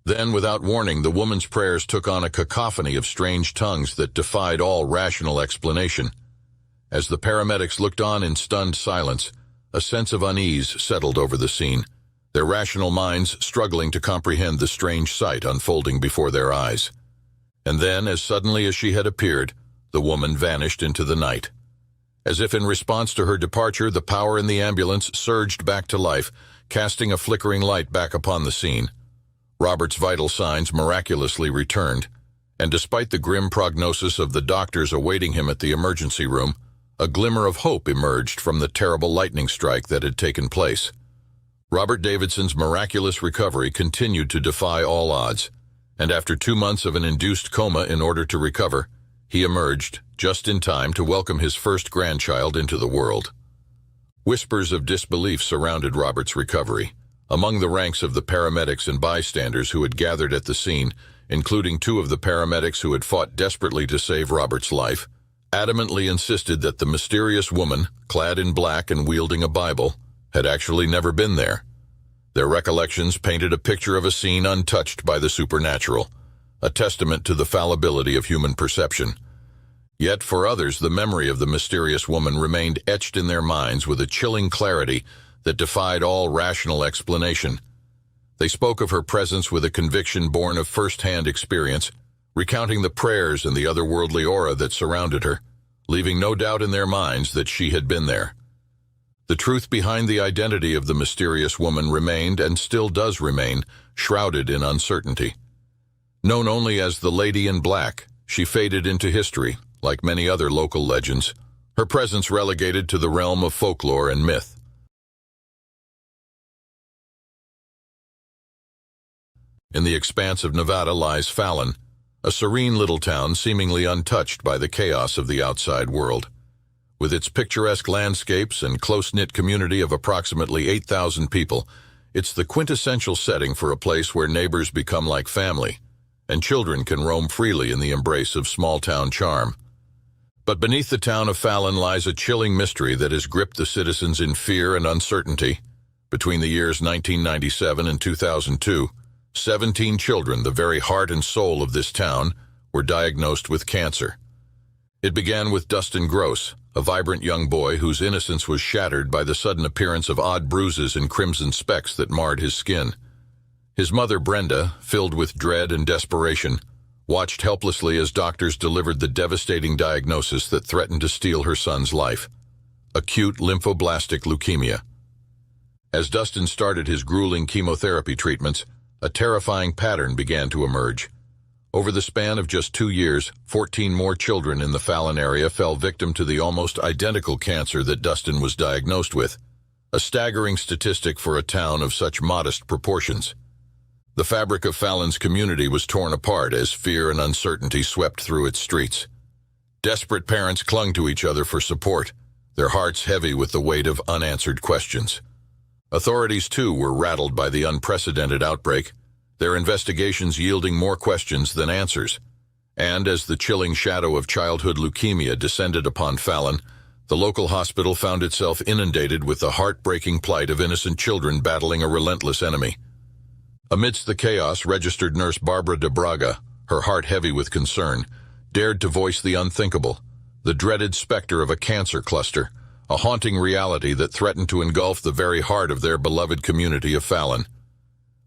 Then, without warning, the woman's prayers took on a cacophony of strange tongues that defied all rational explanation. As the paramedics looked on in stunned silence, a sense of unease settled over the scene, their rational minds struggling to comprehend the strange sight unfolding before their eyes. And then, as suddenly as she had appeared, the woman vanished into the night. As if in response to her departure, the power in the ambulance surged back to life, casting a flickering light back upon the scene. Robert's vital signs miraculously returned, and despite the grim prognosis of the doctors awaiting him at the emergency room, a glimmer of hope emerged from the terrible lightning strike that had taken place. Robert Davidson's miraculous recovery continued to defy all odds, and after 2 months of an induced coma in order to recover, he emerged just in time to welcome his first grandchild into the world. Whispers of disbelief surrounded Robert's recovery. Among the ranks of the paramedics and bystanders who had gathered at the scene, including 2 of the paramedics who had fought desperately to save Robert's life, adamantly insisted that the mysterious woman, clad in black and wielding a Bible, had actually never been there. Their recollections painted a picture of a scene untouched by the supernatural, a testament to the fallibility of human perception. Yet for others, the memory of the mysterious woman remained etched in their minds with a chilling clarity that defied all rational explanation. They spoke of her presence with a conviction born of first-hand experience, recounting the prayers and the otherworldly aura that surrounded her, leaving no doubt in their minds that she had been there. The truth behind the identity of the mysterious woman remained, and still does remain, shrouded in uncertainty. Known only as the Lady in Black, she faded into history, like many other local legends, her presence relegated to the realm of folklore and myth. In the expanse of Nevada lies Fallon, a serene little town seemingly untouched by the chaos of the outside world. With its picturesque landscapes and close-knit community of approximately 8,000 people, it's the quintessential setting for a place where neighbors become like family, and children can roam freely in the embrace of small-town charm. But beneath the town of Fallon lies a chilling mystery that has gripped the citizens in fear and uncertainty. Between the years 1997 and 2002, 17 children, the very heart and soul of this town, were diagnosed with cancer. It began with Dustin Gross, a vibrant young boy whose innocence was shattered by the sudden appearance of odd bruises and crimson specks that marred his skin. His mother, Brenda, filled with dread and desperation, watched helplessly as doctors delivered the devastating diagnosis that threatened to steal her son's life: acute lymphoblastic leukemia. As Dustin started his grueling chemotherapy treatments, a terrifying pattern began to emerge. Over the span of just 2 years, 14 more children in the Fallon area fell victim to the almost identical cancer that Dustin was diagnosed with, a staggering statistic for a town of such modest proportions. The fabric of Fallon's community was torn apart as fear and uncertainty swept through its streets. Desperate parents clung to each other for support, their hearts heavy with the weight of unanswered questions. Authorities, too, were rattled by the unprecedented outbreak, their investigations yielding more questions than answers. And as the chilling shadow of childhood leukemia descended upon Fallon, the local hospital found itself inundated with the heartbreaking plight of innocent children battling a relentless enemy. Amidst the chaos, registered nurse Barbara de Braga, her heart heavy with concern, dared to voice the unthinkable, the dreaded specter of a cancer cluster, a haunting reality that threatened to engulf the very heart of their beloved community of Fallon.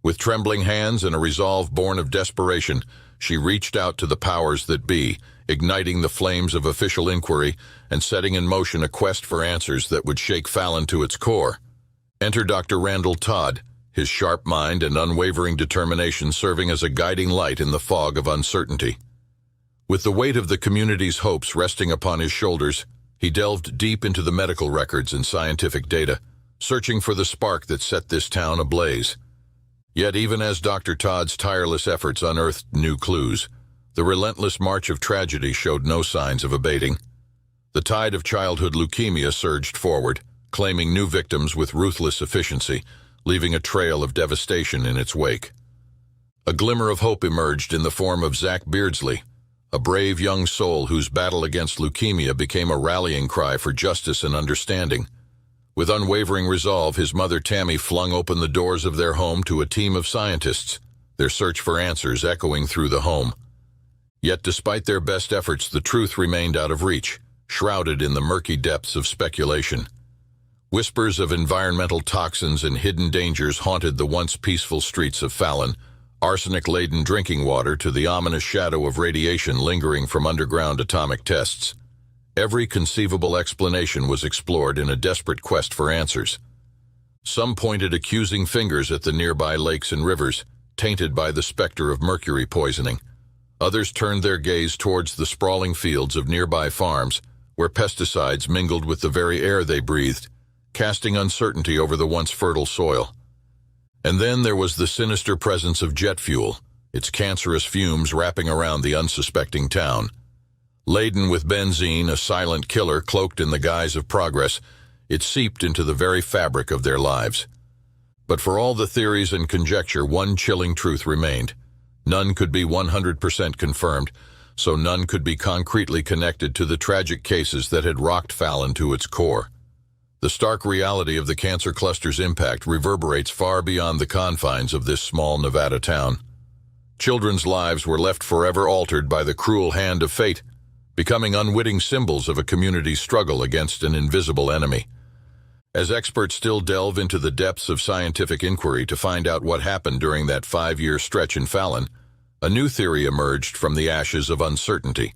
With trembling hands and a resolve born of desperation, she reached out to the powers that be, igniting the flames of official inquiry and setting in motion a quest for answers that would shake Fallon to its core. Enter Dr. Randall Todd, his sharp mind and unwavering determination serving as a guiding light in the fog of uncertainty. With the weight of the community's hopes resting upon his shoulders, he delved deep into the medical records and scientific data, searching for the spark that set this town ablaze. Yet even as Dr. Todd's tireless efforts unearthed new clues, the relentless march of tragedy showed no signs of abating. The tide of childhood leukemia surged forward, claiming new victims with ruthless efficiency, leaving a trail of devastation in its wake. A glimmer of hope emerged in the form of Zach Beardsley, a brave young soul whose battle against leukemia became a rallying cry for justice and understanding. With unwavering resolve, his mother Tammy flung open the doors of their home to a team of scientists, their search for answers echoing through the home. Yet despite their best efforts, the truth remained out of reach, shrouded in the murky depths of speculation. Whispers of environmental toxins and hidden dangers haunted the once peaceful streets of Fallon, arsenic-laden drinking water to the ominous shadow of radiation lingering from underground atomic tests. Every conceivable explanation was explored in a desperate quest for answers. Some pointed accusing fingers at the nearby lakes and rivers, tainted by the specter of mercury poisoning. Others turned their gaze towards the sprawling fields of nearby farms, where pesticides mingled with the very air they breathed, casting uncertainty over the once fertile soil. And then there was the sinister presence of jet fuel, its cancerous fumes wrapping around the unsuspecting town. Laden with benzene, a silent killer cloaked in the guise of progress, it seeped into the very fabric of their lives. But for all the theories and conjecture, one chilling truth remained. None could be 100% confirmed, so none could be concretely connected to the tragic cases that had rocked Fallon to its core. The stark reality of the cancer cluster's impact reverberates far beyond the confines of this small Nevada town. Children's lives were left forever altered by the cruel hand of fate, becoming unwitting symbols of a community's struggle against an invisible enemy. As experts still delve into the depths of scientific inquiry to find out what happened during that 5-year stretch in Fallon, a new theory emerged from the ashes of uncertainty.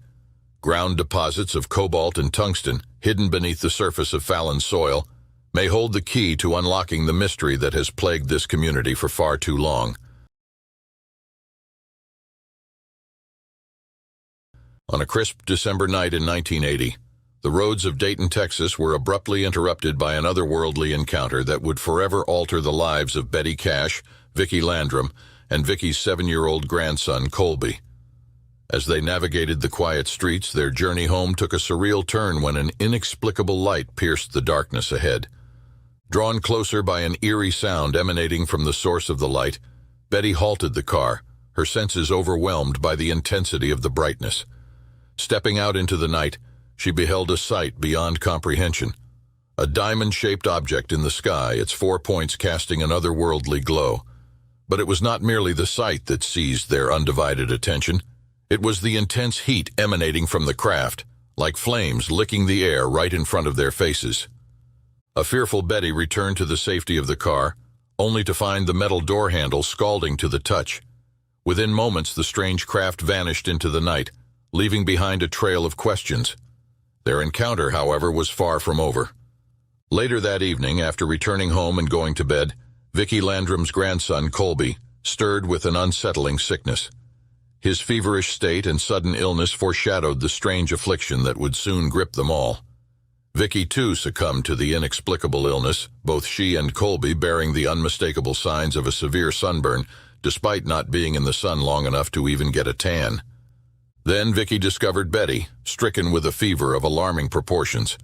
Ground deposits of cobalt and tungsten, hidden beneath the surface of Fallon's soil, may hold the key to unlocking the mystery that has plagued this community for far too long. On a crisp December night in 1980, the roads of Dayton, Texas were abruptly interrupted by an otherworldly encounter that would forever alter the lives of Betty Cash, Vicki Landrum, and Vicki's 7-year-old grandson, Colby. As they navigated the quiet streets, their journey home took a surreal turn when an inexplicable light pierced the darkness ahead. Drawn closer by an eerie sound emanating from the source of the light, Betty halted the car, her senses overwhelmed by the intensity of the brightness. Stepping out into the night, she beheld a sight beyond comprehension. A diamond-shaped object in the sky, its 4 points casting an otherworldly glow. But it was not merely the sight that seized their undivided attention. It was the intense heat emanating from the craft, like flames licking the air right in front of their faces. A fearful Betty returned to the safety of the car, only to find the metal door handle scalding to the touch. Within moments, the strange craft vanished into the night, leaving behind a trail of questions. Their encounter, however, was far from over. Later that evening, after returning home and going to bed, Vicki Landrum's grandson, Colby, stirred with an unsettling sickness. His feverish state and sudden illness foreshadowed the strange affliction that would soon grip them all. Vicki, too, succumbed to the inexplicable illness, both she and Colby bearing the unmistakable signs of a severe sunburn, despite not being in the sun long enough to even get a tan. Then Vicki discovered Betty, stricken with a fever of alarming proportions.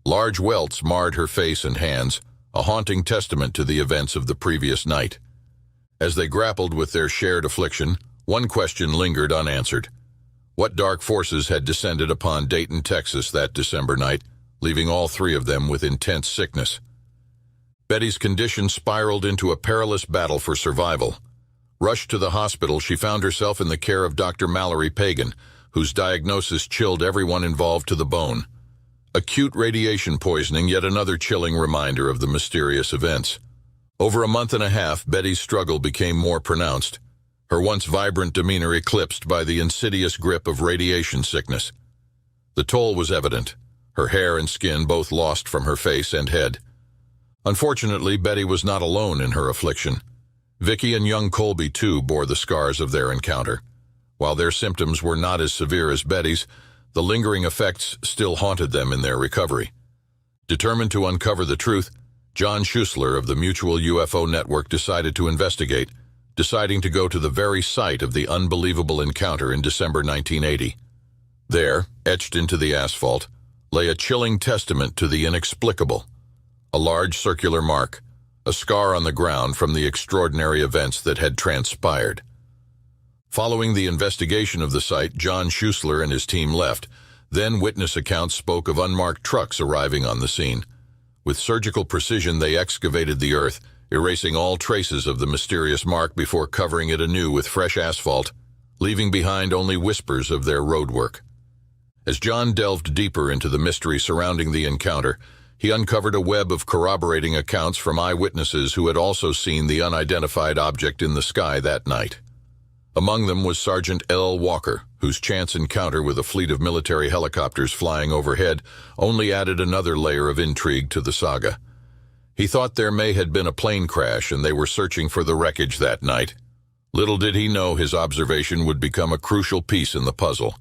Large welts marred her face and hands, a haunting testament to the events of the previous night. As they grappled with their shared affliction, one question lingered unanswered. What dark forces had descended upon Dayton, Texas that December night, leaving all three of them with intense sickness? Betty's condition spiraled into a perilous battle for survival. Rushed to the hospital, she found herself in the care of Dr. Mallory Pagan, whose diagnosis chilled everyone involved to the bone. Acute radiation poisoning, yet another chilling reminder of the mysterious events. Over a month and a half, Betty's struggle became more pronounced, her once vibrant demeanor eclipsed by the insidious grip of radiation sickness. The toll was evident, her hair and skin both lost from her face and head. Unfortunately, Betty was not alone in her affliction. Vicki and young Colby, too, bore the scars of their encounter. While their symptoms were not as severe as Betty's, the lingering effects still haunted them in their recovery. Determined to uncover the truth, John Schuessler of the Mutual UFO Network decided to investigate, deciding to go to the very site of the unbelievable encounter in December 1980. There, etched into the asphalt, lay a chilling testament to the inexplicable. A large circular mark, a scar on the ground from the extraordinary events that had transpired. Following the investigation of the site, John Schuessler and his team left. Then witness accounts spoke of unmarked trucks arriving on the scene. With surgical precision, they excavated the earth, erasing all traces of the mysterious mark before covering it anew with fresh asphalt, leaving behind only whispers of their roadwork. As John delved deeper into the mystery surrounding the encounter, he uncovered a web of corroborating accounts from eyewitnesses who had also seen the unidentified object in the sky that night. Among them was Sergeant L. Walker, whose chance encounter with a fleet of military helicopters flying overhead only added another layer of intrigue to the saga. He thought there may have been a plane crash and they were searching for the wreckage that night. Little did he know his observation would become a crucial piece in the puzzle.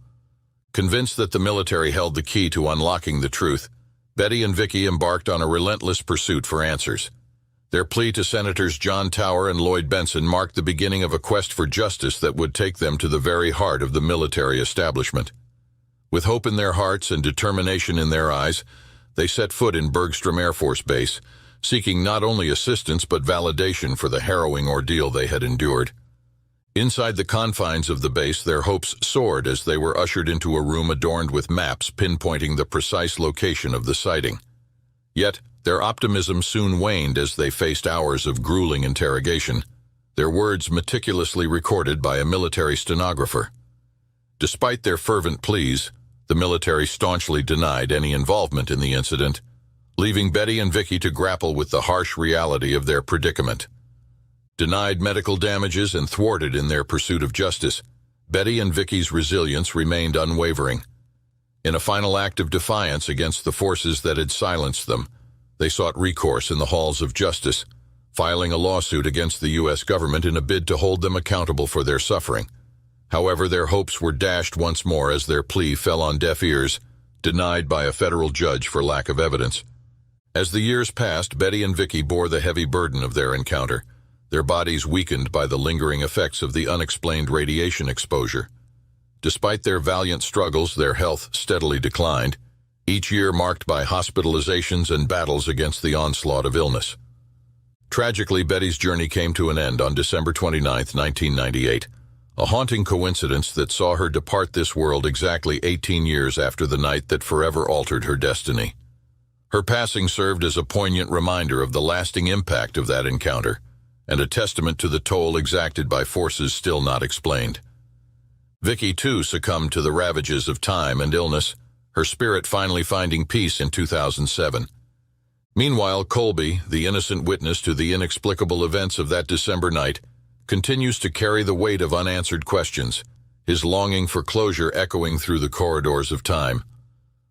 Convinced that the military held the key to unlocking the truth, Betty and Vicky embarked on a relentless pursuit for answers. Their plea to Senators John Tower and Lloyd Benson marked the beginning of a quest for justice that would take them to the very heart of the military establishment. With hope in their hearts and determination in their eyes, they set foot in Bergstrom Air Force Base, seeking not only assistance but validation for the harrowing ordeal they had endured. Inside the confines of the base, their hopes soared as they were ushered into a room adorned with maps pinpointing the precise location of the sighting. Yet, their optimism soon waned as they faced hours of grueling interrogation, their words meticulously recorded by a military stenographer. Despite their fervent pleas, the military staunchly denied any involvement in the incident, leaving Betty and Vicky to grapple with the harsh reality of their predicament. Denied medical damages and thwarted in their pursuit of justice, Betty and Vicky's resilience remained unwavering. In a final act of defiance against the forces that had silenced them, they sought recourse in the halls of justice, filing a lawsuit against the U.S. government in a bid to hold them accountable for their suffering. However, their hopes were dashed once more as their plea fell on deaf ears, denied by a federal judge for lack of evidence. As the years passed, Betty and Vicky bore the heavy burden of their encounter, their bodies weakened by the lingering effects of the unexplained radiation exposure. Despite their valiant struggles, their health steadily declined, each year marked by hospitalizations and battles against the onslaught of illness. Tragically, Betty's journey came to an end on December 29, 1998, a haunting coincidence that saw her depart this world exactly 18 years after the night that forever altered her destiny. Her passing served as a poignant reminder of the lasting impact of that encounter, and a testament to the toll exacted by forces still not explained. Vicky, too, succumbed to the ravages of time and illness, her spirit finally finding peace in 2007. Meanwhile, Colby, the innocent witness to the inexplicable events of that December night, continues to carry the weight of unanswered questions, his longing for closure echoing through the corridors of time.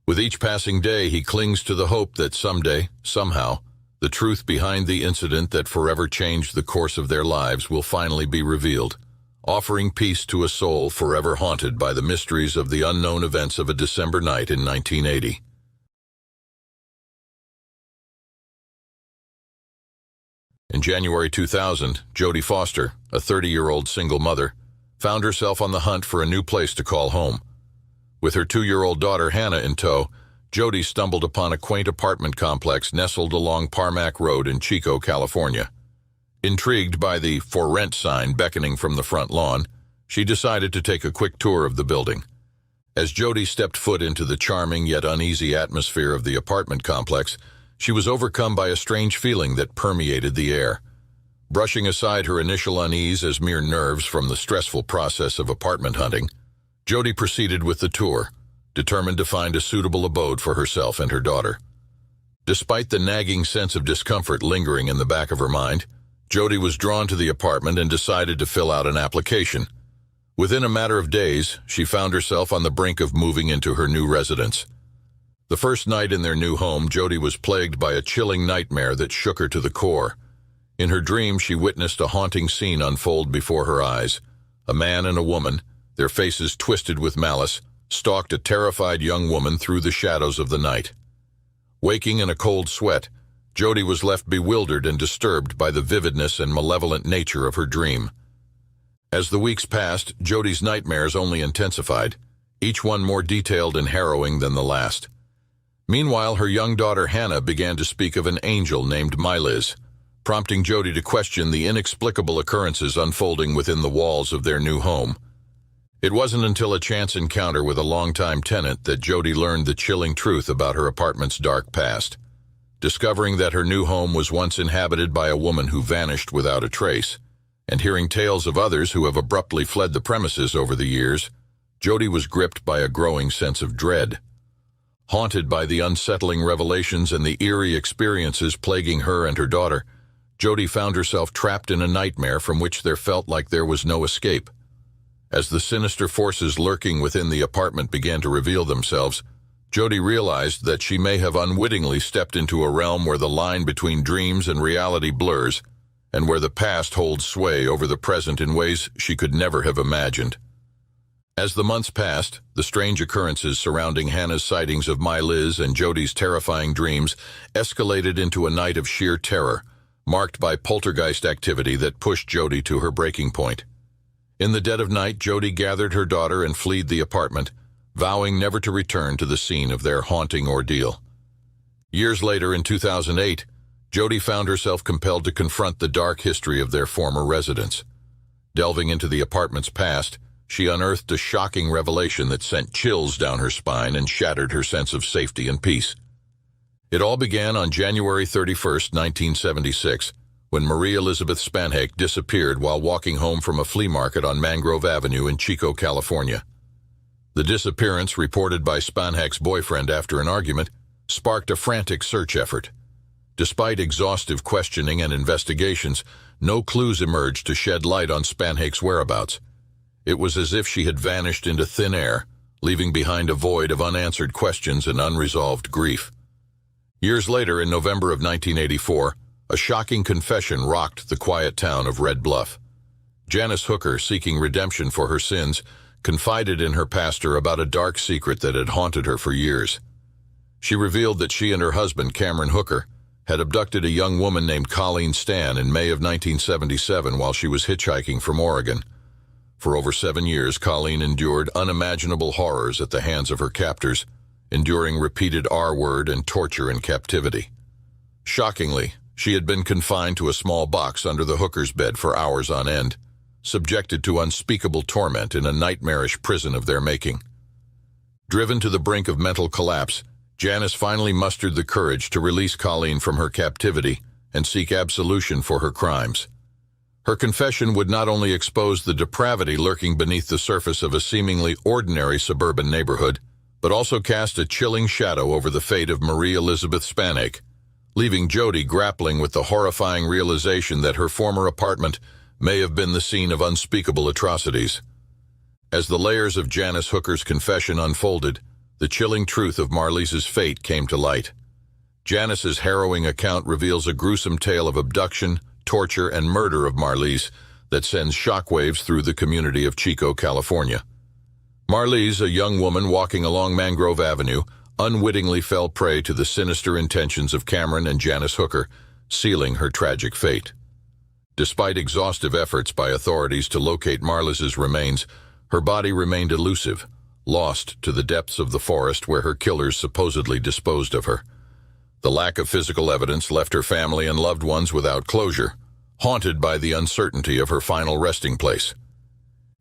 With each passing day, he clings to the hope that someday, somehow, the truth behind the incident that forever changed the course of their lives will finally be revealed, offering peace to a soul forever haunted by the mysteries of the unknown events of a December night in 1980. In January 2000, Jodie Foster, a 30-year-old single mother, found herself on the hunt for a new place to call home. With her 2-year-old daughter Hannah in tow, Jodie stumbled upon a quaint apartment complex nestled along Parmack Road in Chico, California. Intrigued by the "For Rent" sign beckoning from the front lawn, she decided to take a quick tour of the building. As Jodie stepped foot into the charming yet uneasy atmosphere of the apartment complex, she was overcome by a strange feeling that permeated the air. Brushing aside her initial unease as mere nerves from the stressful process of apartment hunting, Jodie proceeded with the tour, determined to find a suitable abode for herself and her daughter. Despite the nagging sense of discomfort lingering in the back of her mind, Jodie was drawn to the apartment and decided to fill out an application. Within a matter of days, she found herself on the brink of moving into her new residence. The first night in their new home, Jodie was plagued by a chilling nightmare that shook her to the core. In her dream, she witnessed a haunting scene unfold before her eyes. A man and a woman, their faces twisted with malice, stalked a terrified young woman through the shadows of the night. Waking in a cold sweat, Jodie was left bewildered and disturbed by the vividness and malevolent nature of her dream. As the weeks passed, Jodie's nightmares only intensified, each one more detailed and harrowing than the last. Meanwhile, her young daughter Hannah began to speak of an angel named Myliz, prompting Jodie to question the inexplicable occurrences unfolding within the walls of their new home. It wasn't until a chance encounter with a longtime tenant that Jodie learned the chilling truth about her apartment's dark past. Discovering that her new home was once inhabited by a woman who vanished without a trace, and hearing tales of others who have abruptly fled the premises over the years, Jodie was gripped by a growing sense of dread. Haunted by the unsettling revelations and the eerie experiences plaguing her and her daughter, Jodie found herself trapped in a nightmare from which there felt like there was no escape. As the sinister forces lurking within the apartment began to reveal themselves, Jody realized that she may have unwittingly stepped into a realm where the line between dreams and reality blurs, and where the past holds sway over the present in ways she could never have imagined. As the months passed, the strange occurrences surrounding Hannah's sightings of My Liz and Jody's terrifying dreams escalated into a night of sheer terror, marked by poltergeist activity that pushed Jody to her breaking point. In the dead of night, Jody gathered her daughter and fled the apartment, vowing never to return to the scene of their haunting ordeal. Years later, in 2008, Jody found herself compelled to confront the dark history of their former residence. Delving into the apartment's past, she unearthed a shocking revelation that sent chills down her spine and shattered her sense of safety and peace. It all began on January 31st, 1976, when Marie Elizabeth Spanhake disappeared while walking home from a flea market on Mangrove Avenue in Chico, California. The disappearance, reported by Spanhake's boyfriend after an argument, sparked a frantic search effort. Despite exhaustive questioning and investigations, no clues emerged to shed light on Spanhake's whereabouts. It was as if she had vanished into thin air, leaving behind a void of unanswered questions and unresolved grief. Years later, in November of 1984, a shocking confession rocked the quiet town of Red Bluff. Janice Hooker, seeking redemption for her sins, confided in her pastor about a dark secret that had haunted her for years. She revealed that she and her husband, Cameron Hooker, had abducted a young woman named Colleen Stan in May of 1977 while she was hitchhiking from Oregon. For over 7 years, Colleen endured unimaginable horrors at the hands of her captors, enduring repeated R-word and torture in captivity. Shockingly, she had been confined to a small box under the Hooker's bed for hours on end, subjected to unspeakable torment in a nightmarish prison of their making. Driven to the brink of mental collapse, Janice finally mustered the courage to release Colleen from her captivity and seek absolution for her crimes. Her confession would not only expose the depravity lurking beneath the surface of a seemingly ordinary suburban neighborhood, but also cast a chilling shadow over the fate of Marie Elizabeth Spanhake, leaving Jody grappling with the horrifying realization that her former apartment may have been the scene of unspeakable atrocities. As the layers of Janice Hooker's confession unfolded, the chilling truth of Marlise's fate came to light. Janice's harrowing account reveals a gruesome tale of abduction, torture, and murder of Marlise that sends shockwaves through the community of Chico, California. Marlise, a young woman walking along Mangrove Avenue, unwittingly fell prey to the sinister intentions of Cameron and Janice Hooker, sealing her tragic fate. Despite exhaustive efforts by authorities to locate Marlise's remains, her body remained elusive, lost to the depths of the forest where her killers supposedly disposed of her. The lack of physical evidence left her family and loved ones without closure, haunted by the uncertainty of her final resting place.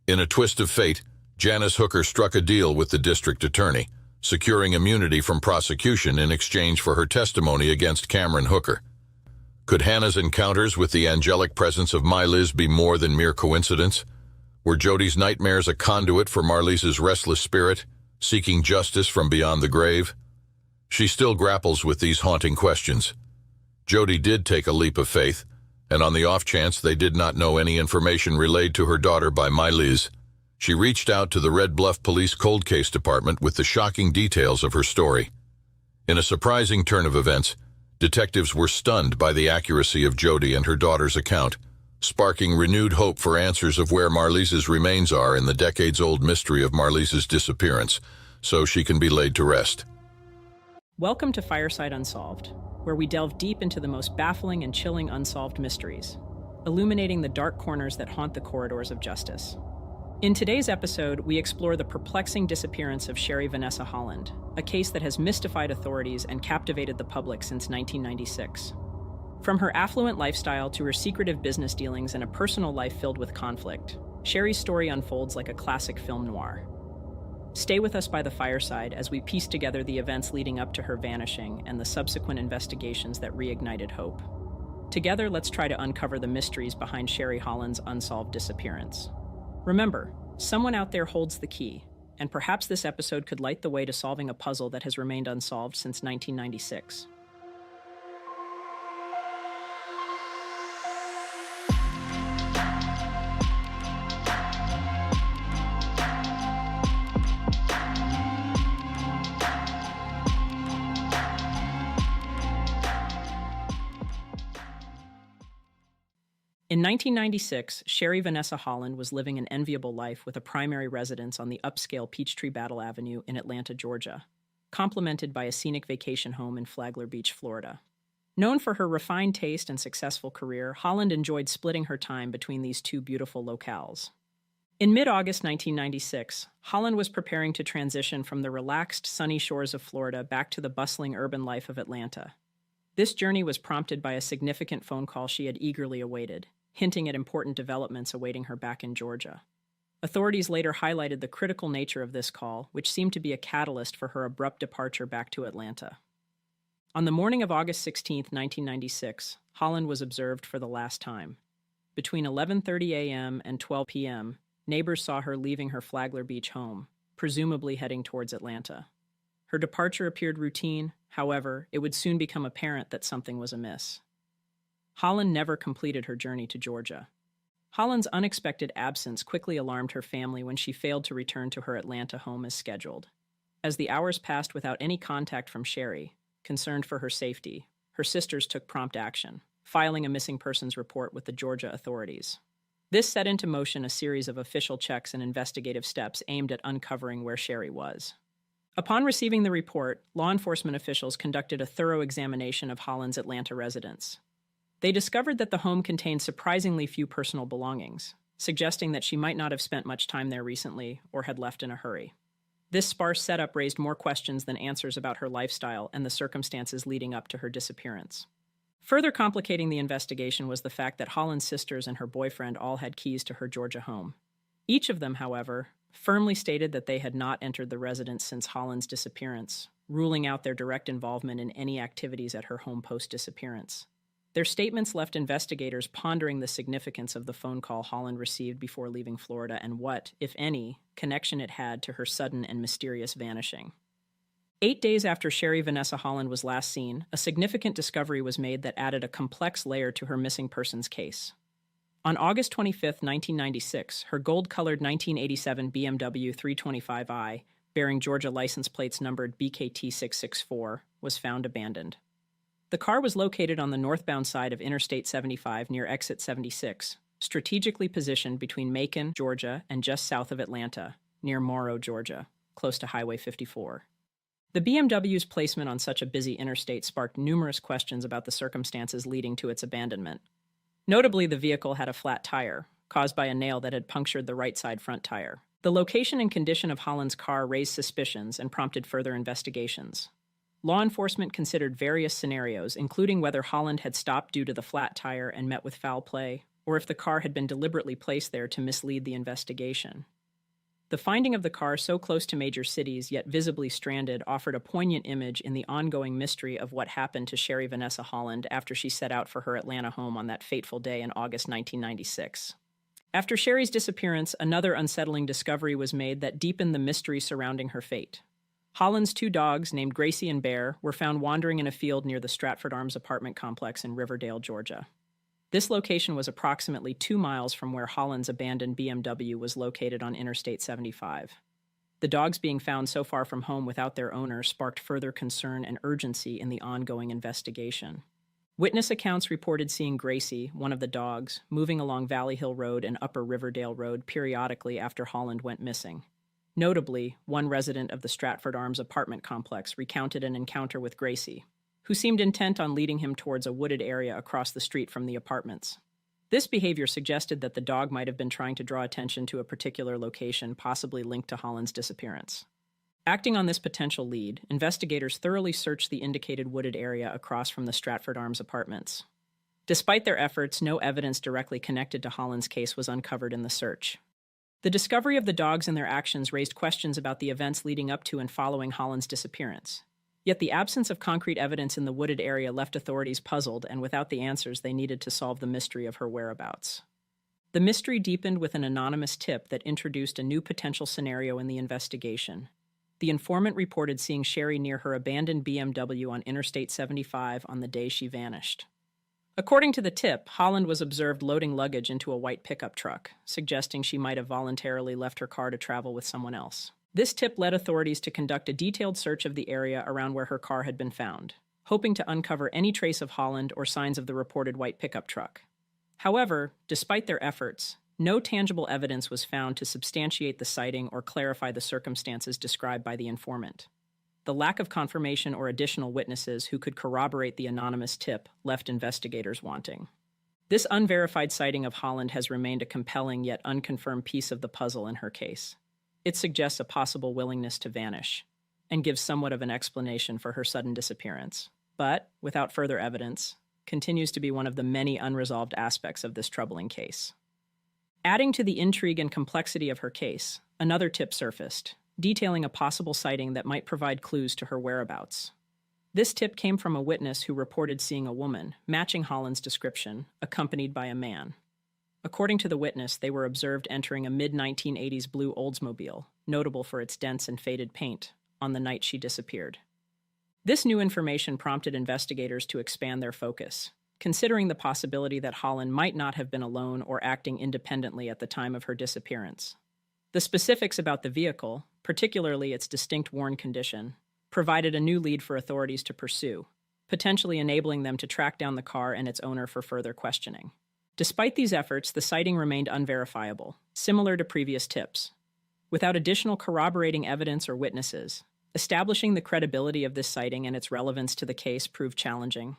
In a twist of fate, Janice Hooker struck a deal with the district attorney, securing immunity from prosecution in exchange for her testimony against Cameron Hooker. Could Hannah's encounters with the angelic presence of My Liz be more than mere coincidence? Were Jody's nightmares a conduit for Marlise's restless spirit, seeking justice from beyond the grave? She still grapples with these haunting questions. Jody did take a leap of faith, and on the off chance they did not know any information relayed to her daughter by My Liz, she reached out to the Red Bluff Police Cold Case Department with the shocking details of her story. In a surprising turn of events, detectives were stunned by the accuracy of Jody and her daughter's account, sparking renewed hope for answers of where Marlise's remains are in the decades-old mystery of Marlise's disappearance, so she can be laid to rest. Welcome to Fireside Unsolved, where we delve deep into the most baffling and chilling unsolved mysteries, illuminating the dark corners that haunt the corridors of justice. In today's episode, we explore the perplexing disappearance of Sherri Vanessa Holland, a case that has mystified authorities and captivated the public since 1996. From her affluent lifestyle to her secretive business dealings and a personal life filled with conflict, Sherri's story unfolds like a classic film noir. Stay with us by the fireside as we piece together the events leading up to her vanishing and the subsequent investigations that reignited hope. Together, let's try to uncover the mysteries behind Sherri Holland's unsolved disappearance. Remember, someone out there holds the key, and perhaps this episode could light the way to solving a puzzle that has remained unsolved since 1996. In 1996, Sherri Vanessa Holland was living an enviable life with a primary residence on the upscale Peachtree Battle Avenue in Atlanta, Georgia, complemented by a scenic vacation home in Flagler Beach, Florida. Known for her refined taste and successful career, Holland enjoyed splitting her time between these two beautiful locales. In mid-August 1996, Holland was preparing to transition from the relaxed, sunny shores of Florida back to the bustling urban life of Atlanta. This journey was prompted by a significant phone call she had eagerly awaited, hinting at important developments awaiting her back in Georgia. Authorities later highlighted the critical nature of this call, which seemed to be a catalyst for her abrupt departure back to Atlanta. On the morning of August 16, 1996, Holland was observed for the last time. Between 11:30 a.m. and 12 p.m., neighbors saw her leaving her Flagler Beach home, presumably heading towards Atlanta. Her departure appeared routine, however, it would soon become apparent that something was amiss. Holland never completed her journey to Georgia. Holland's unexpected absence quickly alarmed her family when she failed to return to her Atlanta home as scheduled. As the hours passed without any contact from Sherri, concerned for her safety, her sisters took prompt action, filing a missing persons report with the Georgia authorities. This set into motion a series of official checks and investigative steps aimed at uncovering where Sherri was. Upon receiving the report, law enforcement officials conducted a thorough examination of Holland's Atlanta residence. They discovered that the home contained surprisingly few personal belongings, suggesting that she might not have spent much time there recently or had left in a hurry. This sparse setup raised more questions than answers about her lifestyle and the circumstances leading up to her disappearance. Further complicating the investigation was the fact that Holland's sisters and her boyfriend all had keys to her Georgia home. Each of them, however, firmly stated that they had not entered the residence since Holland's disappearance, ruling out their direct involvement in any activities at her home post-disappearance. Their statements left investigators pondering the significance of the phone call Holland received before leaving Florida and what, if any, connection it had to her sudden and mysterious vanishing. 8 days after Sherri Vanessa Holland was last seen, a significant discovery was made that added a complex layer to her missing persons case. On August 25, 1996, her gold-colored 1987 BMW 325i, bearing Georgia license plates numbered BKT 664, was found abandoned. The car was located on the northbound side of Interstate 75 near Exit 76, strategically positioned between Macon, Georgia, and just south of Atlanta, near Morrow, Georgia, close to Highway 54. The BMW's placement on such a busy interstate sparked numerous questions about the circumstances leading to its abandonment. Notably, the vehicle had a flat tire, caused by a nail that had punctured the right side front tire. The location and condition of Holland's car raised suspicions and prompted further investigations. Law enforcement considered various scenarios, including whether Holland had stopped due to the flat tire and met with foul play, or if the car had been deliberately placed there to mislead the investigation. The finding of the car so close to major cities yet visibly stranded offered a poignant image in the ongoing mystery of what happened to Sherri Vanessa Holland after she set out for her Atlanta home on that fateful day in August 1996. After Sherri's disappearance, another unsettling discovery was made that deepened the mystery surrounding her fate. Holland's two dogs, named Gracie and Bear, were found wandering in a field near the Stratford Arms apartment complex in Riverdale, Georgia. This location was approximately 2 miles from where Holland's abandoned BMW was located on Interstate 75. The dogs being found so far from home without their owner sparked further concern and urgency in the ongoing investigation. Witness accounts reported seeing Gracie, one of the dogs, moving along Valley Hill Road and Upper Riverdale Road periodically after Holland went missing. Notably, one resident of the Stratford Arms apartment complex recounted an encounter with Gracie, who seemed intent on leading him towards a wooded area across the street from the apartments. This behavior suggested that the dog might have been trying to draw attention to a particular location possibly linked to Holland's disappearance. Acting on this potential lead, investigators thoroughly searched the indicated wooded area across from the Stratford Arms apartments. Despite their efforts, no evidence directly connected to Holland's case was uncovered in the search. The discovery of the dogs and their actions raised questions about the events leading up to and following Holland's disappearance. Yet the absence of concrete evidence in the wooded area left authorities puzzled and without the answers they needed to solve the mystery of her whereabouts. The mystery deepened with an anonymous tip that introduced a new potential scenario in the investigation. The informant reported seeing Sherri near her abandoned BMW on Interstate 75 on the day she vanished. According to the tip, Holland was observed loading luggage into a white pickup truck, suggesting she might have voluntarily left her car to travel with someone else. This tip led authorities to conduct a detailed search of the area around where her car had been found, hoping to uncover any trace of Holland or signs of the reported white pickup truck. However, despite their efforts, no tangible evidence was found to substantiate the sighting or clarify the circumstances described by the informant. The lack of confirmation or additional witnesses who could corroborate the anonymous tip left investigators wanting. This unverified sighting of Holland has remained a compelling yet unconfirmed piece of the puzzle in her case. It suggests a possible willingness to vanish, and gives somewhat of an explanation for her sudden disappearance, but, without further evidence, continues to be one of the many unresolved aspects of this troubling case. Adding to the intrigue and complexity of her case, another tip surfaced, detailing a possible sighting that might provide clues to her whereabouts. This tip came from a witness who reported seeing a woman, matching Holland's description, accompanied by a man. According to the witness, they were observed entering a mid-1980s blue Oldsmobile, notable for its dense and faded paint, on the night she disappeared. This new information prompted investigators to expand their focus, considering the possibility that Holland might not have been alone or acting independently at the time of her disappearance. The specifics about the vehicle, particularly its distinct worn condition, provided a new lead for authorities to pursue, potentially enabling them to track down the car and its owner for further questioning. Despite these efforts, the sighting remained unverifiable, similar to previous tips. Without additional corroborating evidence or witnesses, establishing the credibility of this sighting and its relevance to the case proved challenging.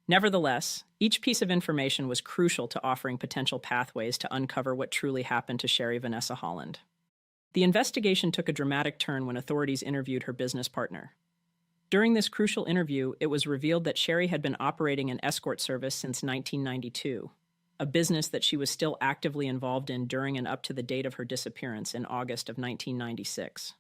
Nevertheless, each piece of information was crucial to offering potential pathways to uncover what truly happened to Sherri Vanessa Holland. The investigation took a dramatic turn when authorities interviewed her business partner. During this crucial interview, it was revealed that Sherri had been operating an escort service since 1992, a business that she was still actively involved in during and up to the date of her disappearance in August of 1996.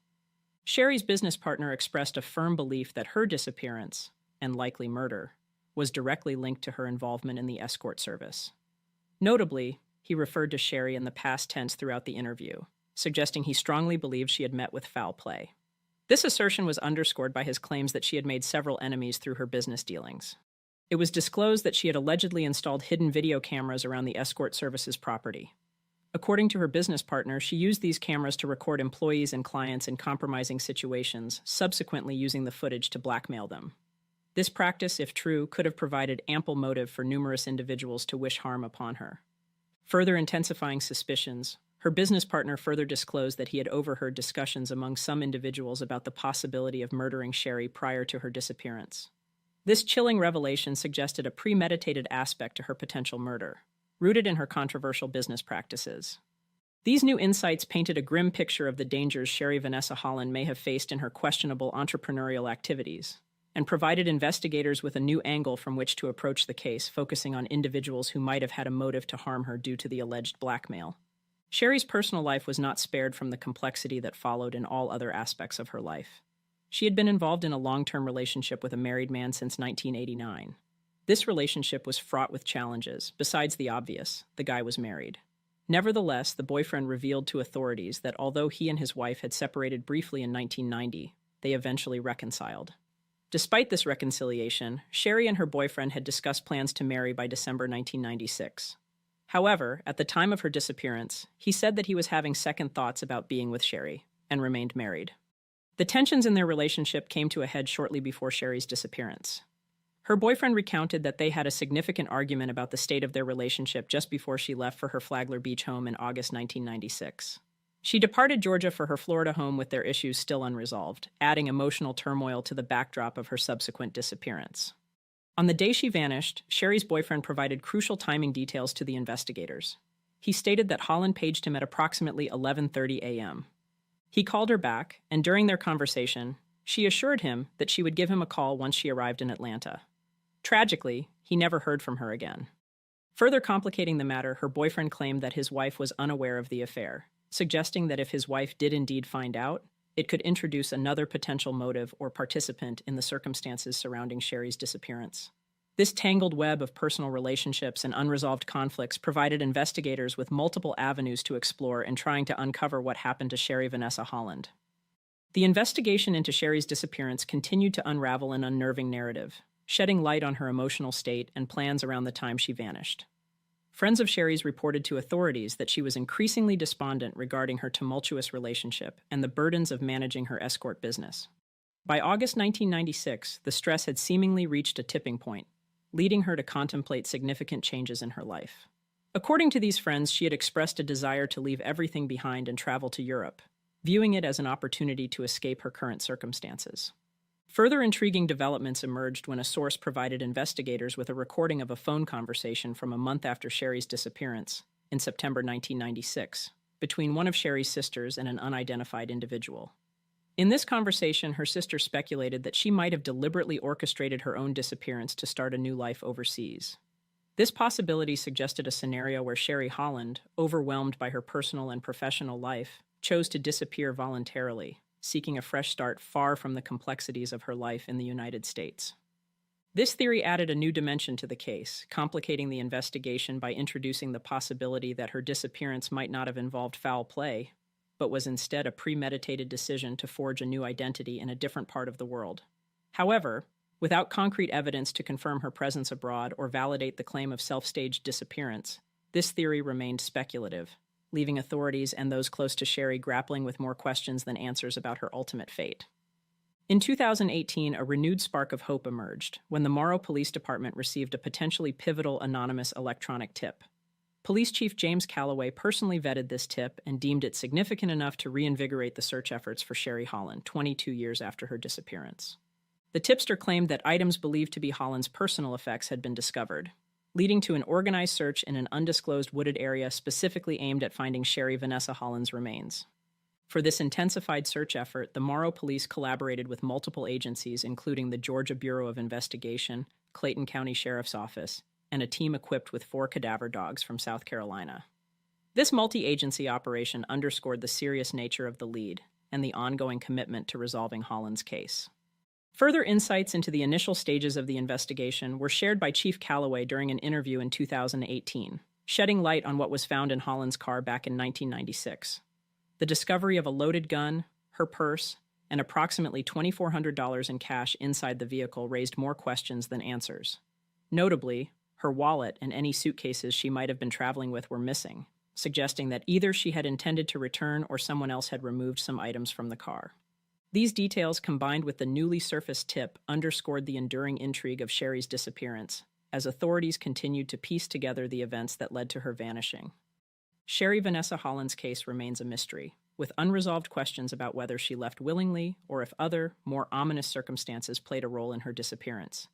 Sherri's business partner expressed a firm belief that her disappearance, and likely murder, was directly linked to her involvement in the escort service. Notably, he referred to Sherri in the past tense throughout the interview, suggesting he strongly believed she had met with foul play. This assertion was underscored by his claims that she had made several enemies through her business dealings. It was disclosed that she had allegedly installed hidden video cameras around the escort service's property. According to her business partner, she used these cameras to record employees and clients in compromising situations, subsequently using the footage to blackmail them. This practice, if true, could have provided ample motive for numerous individuals to wish harm upon her. Further intensifying suspicions, her business partner further disclosed that he had overheard discussions among some individuals about the possibility of murdering Sherri prior to her disappearance. This chilling revelation suggested a premeditated aspect to her potential murder, rooted in her controversial business practices. These new insights painted a grim picture of the dangers Sherri Vanessa Holland may have faced in her questionable entrepreneurial activities, and provided investigators with a new angle from which to approach the case, focusing on individuals who might have had a motive to harm her due to the alleged blackmail. Sherri's personal life was not spared from the complexity that followed in all other aspects of her life. She had been involved in a long-term relationship with a married man since 1989. This relationship was fraught with challenges. Besides the obvious, the guy was married. Nevertheless, the boyfriend revealed to authorities that although he and his wife had separated briefly in 1990, they eventually reconciled. Despite this reconciliation, Sherri and her boyfriend had discussed plans to marry by December 1996. However, at the time of her disappearance, he said that he was having second thoughts about being with Sherri, and remained married. The tensions in their relationship came to a head shortly before Sherri's disappearance. Her boyfriend recounted that they had a significant argument about the state of their relationship just before she left for her Flagler Beach home in August 1996. She departed Georgia for her Florida home with their issues still unresolved, adding emotional turmoil to the backdrop of her subsequent disappearance. On the day she vanished, Sherri's boyfriend provided crucial timing details to the investigators. He stated that Holland paged him at approximately 11:30 a.m. He called her back, and during their conversation, she assured him that she would give him a call once she arrived in Atlanta. Tragically, he never heard from her again. Further complicating the matter, her boyfriend claimed that his wife was unaware of the affair, suggesting that if his wife did indeed find out, it could introduce another potential motive or participant in the circumstances surrounding Sherri's disappearance. This tangled web of personal relationships and unresolved conflicts provided investigators with multiple avenues to explore in trying to uncover what happened to Sherri Vanessa Holland. The investigation into Sherri's disappearance continued to unravel an unnerving narrative, shedding light on her emotional state and plans around the time she vanished. Friends of Sherri's reported to authorities that she was increasingly despondent regarding her tumultuous relationship and the burdens of managing her escort business. By August 1996, the stress had seemingly reached a tipping point, leading her to contemplate significant changes in her life. According to these friends, she had expressed a desire to leave everything behind and travel to Europe, viewing it as an opportunity to escape her current circumstances. Further intriguing developments emerged when a source provided investigators with a recording of a phone conversation from a month after Sherri's disappearance, in September 1996, between one of Sherri's sisters and an unidentified individual. In this conversation, her sister speculated that she might have deliberately orchestrated her own disappearance to start a new life overseas. This possibility suggested a scenario where Sherri Holland, overwhelmed by her personal and professional life, chose to disappear voluntarily, seeking a fresh start far from the complexities of her life in the United States. This theory added a new dimension to the case, complicating the investigation by introducing the possibility that her disappearance might not have involved foul play, but was instead a premeditated decision to forge a new identity in a different part of the world. However, without concrete evidence to confirm her presence abroad or validate the claim of self-staged disappearance, this theory remained speculative, leaving authorities and those close to Sherri grappling with more questions than answers about her ultimate fate. In 2018, a renewed spark of hope emerged when the Morrow Police Department received a potentially pivotal anonymous electronic tip. Police Chief James Calloway personally vetted this tip and deemed it significant enough to reinvigorate the search efforts for Sherri Holland 22 years after her disappearance. The tipster claimed that items believed to be Holland's personal effects had been discovered, leading to an organized search in an undisclosed wooded area specifically aimed at finding Sherri Vanessa Holland's remains. For this intensified search effort, the Morrow Police collaborated with multiple agencies, including the Georgia Bureau of Investigation, Clayton County Sheriff's Office, and a team equipped with 4 cadaver dogs from South Carolina. This multi-agency operation underscored the serious nature of the lead and the ongoing commitment to resolving Holland's case. Further insights into the initial stages of the investigation were shared by Chief Calloway during an interview in 2018, shedding light on what was found in Holland's car back in 1996. The discovery of a loaded gun, her purse, and approximately $2,400 in cash inside the vehicle raised more questions than answers. Notably, her wallet and any suitcases she might have been traveling with were missing, suggesting that either she had intended to return or someone else had removed some items from the car. These details, combined with the newly surfaced tip, underscored the enduring intrigue of Sherri's disappearance, as authorities continued to piece together the events that led to her vanishing. Sherri Vanessa Holland's case remains a mystery, with unresolved questions about whether she left willingly or if other, more ominous circumstances played a role in her disappearance.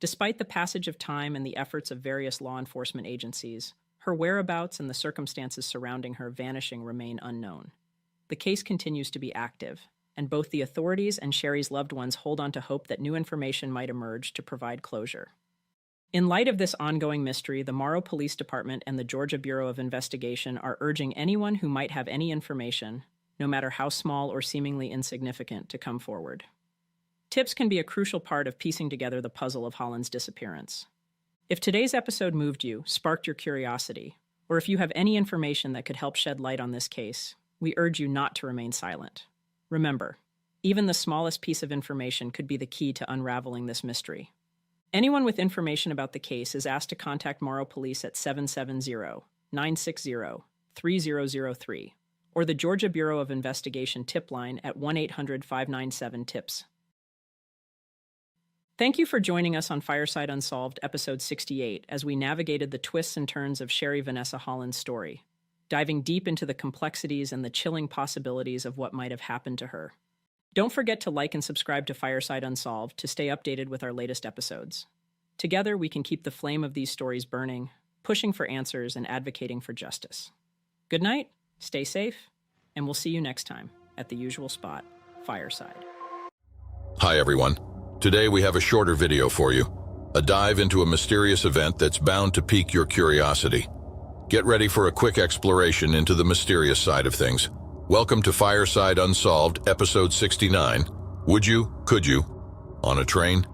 Despite the passage of time and the efforts of various law enforcement agencies, her whereabouts and the circumstances surrounding her vanishing remain unknown. The case continues to be active, and both the authorities and Sherri's loved ones hold on to hope that new information might emerge to provide closure. In light of this ongoing mystery, the Morrow Police Department and the Georgia Bureau of Investigation are urging anyone who might have any information, no matter how small or seemingly insignificant, to come forward. Tips can be a crucial part of piecing together the puzzle of Holland's disappearance. If today's episode moved you, sparked your curiosity, or if you have any information that could help shed light on this case, we urge you not to remain silent. Remember, even the smallest piece of information could be the key to unraveling this mystery. Anyone with information about the case is asked to contact Morrow Police at 770-960-3003 or the Georgia Bureau of Investigation tip line at 1-800-597-TIPS. Thank you for joining us on Fireside Unsolved, episode 68, as we navigated the twists and turns of Sherri Vanessa Holland's story, diving deep into the complexities and the chilling possibilities of what might have happened to her. Don't forget to like and subscribe to Fireside Unsolved to stay updated with our latest episodes. Together, we can keep the flame of these stories burning, pushing for answers and advocating for justice. Good night, stay safe, and we'll see you next time at the usual spot, Fireside. Hi everyone. Today we have a shorter video for you. A dive into a mysterious event that's bound to pique your curiosity. Get ready for a quick exploration into the mysterious side of things. Welcome to Fireside Unsolved, episode 69. Would you, could you, on a train?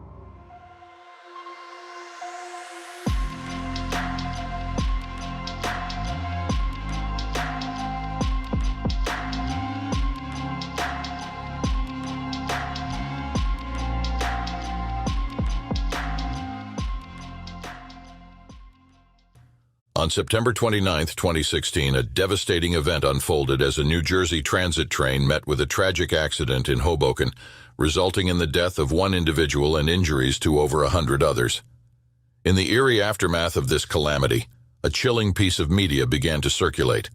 On September 29, 2016, a devastating event unfolded as a New Jersey transit train met with a tragic accident in Hoboken, resulting in the death of one individual and injuries to over 100 others. In the eerie aftermath of this calamity, a chilling piece of media began to circulate.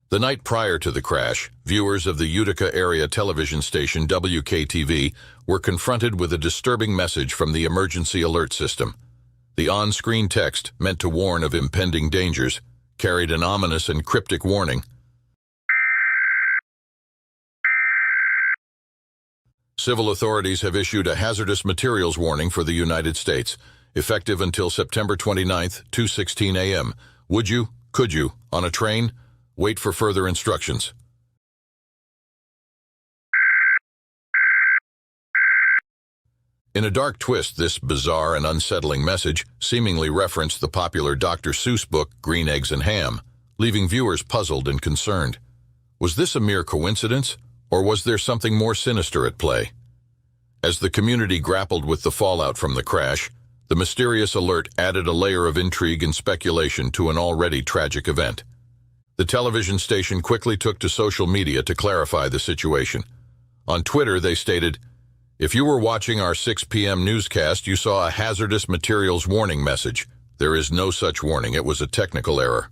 The night prior to the crash, viewers of the Utica area television station WKTV were confronted with a disturbing message from the emergency alert system. The on-screen text, meant to warn of impending dangers, carried an ominous and cryptic warning. Civil authorities have issued a hazardous materials warning for the United States, effective until September 29, 2:16 a.m. Could you, on a train? Wait for further instructions. In a dark twist, this bizarre and unsettling message seemingly referenced the popular Dr. Seuss book Green Eggs and Ham, leaving viewers puzzled and concerned. Was this a mere coincidence, or was there something more sinister at play? As the community grappled with the fallout from the crash, the mysterious alert added a layer of intrigue and speculation to an already tragic event. The television station quickly took to social media to clarify the situation. On Twitter, they stated, "If you were watching our 6 p.m. newscast, you saw a hazardous materials warning message. There is no such warning. It was a technical error."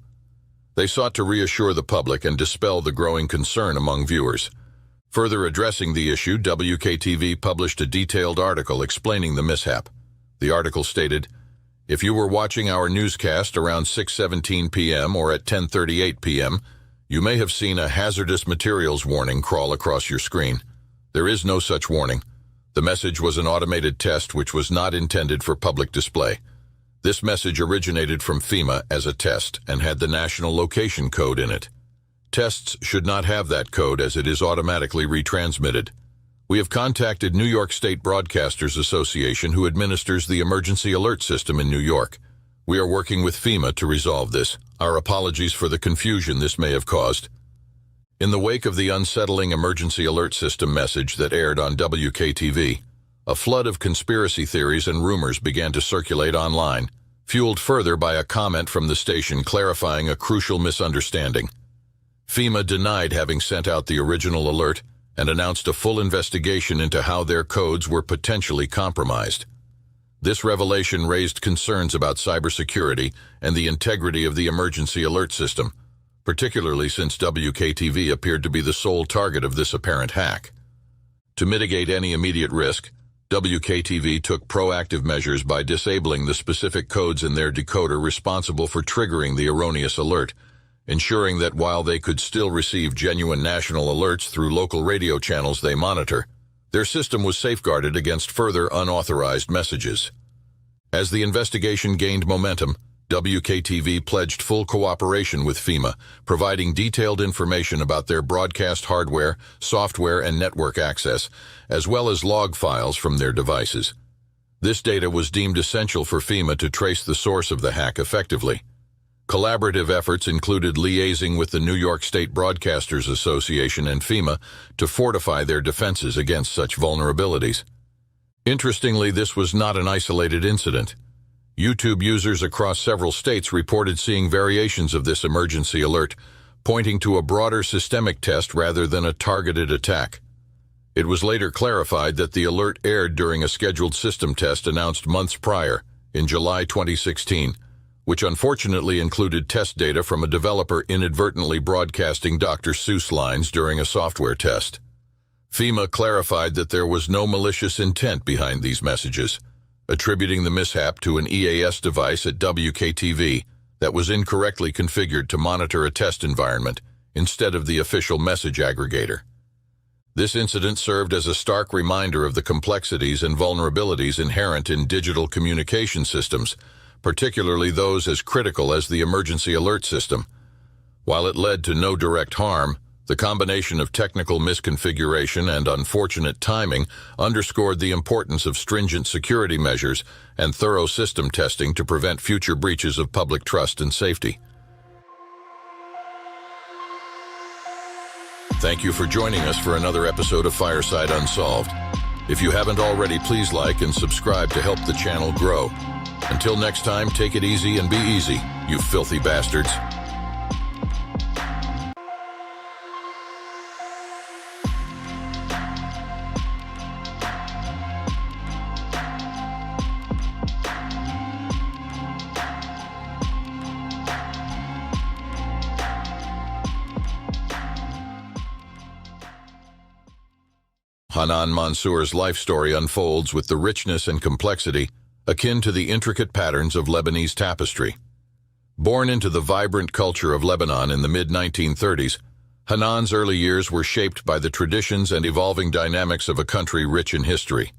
They sought to reassure the public and dispel the growing concern among viewers. Further addressing the issue, WKTV published a detailed article explaining the mishap. The article stated, "If you were watching our newscast around 6:17 p.m. or at 10:38 p.m., you may have seen a hazardous materials warning crawl across your screen. There is no such warning. The message was an automated test which was not intended for public display. This message originated from FEMA as a test and had the national location code in it. Tests should not have that code as it is automatically retransmitted. We have contacted New York State Broadcasters Association, who administers the emergency alert system in New York. We are working with FEMA to resolve this. Our apologies for the confusion this may have caused." In the wake of the unsettling emergency alert system message that aired on WKTV, a flood of conspiracy theories and rumors began to circulate online, fueled further by a comment from the station clarifying a crucial misunderstanding. FEMA denied having sent out the original alert and announced a full investigation into how their codes were potentially compromised. This revelation raised concerns about cybersecurity and the integrity of the emergency alert system, particularly since WKTV appeared to be the sole target of this apparent hack. To mitigate any immediate risk, WKTV took proactive measures by disabling the specific codes in their decoder responsible for triggering the erroneous alert, ensuring that while they could still receive genuine national alerts through local radio channels they monitor, their system was safeguarded against further unauthorized messages. As the investigation gained momentum, WKTV pledged full cooperation with FEMA, providing detailed information about their broadcast hardware, software, and network access, as well as log files from their devices. This data was deemed essential for FEMA to trace the source of the hack effectively. Collaborative efforts included liaising with the New York State Broadcasters Association and FEMA to fortify their defenses against such vulnerabilities. Interestingly, this was not an isolated incident. YouTube users across several states reported seeing variations of this emergency alert, pointing to a broader systemic test rather than a targeted attack. It was later clarified that the alert aired during a scheduled system test announced months prior, in July 2016, which unfortunately included test data from a developer inadvertently broadcasting Dr. Seuss lines during a software test. FEMA clarified that there was no malicious intent behind these messages, attributing the mishap to an EAS device at WKTV that was incorrectly configured to monitor a test environment instead of the official message aggregator. This incident served as a stark reminder of the complexities and vulnerabilities inherent in digital communication systems, particularly those as critical as the emergency alert system. While it led to no direct harm, the combination of technical misconfiguration and unfortunate timing underscored the importance of stringent security measures and thorough system testing to prevent future breaches of public trust and safety. Thank you for joining us for another episode of Fireside Unsolved. If you haven't already, please like and subscribe to help the channel grow. Until next time, take it easy and be easy, you filthy bastards. Hanan Monsour's life story unfolds with the richness and complexity akin to the intricate patterns of Lebanese tapestry. Born into the vibrant culture of Lebanon in the mid-1930s, Hanan's early years were shaped by the traditions and evolving dynamics of a country rich in history.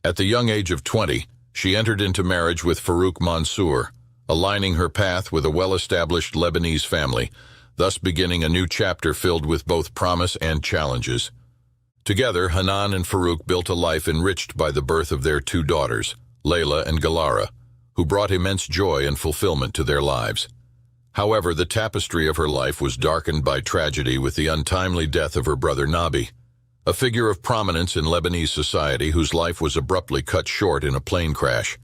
At the young age of 20, she entered into marriage with Farouk Mansour, aligning her path with a well-established Lebanese family, thus beginning a new chapter filled with both promise and challenges. Together, Hanan and Farouk built a life enriched by the birth of their two daughters, Layla and Galara, who brought immense joy and fulfillment to their lives. However, the tapestry of her life was darkened by tragedy with the untimely death of her brother Nabi, a figure of prominence in Lebanese society whose life was abruptly cut short in a plane crash.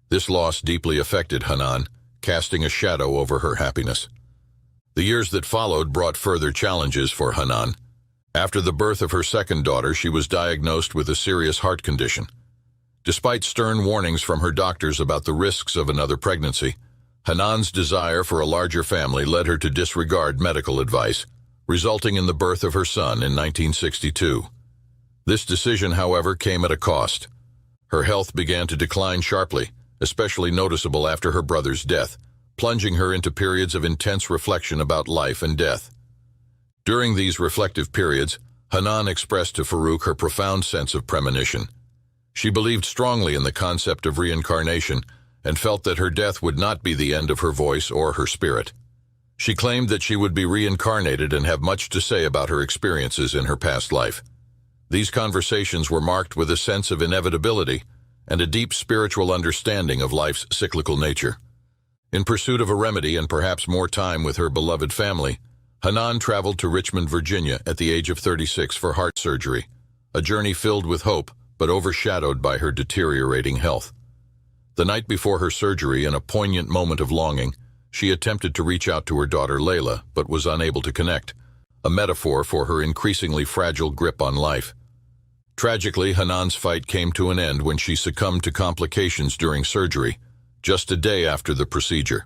This loss deeply affected Hanan, casting a shadow over her happiness. The years that followed brought further challenges for Hanan. After the birth of her second daughter, she was diagnosed with a serious heart condition. Despite stern warnings from her doctors about the risks of another pregnancy, Hanan's desire for a larger family led her to disregard medical advice, resulting in the birth of her son in 1962. This decision, however, came at a cost. Her health began to decline sharply, especially noticeable after her brother's death, plunging her into periods of intense reflection about life and death. During these reflective periods, Hanan expressed to Farouk her profound sense of premonition. She believed strongly in the concept of reincarnation and felt that her death would not be the end of her voice or her spirit. She claimed that she would be reincarnated and have much to say about her experiences in her past life. These conversations were marked with a sense of inevitability and a deep spiritual understanding of life's cyclical nature. In pursuit of a remedy and perhaps more time with her beloved family, Hanan traveled to Richmond, Virginia at the age of 36 for heart surgery, a journey filled with hope but overshadowed by her deteriorating health. The night before her surgery, in a poignant moment of longing, she attempted to reach out to her daughter Layla but was unable to connect, a metaphor for her increasingly fragile grip on life. Tragically, Hanan's fight came to an end when she succumbed to complications during surgery, just a day after the procedure.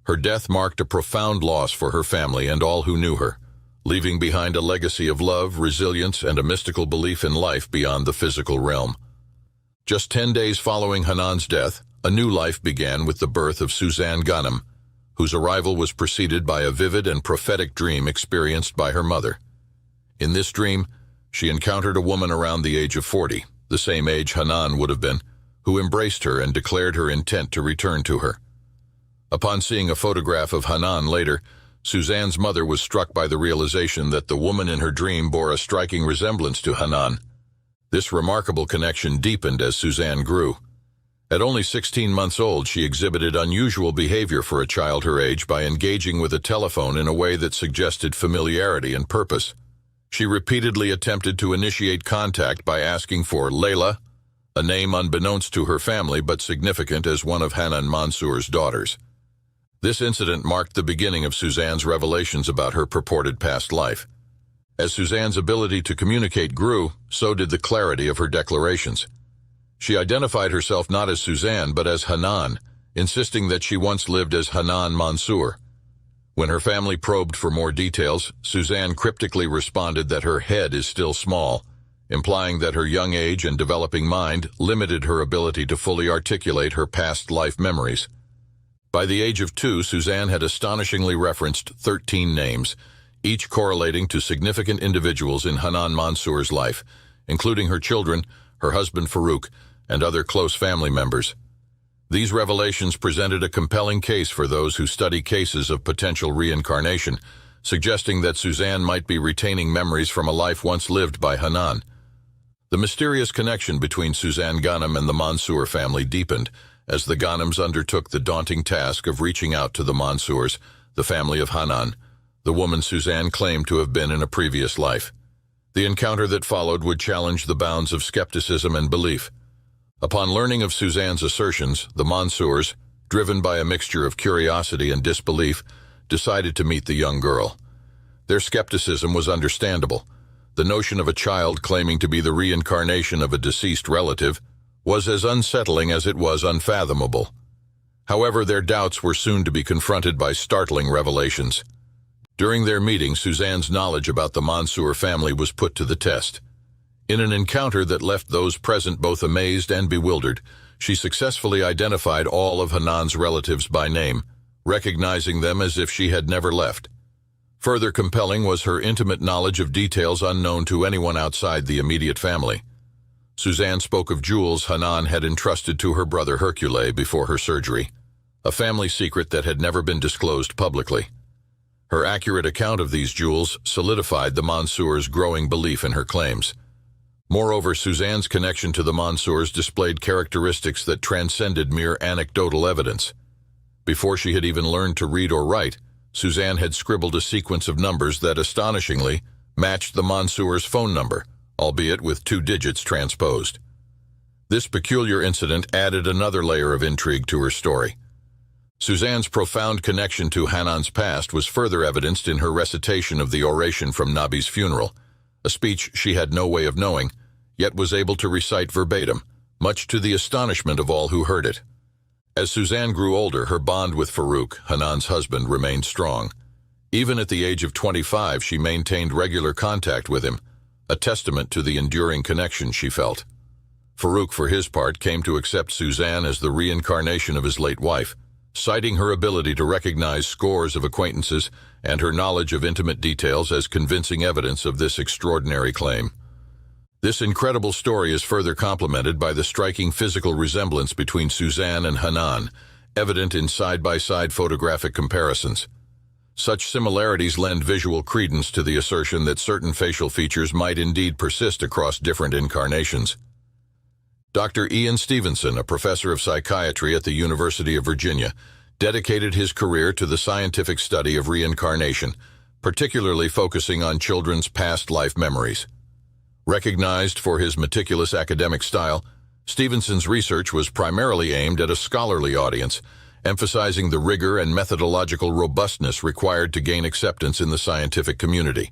Her death marked a profound loss for her family and all who knew her, leaving behind a legacy of love, resilience, and a mystical belief in life beyond the physical realm. Just 10 days following Hanan's death, a new life began with the birth of Suzanne Ghanem, whose arrival was preceded by a vivid and prophetic dream experienced by her mother. In this dream, she encountered a woman around the age of 40, the same age Hanan would have been, who embraced her and declared her intent to return to her. Upon seeing a photograph of Hanan later, Suzanne's mother was struck by the realization that the woman in her dream bore a striking resemblance to Hanan. This remarkable connection deepened as Suzanne grew. At only 16 months old, she exhibited unusual behavior for a child her age by engaging with a telephone in a way that suggested familiarity and purpose. She repeatedly attempted to initiate contact by asking for Layla, a name unbeknownst to her family but significant as one of Hanan Monsour's daughters. This incident marked the beginning of Suzanne's revelations about her purported past life. As Suzanne's ability to communicate grew, so did the clarity of her declarations. She identified herself not as Suzanne but as Hanan, insisting that she once lived as Hanan Monsour. When her family probed for more details, Suzanne cryptically responded that her head is still small, implying that her young age and developing mind limited her ability to fully articulate her past life memories. By the age of 2, Suzanne had astonishingly referenced 13 names, each correlating to significant individuals in Hanan Monsour's life, including her children, her husband Farouk, and other close family members. These revelations presented a compelling case for those who study cases of potential reincarnation, suggesting that Suzanne might be retaining memories from a life once lived by Hanan. The mysterious connection between Suzanne Ghanem and the Monsour family deepened as the Ghanems undertook the daunting task of reaching out to the Monsours, the family of Hanan, the woman Suzanne claimed to have been in a previous life. The encounter that followed would challenge the bounds of skepticism and belief. Upon learning of Suzanne's assertions, the Monsours, driven by a mixture of curiosity and disbelief, decided to meet the young girl. Their skepticism was understandable. The notion of a child claiming to be the reincarnation of a deceased relative was as unsettling as it was unfathomable. However, their doubts were soon to be confronted by startling revelations. During their meeting, Suzanne's knowledge about the Monsour family was put to the test. In an encounter that left those present both amazed and bewildered, she successfully identified all of Hanan's relatives by name, recognizing them as if she had never left. Further compelling was her intimate knowledge of details unknown to anyone outside the immediate family. Suzanne spoke of jewels Hanan had entrusted to her brother Hercule before her surgery, a family secret that had never been disclosed publicly. Her accurate account of these jewels solidified the Monsours' growing belief in her claims. Moreover, Suzanne's connection to the Monsours displayed characteristics that transcended mere anecdotal evidence. Before she had even learned to read or write, Suzanne had scribbled a sequence of numbers that astonishingly matched the Monsours' phone number, albeit with 2 digits transposed. This peculiar incident added another layer of intrigue to her story. Suzanne's profound connection to Hanan's past was further evidenced in her recitation of the oration from Nabi's funeral, a speech she had no way of knowing, yet was able to recite verbatim, much to the astonishment of all who heard it. As Suzanne grew older, her bond with Farouk, Hanan's husband, remained strong. Even at the age of 25, she maintained regular contact with him, a testament to the enduring connection she felt. Farouk, for his part, came to accept Suzanne as the reincarnation of his late wife, citing her ability to recognize scores of acquaintances and her knowledge of intimate details as convincing evidence of this extraordinary claim. This incredible story is further complemented by the striking physical resemblance between Suzanne and Hanan, evident in side-by-side photographic comparisons. Such similarities lend visual credence to the assertion that certain facial features might indeed persist across different incarnations. Dr. Ian Stevenson, a professor of psychiatry at the University of Virginia, dedicated his career to the scientific study of reincarnation, particularly focusing on children's past life memories. Recognized for his meticulous academic style, Stevenson's research was primarily aimed at a scholarly audience, emphasizing the rigor and methodological robustness required to gain acceptance in the scientific community.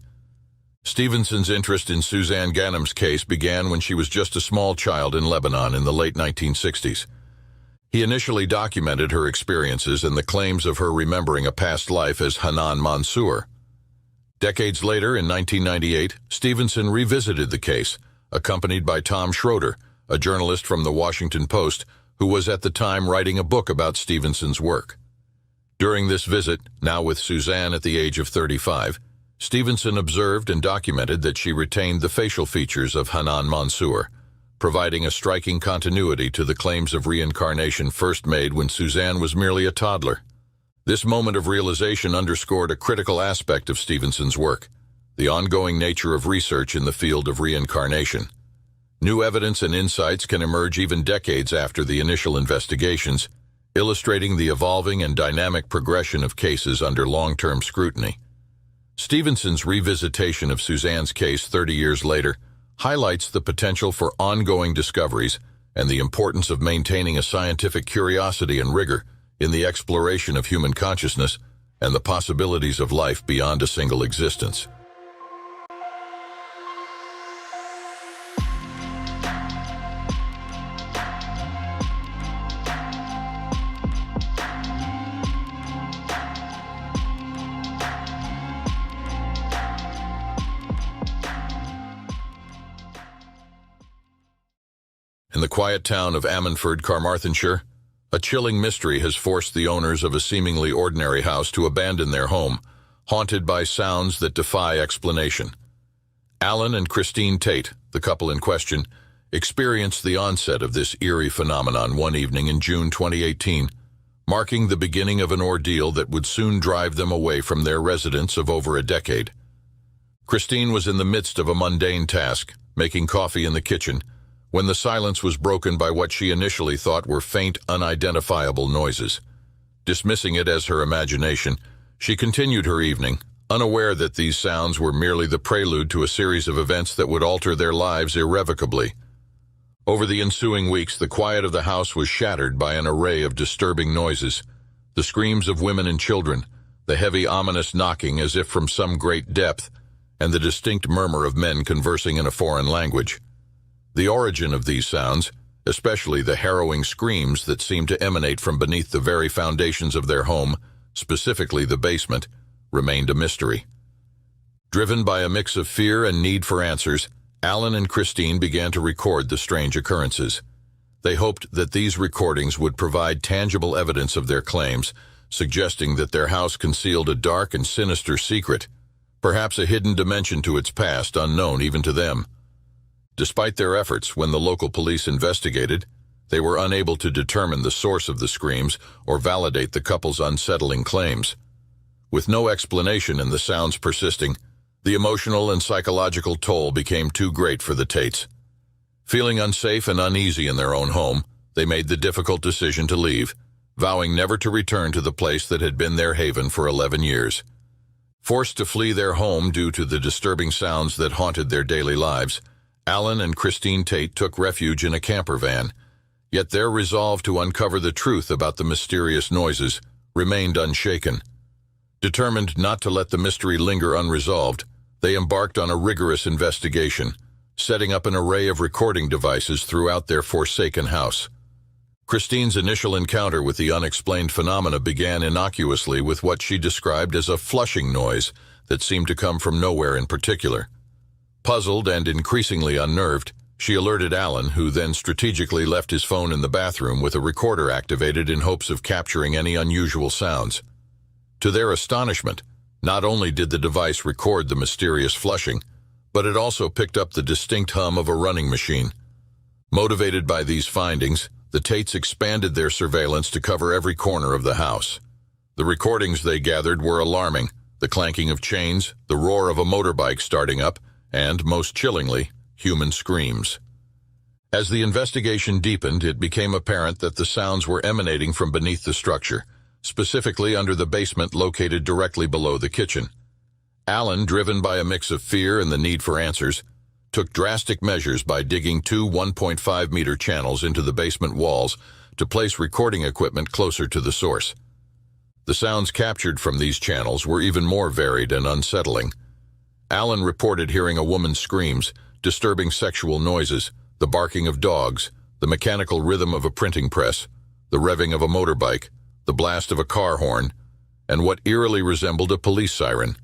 Stevenson's interest in Suzanne Ghanem's case began when she was just a small child in Lebanon in the late 1960s. He initially documented her experiences and the claims of her remembering a past life as Hanan Monsour. Decades later, in 1998, Stevenson revisited the case, accompanied by Tom Schroeder, a journalist from the Washington Post, who was at the time writing a book about Stevenson's work. During this visit, now with Suzanne at the age of 35, Stevenson observed and documented that she retained the facial features of Hanan Monsour, providing a striking continuity to the claims of reincarnation first made when Suzanne was merely a toddler. This moment of realization underscored a critical aspect of Stevenson's work, the ongoing nature of research in the field of reincarnation. New evidence and insights can emerge even decades after the initial investigations, illustrating the evolving and dynamic progression of cases under long-term scrutiny. Stevenson's revisitation of Suzanne's case 30 years later highlights the potential for ongoing discoveries and the importance of maintaining a scientific curiosity and rigor in the exploration of human consciousness and the possibilities of life beyond a single existence. In the quiet town of Ammanford, Carmarthenshire, a chilling mystery has forced the owners of a seemingly ordinary house to abandon their home, haunted by sounds that defy explanation. Alan and Christine Tate, the couple in question, experienced the onset of this eerie phenomenon one evening in June 2018, marking the beginning of an ordeal that would soon drive them away from their residence of over a decade. Christine was in the midst of a mundane task, making coffee in the kitchen, when the silence was broken by what she initially thought were faint, unidentifiable noises. Dismissing it as her imagination, she continued her evening, unaware that these sounds were merely the prelude to a series of events that would alter their lives irrevocably. Over the ensuing weeks, the quiet of the house was shattered by an array of disturbing noises, the screams of women and children, the heavy, ominous knocking as if from some great depth, and the distinct murmur of men conversing in a foreign language. The origin of these sounds, especially the harrowing screams that seemed to emanate from beneath the very foundations of their home, specifically the basement, remained a mystery. Driven by a mix of fear and need for answers, Alan and Christine began to record the strange occurrences. They hoped that these recordings would provide tangible evidence of their claims, suggesting that their house concealed a dark and sinister secret, perhaps a hidden dimension to its past unknown even to them. Despite their efforts, when the local police investigated, they were unable to determine the source of the screams or validate the couple's unsettling claims. With no explanation and the sounds persisting, the emotional and psychological toll became too great for the Tates. Feeling unsafe and uneasy in their own home, they made the difficult decision to leave, vowing never to return to the place that had been their haven for 11 years. Forced to flee their home due to the disturbing sounds that haunted their daily lives, Alan and Christine Tate took refuge in a camper van, yet their resolve to uncover the truth about the mysterious noises remained unshaken. Determined not to let the mystery linger unresolved, they embarked on a rigorous investigation, setting up an array of recording devices throughout their forsaken house. Christine's initial encounter with the unexplained phenomena began innocuously with what she described as a flushing noise that seemed to come from nowhere in particular. Puzzled and increasingly unnerved, she alerted Alan, who then strategically left his phone in the bathroom with a recorder activated in hopes of capturing any unusual sounds. To their astonishment, not only did the device record the mysterious flushing, but it also picked up the distinct hum of a running machine. Motivated by these findings, the Tates expanded their surveillance to cover every corner of the house. The recordings they gathered were alarming: the clanking of chains, the roar of a motorbike starting up, and, most chillingly, human screams. As the investigation deepened, it became apparent that the sounds were emanating from beneath the structure, specifically under the basement located directly below the kitchen. Alan, driven by a mix of fear and the need for answers, took drastic measures by digging two 1.5-meter channels into the basement walls to place recording equipment closer to the source. The sounds captured from these channels were even more varied and unsettling. Alan reported hearing a woman's screams, disturbing sexual noises, the barking of dogs, the mechanical rhythm of a printing press, the revving of a motorbike, the blast of a car horn, and what eerily resembled a police siren.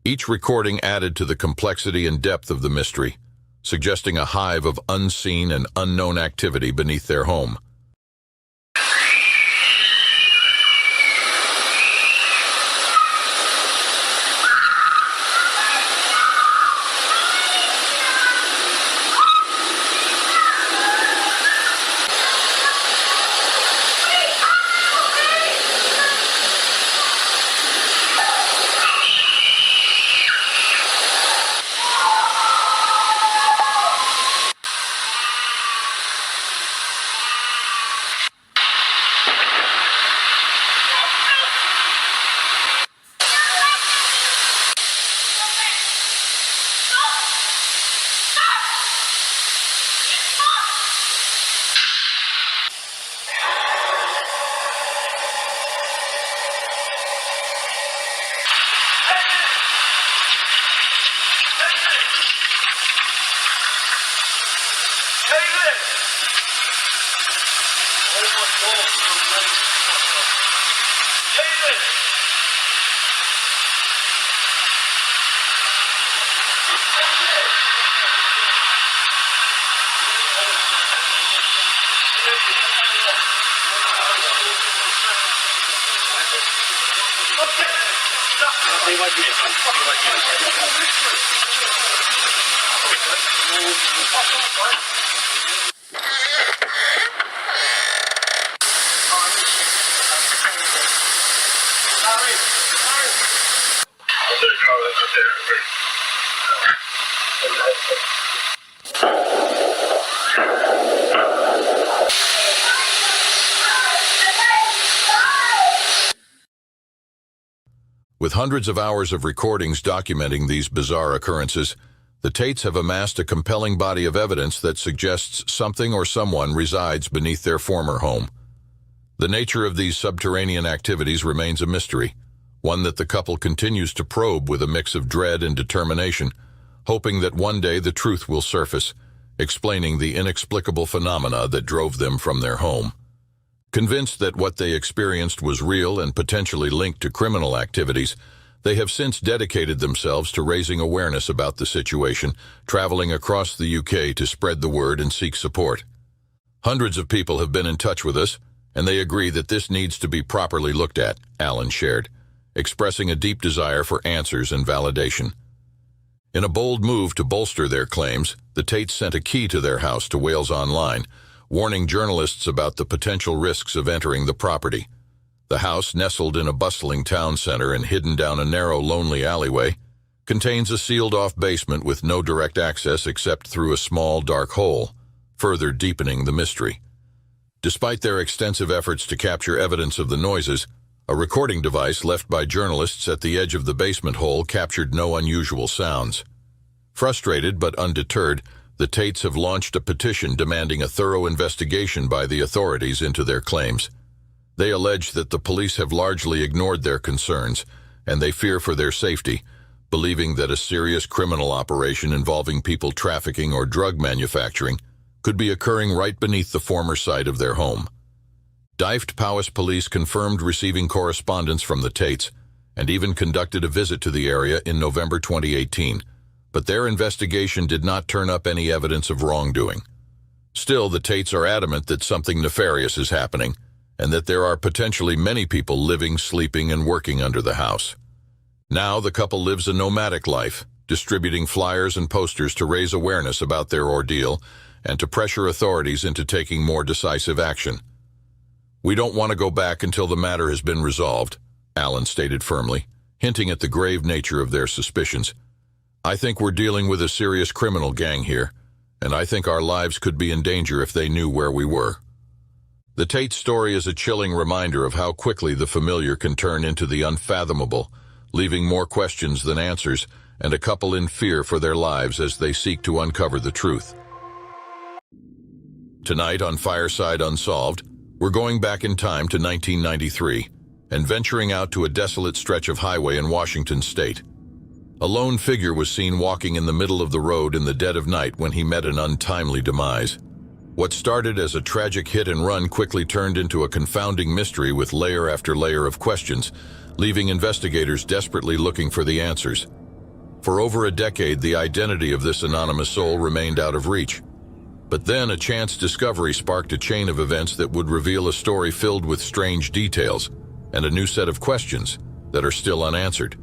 Each recording added to the complexity and depth of the mystery, suggesting a hive of unseen and unknown activity beneath their home. With hundreds of hours of recordings documenting these bizarre occurrences, the Tates have amassed a compelling body of evidence that suggests something or someone resides beneath their former home. The nature of these subterranean activities remains a mystery, one that the couple continues to probe with a mix of dread and determination, hoping that one day the truth will surface, explaining the inexplicable phenomena that drove them from their home. Convinced that what they experienced was real and potentially linked to criminal activities, They have since dedicated themselves to raising awareness about the situation, traveling across the UK to spread the word and seek support. Hundreds of people have been in touch with us, and they agree that this needs to be properly looked at, Allen shared, expressing a deep desire for answers and validation. In a bold move to bolster their claims, the Tates sent a key to their house to Wales Online, warning journalists about the potential risks of entering the property. The house, nestled in a bustling town center and hidden down a narrow, lonely alleyway, contains a sealed-off basement with no direct access except through a small, dark hole, further deepening the mystery. Despite their extensive efforts to capture evidence of the noises, a recording device left by journalists at the edge of the basement hole captured no unusual sounds. Frustrated but undeterred, the Tates have launched a petition demanding a thorough investigation by the authorities into their claims. They allege that the police have largely ignored their concerns, and they fear for their safety, believing that a serious criminal operation involving people trafficking or drug manufacturing could be occurring right beneath the former site of their home. Dyfed Powys Police confirmed receiving correspondence from the Tates and even conducted a visit to the area in November 2018, but their investigation did not turn up any evidence of wrongdoing. Still, the Tates are adamant that something nefarious is happening and that there are potentially many people living, sleeping, and working under the house. Now the couple lives a nomadic life, distributing flyers and posters to raise awareness about their ordeal and to pressure authorities into taking more decisive action. "We don't want to go back until the matter has been resolved," Allen stated firmly, hinting at the grave nature of their suspicions. "I think we're dealing with a serious criminal gang here, and I think our lives could be in danger if they knew where we were." The Tates story is a chilling reminder of how quickly the familiar can turn into the unfathomable, leaving more questions than answers, and a couple in fear for their lives as they seek to uncover the truth. Tonight on Fireside Unsolved, we're going back in time to 1993 and venturing out to a desolate stretch of highway in Washington state. A lone figure was seen walking in the middle of the road in the dead of night when he met an untimely demise. What started as a tragic hit and run quickly turned into a confounding mystery with layer after layer of questions, leaving investigators desperately looking for the answers. For over a decade, the identity of this anonymous soul remained out of reach. But then a chance discovery sparked a chain of events that would reveal a story filled with strange details and a new set of questions that are still unanswered.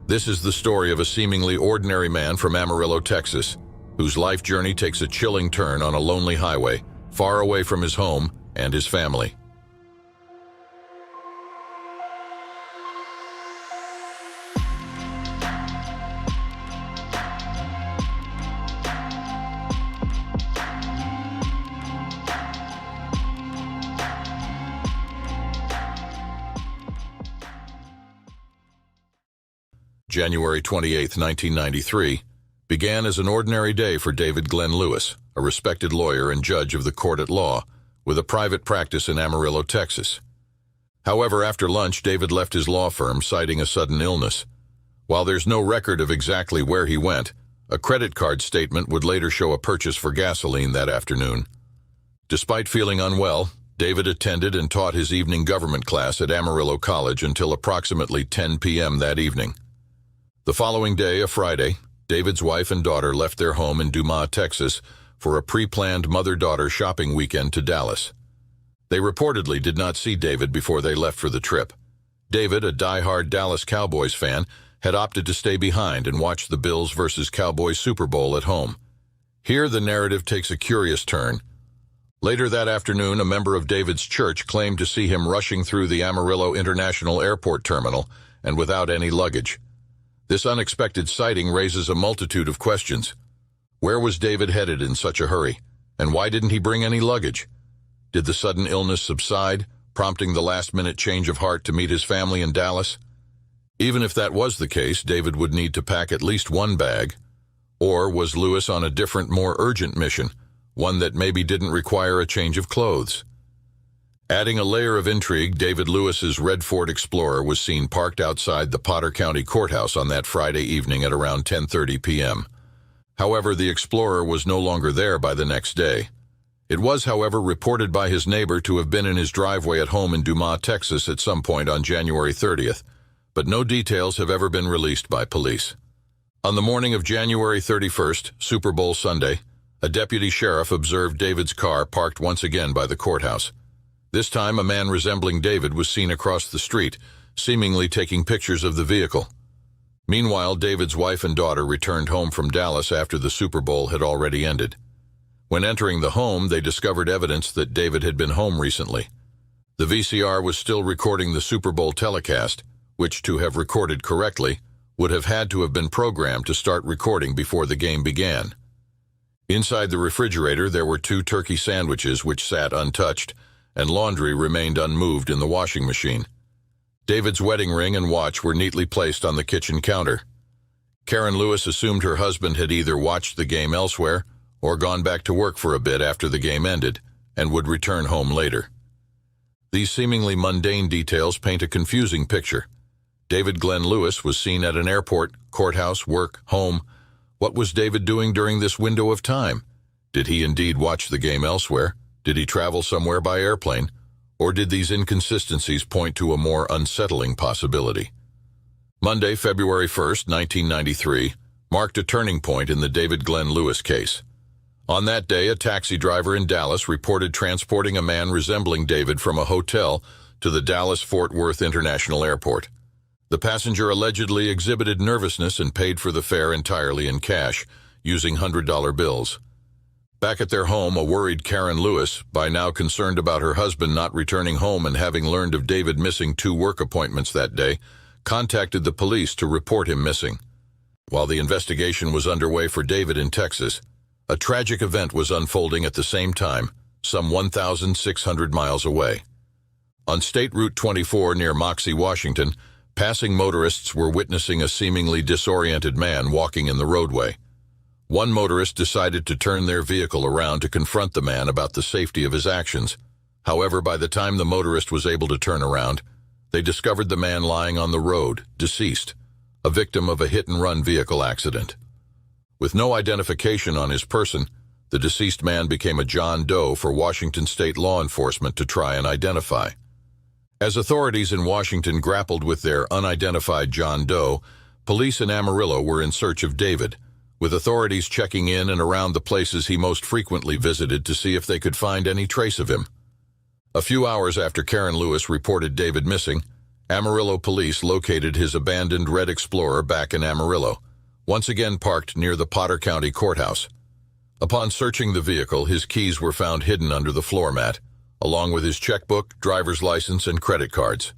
This is the story of a seemingly ordinary man from Amarillo, Texas, whose life journey takes a chilling turn on a lonely highway, far away from his home and his family. January 28, 1993, began as an ordinary day for David Glenn Lewis, a respected lawyer and judge of the court at law, with a private practice in Amarillo, Texas. However, after lunch, David left his law firm, citing a sudden illness. While there's no record of exactly where he went, a credit card statement would later show a purchase for gasoline that afternoon. Despite feeling unwell, David attended and taught his evening government class at Amarillo College until approximately 10 p.m. that evening. The following day, a Friday, David's wife and daughter left their home in Dumas, Texas, for a pre-planned mother-daughter shopping weekend to Dallas. They reportedly did not see David before they left for the trip. David, a die-hard Dallas Cowboys fan, had opted to stay behind and watch the Bills versus Cowboys Super Bowl at home. Here, the narrative takes a curious turn. Later that afternoon, a member of David's church claimed to see him rushing through the Amarillo International Airport terminal and without any luggage. This unexpected sighting raises a multitude of questions. Where was David headed in such a hurry, and why didn't he bring any luggage? Did the sudden illness subside, prompting the last-minute change of heart to meet his family in Dallas? Even if that was the case, David would need to pack at least one bag. Or was Lewis on a different, more urgent mission, one that maybe didn't require a change of clothes? Adding a layer of intrigue, David Lewis's red Ford Explorer was seen parked outside the Potter County Courthouse on that Friday evening at around 10:30 p.m. However, the Explorer was no longer there by the next day. It was, however, reported by his neighbor to have been in his driveway at home in Dumas, Texas at some point on January 30th, but no details have ever been released by police. On the morning of January 31st, Super Bowl Sunday, a deputy sheriff observed David's car parked once again by the courthouse. This time, a man resembling David was seen across the street, seemingly taking pictures of the vehicle. Meanwhile, David's wife and daughter returned home from Dallas after the Super Bowl had already ended. When entering the home, they discovered evidence that David had been home recently. The VCR was still recording the Super Bowl telecast, which, to have recorded correctly, would have had to have been programmed to start recording before the game began. Inside the refrigerator, there were 2 turkey sandwiches which sat untouched, and laundry remained unmoved in the washing machine. David's wedding ring and watch were neatly placed on the kitchen counter. Karen Lewis assumed her husband had either watched the game elsewhere or gone back to work for a bit after the game ended and would return home later. These seemingly mundane details paint a confusing picture. David Glenn Lewis was seen at an airport, courthouse, work, home. What was David doing during this window of time? Did he indeed watch the game elsewhere? Did he travel somewhere by airplane? Or did these inconsistencies point to a more unsettling possibility? Monday, February 1st, 1993, marked a turning point in the David Glenn Lewis case. On that day, a taxi driver in Dallas reported transporting a man resembling David from a hotel to the Dallas-Fort Worth International Airport. The passenger allegedly exhibited nervousness and paid for the fare entirely in cash, using $100 bills. Back at their home, a worried Karen Lewis, by now concerned about her husband not returning home and having learned of David missing 2 work appointments that day, contacted the police to report him missing. While the investigation was underway for David in Texas, a tragic event was unfolding at the same time, some 1,600 miles away. On State Route 24 near Moxie, Washington, passing motorists were witnessing a seemingly disoriented man walking in the roadway. One motorist decided to turn their vehicle around to confront the man about the safety of his actions. However, by the time the motorist was able to turn around, they discovered the man lying on the road, deceased, a victim of a hit-and-run vehicle accident. With no identification on his person, the deceased man became a John Doe for Washington state law enforcement to try and identify. As authorities in Washington grappled with their unidentified John Doe, police in Amarillo were in search of David, with authorities checking in and around the places he most frequently visited to see if they could find any trace of him. A few hours after Karen Lewis reported David missing, Amarillo police located his abandoned red Explorer back in Amarillo, once again parked near the Potter County Courthouse. Upon searching the vehicle, his keys were found hidden under the floor mat, along with his checkbook, driver's license, and credit cards.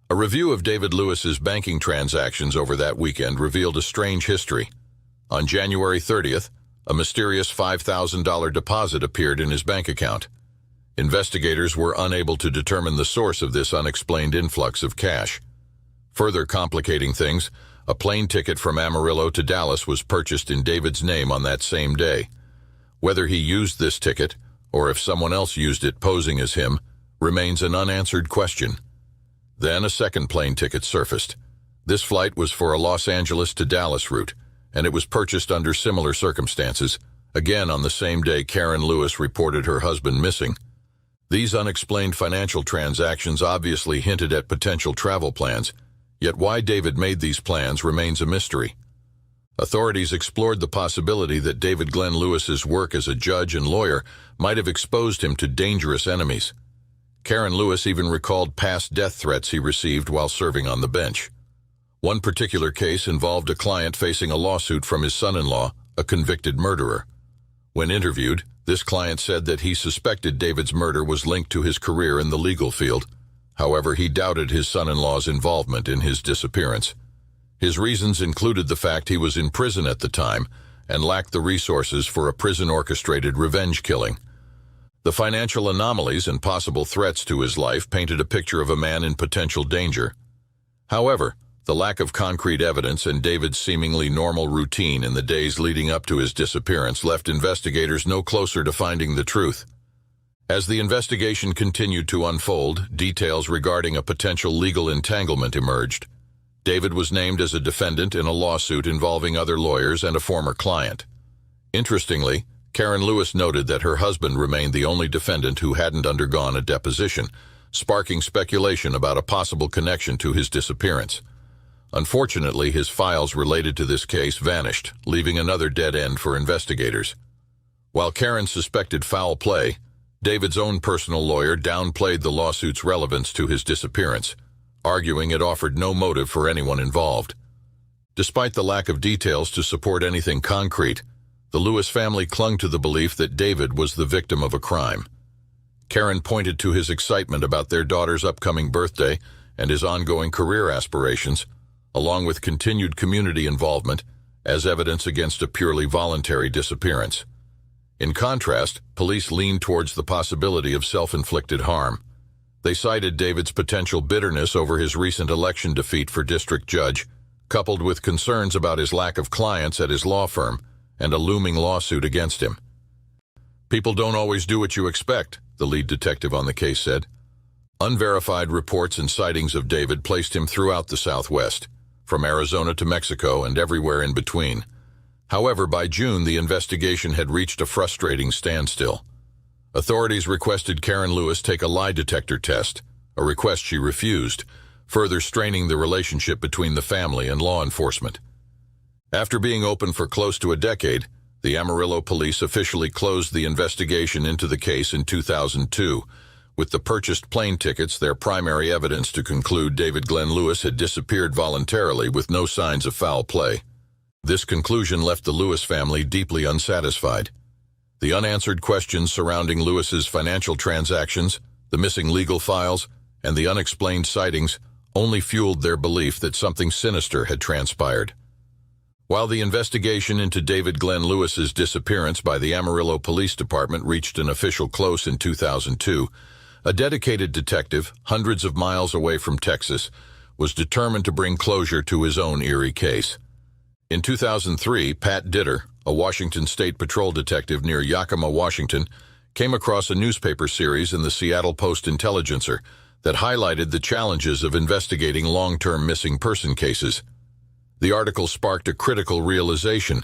A review of David Lewis's banking transactions over that weekend revealed a strange history. On January 30th, a mysterious $5,000 deposit appeared in his bank account. Investigators were unable to determine the source of this unexplained influx of cash. Further complicating things, a plane ticket from Amarillo to Dallas was purchased in David's name on that same day. Whether he used this ticket, or if someone else used it posing as him, remains an unanswered question. Then a second plane ticket surfaced. This flight was for a Los Angeles to Dallas route, and it was purchased under similar circumstances, again on the same day Karen Lewis reported her husband missing. These unexplained financial transactions obviously hinted at potential travel plans, yet why David made these plans remains a mystery. Authorities explored the possibility that David Glenn Lewis's work as a judge and lawyer might have exposed him to dangerous enemies. Karen Lewis even recalled past death threats he received while serving on the bench. One particular case involved a client facing a lawsuit from his son-in-law, a convicted murderer. When interviewed, this client said that he suspected David's murder was linked to his career in the legal field. However, he doubted his son-in-law's involvement in his disappearance. His reasons included the fact he was in prison at the time and lacked the resources for a prison-orchestrated revenge killing. The financial anomalies and possible threats to his life painted a picture of a man in potential danger. However, the lack of concrete evidence and David's seemingly normal routine in the days leading up to his disappearance left investigators no closer to finding the truth. As the investigation continued to unfold, details regarding a potential legal entanglement emerged. David was named as a defendant in a lawsuit involving other lawyers and a former client. Interestingly, Karen Lewis noted that her husband remained the only defendant who hadn't undergone a deposition, sparking speculation about a possible connection to his disappearance. Unfortunately, his files related to this case vanished, leaving another dead end for investigators. While Karen suspected foul play, David's own personal lawyer downplayed the lawsuit's relevance to his disappearance, arguing it offered no motive for anyone involved. Despite the lack of details to support anything concrete, the Lewis family clung to the belief that David was the victim of a crime. Karen pointed to his excitement about their daughter's upcoming birthday and his ongoing career aspirations, along with continued community involvement, as evidence against a purely voluntary disappearance. In contrast, police leaned towards the possibility of self-inflicted harm. They cited David's potential bitterness over his recent election defeat for district judge, coupled with concerns about his lack of clients at his law firm and a looming lawsuit against him. "People don't always do what you expect," the lead detective on the case said. Unverified reports and sightings of David placed him throughout the Southwest, from Arizona to Mexico and everywhere in between. However, by June, the investigation had reached a frustrating standstill. Authorities requested Karen Lewis take a lie detector test, a request she refused, further straining the relationship between the family and law enforcement. After being open for close to a decade, the Amarillo police officially closed the investigation into the case in 2002, with the purchased plane tickets their primary evidence to conclude David Glenn Lewis had disappeared voluntarily with no signs of foul play. This conclusion left the Lewis family deeply unsatisfied. The unanswered questions surrounding Lewis's financial transactions, the missing legal files, and the unexplained sightings only fueled their belief that something sinister had transpired. While the investigation into David Glenn Lewis's disappearance by the Amarillo Police Department reached an official close in 2002, a dedicated detective, hundreds of miles away from Texas, was determined to bring closure to his own eerie case. In 2003, Pat Ditter, a Washington State Patrol detective near Yakima, Washington, came across a newspaper series in the Seattle Post-Intelligencer that highlighted the challenges of investigating long-term missing person cases. The article sparked a critical realization.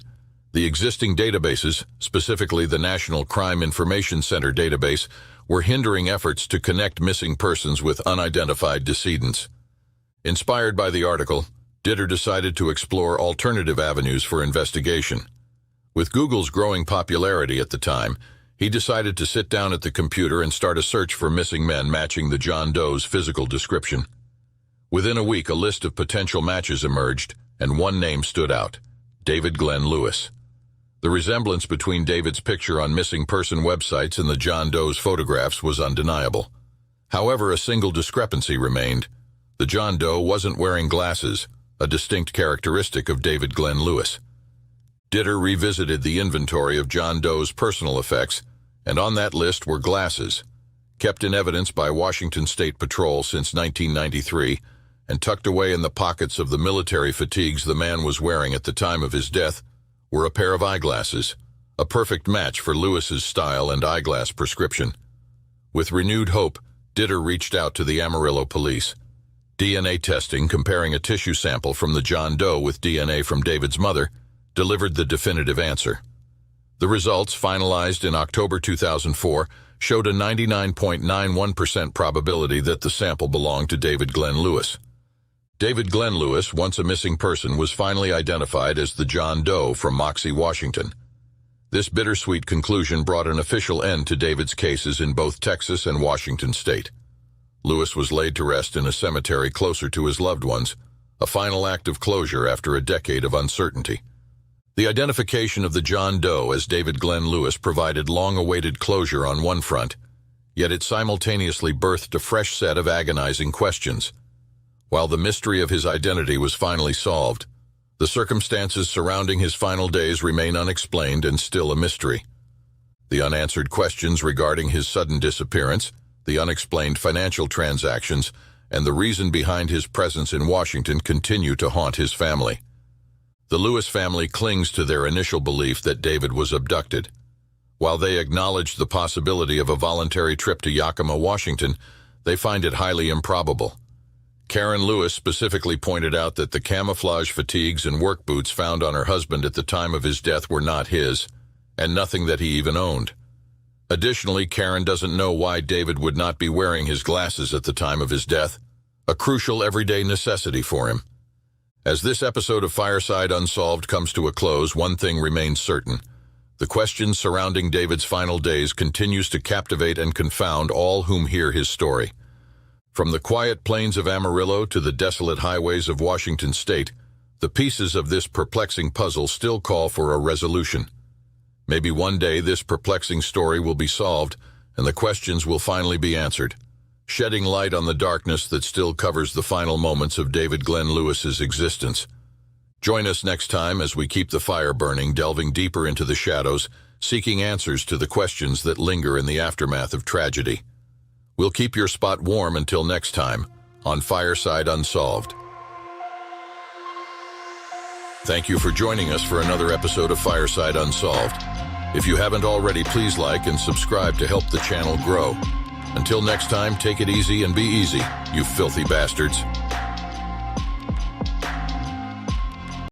The existing databases, specifically the National Crime Information Center database, were hindering efforts to connect missing persons with unidentified decedents. Inspired by the article, Ditter decided to explore alternative avenues for investigation. With Google's growing popularity at the time, he decided to sit down at the computer and start a search for missing men matching the John Doe's physical description. Within a week, a list of potential matches emerged, and one name stood out: David Glenn Lewis. The resemblance between David's picture on missing person websites and the John Doe's photographs was undeniable. However, a single discrepancy remained. The John Doe wasn't wearing glasses, a distinct characteristic of David Glenn Lewis. Ditter revisited the inventory of John Doe's personal effects, and on that list were glasses, kept in evidence by Washington State Patrol since 1993, and tucked away in the pockets of the military fatigues the man was wearing at the time of his death, were a pair of eyeglasses, a perfect match for Lewis's style and eyeglass prescription. With renewed hope, Ditter reached out to the Amarillo police. DNA testing comparing a tissue sample from the John Doe with DNA from David's mother delivered the definitive answer. The results, finalized in October 2004, showed a 99.91% probability that the sample belonged to David Glenn Lewis. David Glenn Lewis, once a missing person, was finally identified as the John Doe from Moxie, Washington. This bittersweet conclusion brought an official end to David's cases in both Texas and Washington state. Lewis was laid to rest in a cemetery closer to his loved ones, a final act of closure after a decade of uncertainty. The identification of the John Doe as David Glenn Lewis provided long-awaited closure on one front, yet it simultaneously birthed a fresh set of agonizing questions. While the mystery of his identity was finally solved, the circumstances surrounding his final days remain unexplained and still a mystery. The unanswered questions regarding his sudden disappearance, the unexplained financial transactions, and the reason behind his presence in Washington continue to haunt his family. The Lewis family clings to their initial belief that David was abducted. While they acknowledge the possibility of a voluntary trip to Yakima, Washington, they find it highly improbable. Karen Lewis specifically pointed out that the camouflage fatigues and work boots found on her husband at the time of his death were not his, and nothing that he even owned. Additionally, Karen doesn't know why David would not be wearing his glasses at the time of his death, a crucial everyday necessity for him. As this episode of Fireside Unsolved comes to a close, one thing remains certain. The questions surrounding David's final days continues to captivate and confound all whom hear his story. From the quiet plains of Amarillo to the desolate highways of Washington state, the pieces of this perplexing puzzle still call for a resolution. Maybe one day this perplexing story will be solved and the questions will finally be answered, shedding light on the darkness that still covers the final moments of David Glenn Lewis's existence. Join us next time as we keep the fire burning, delving deeper into the shadows, seeking answers to the questions that linger in the aftermath of tragedy. We'll keep your spot warm until next time on Fireside Unsolved. Thank you for joining us for another episode of Fireside Unsolved. If you haven't already, please like and subscribe to help the channel grow. Until next time, take it easy and be easy, you filthy bastards.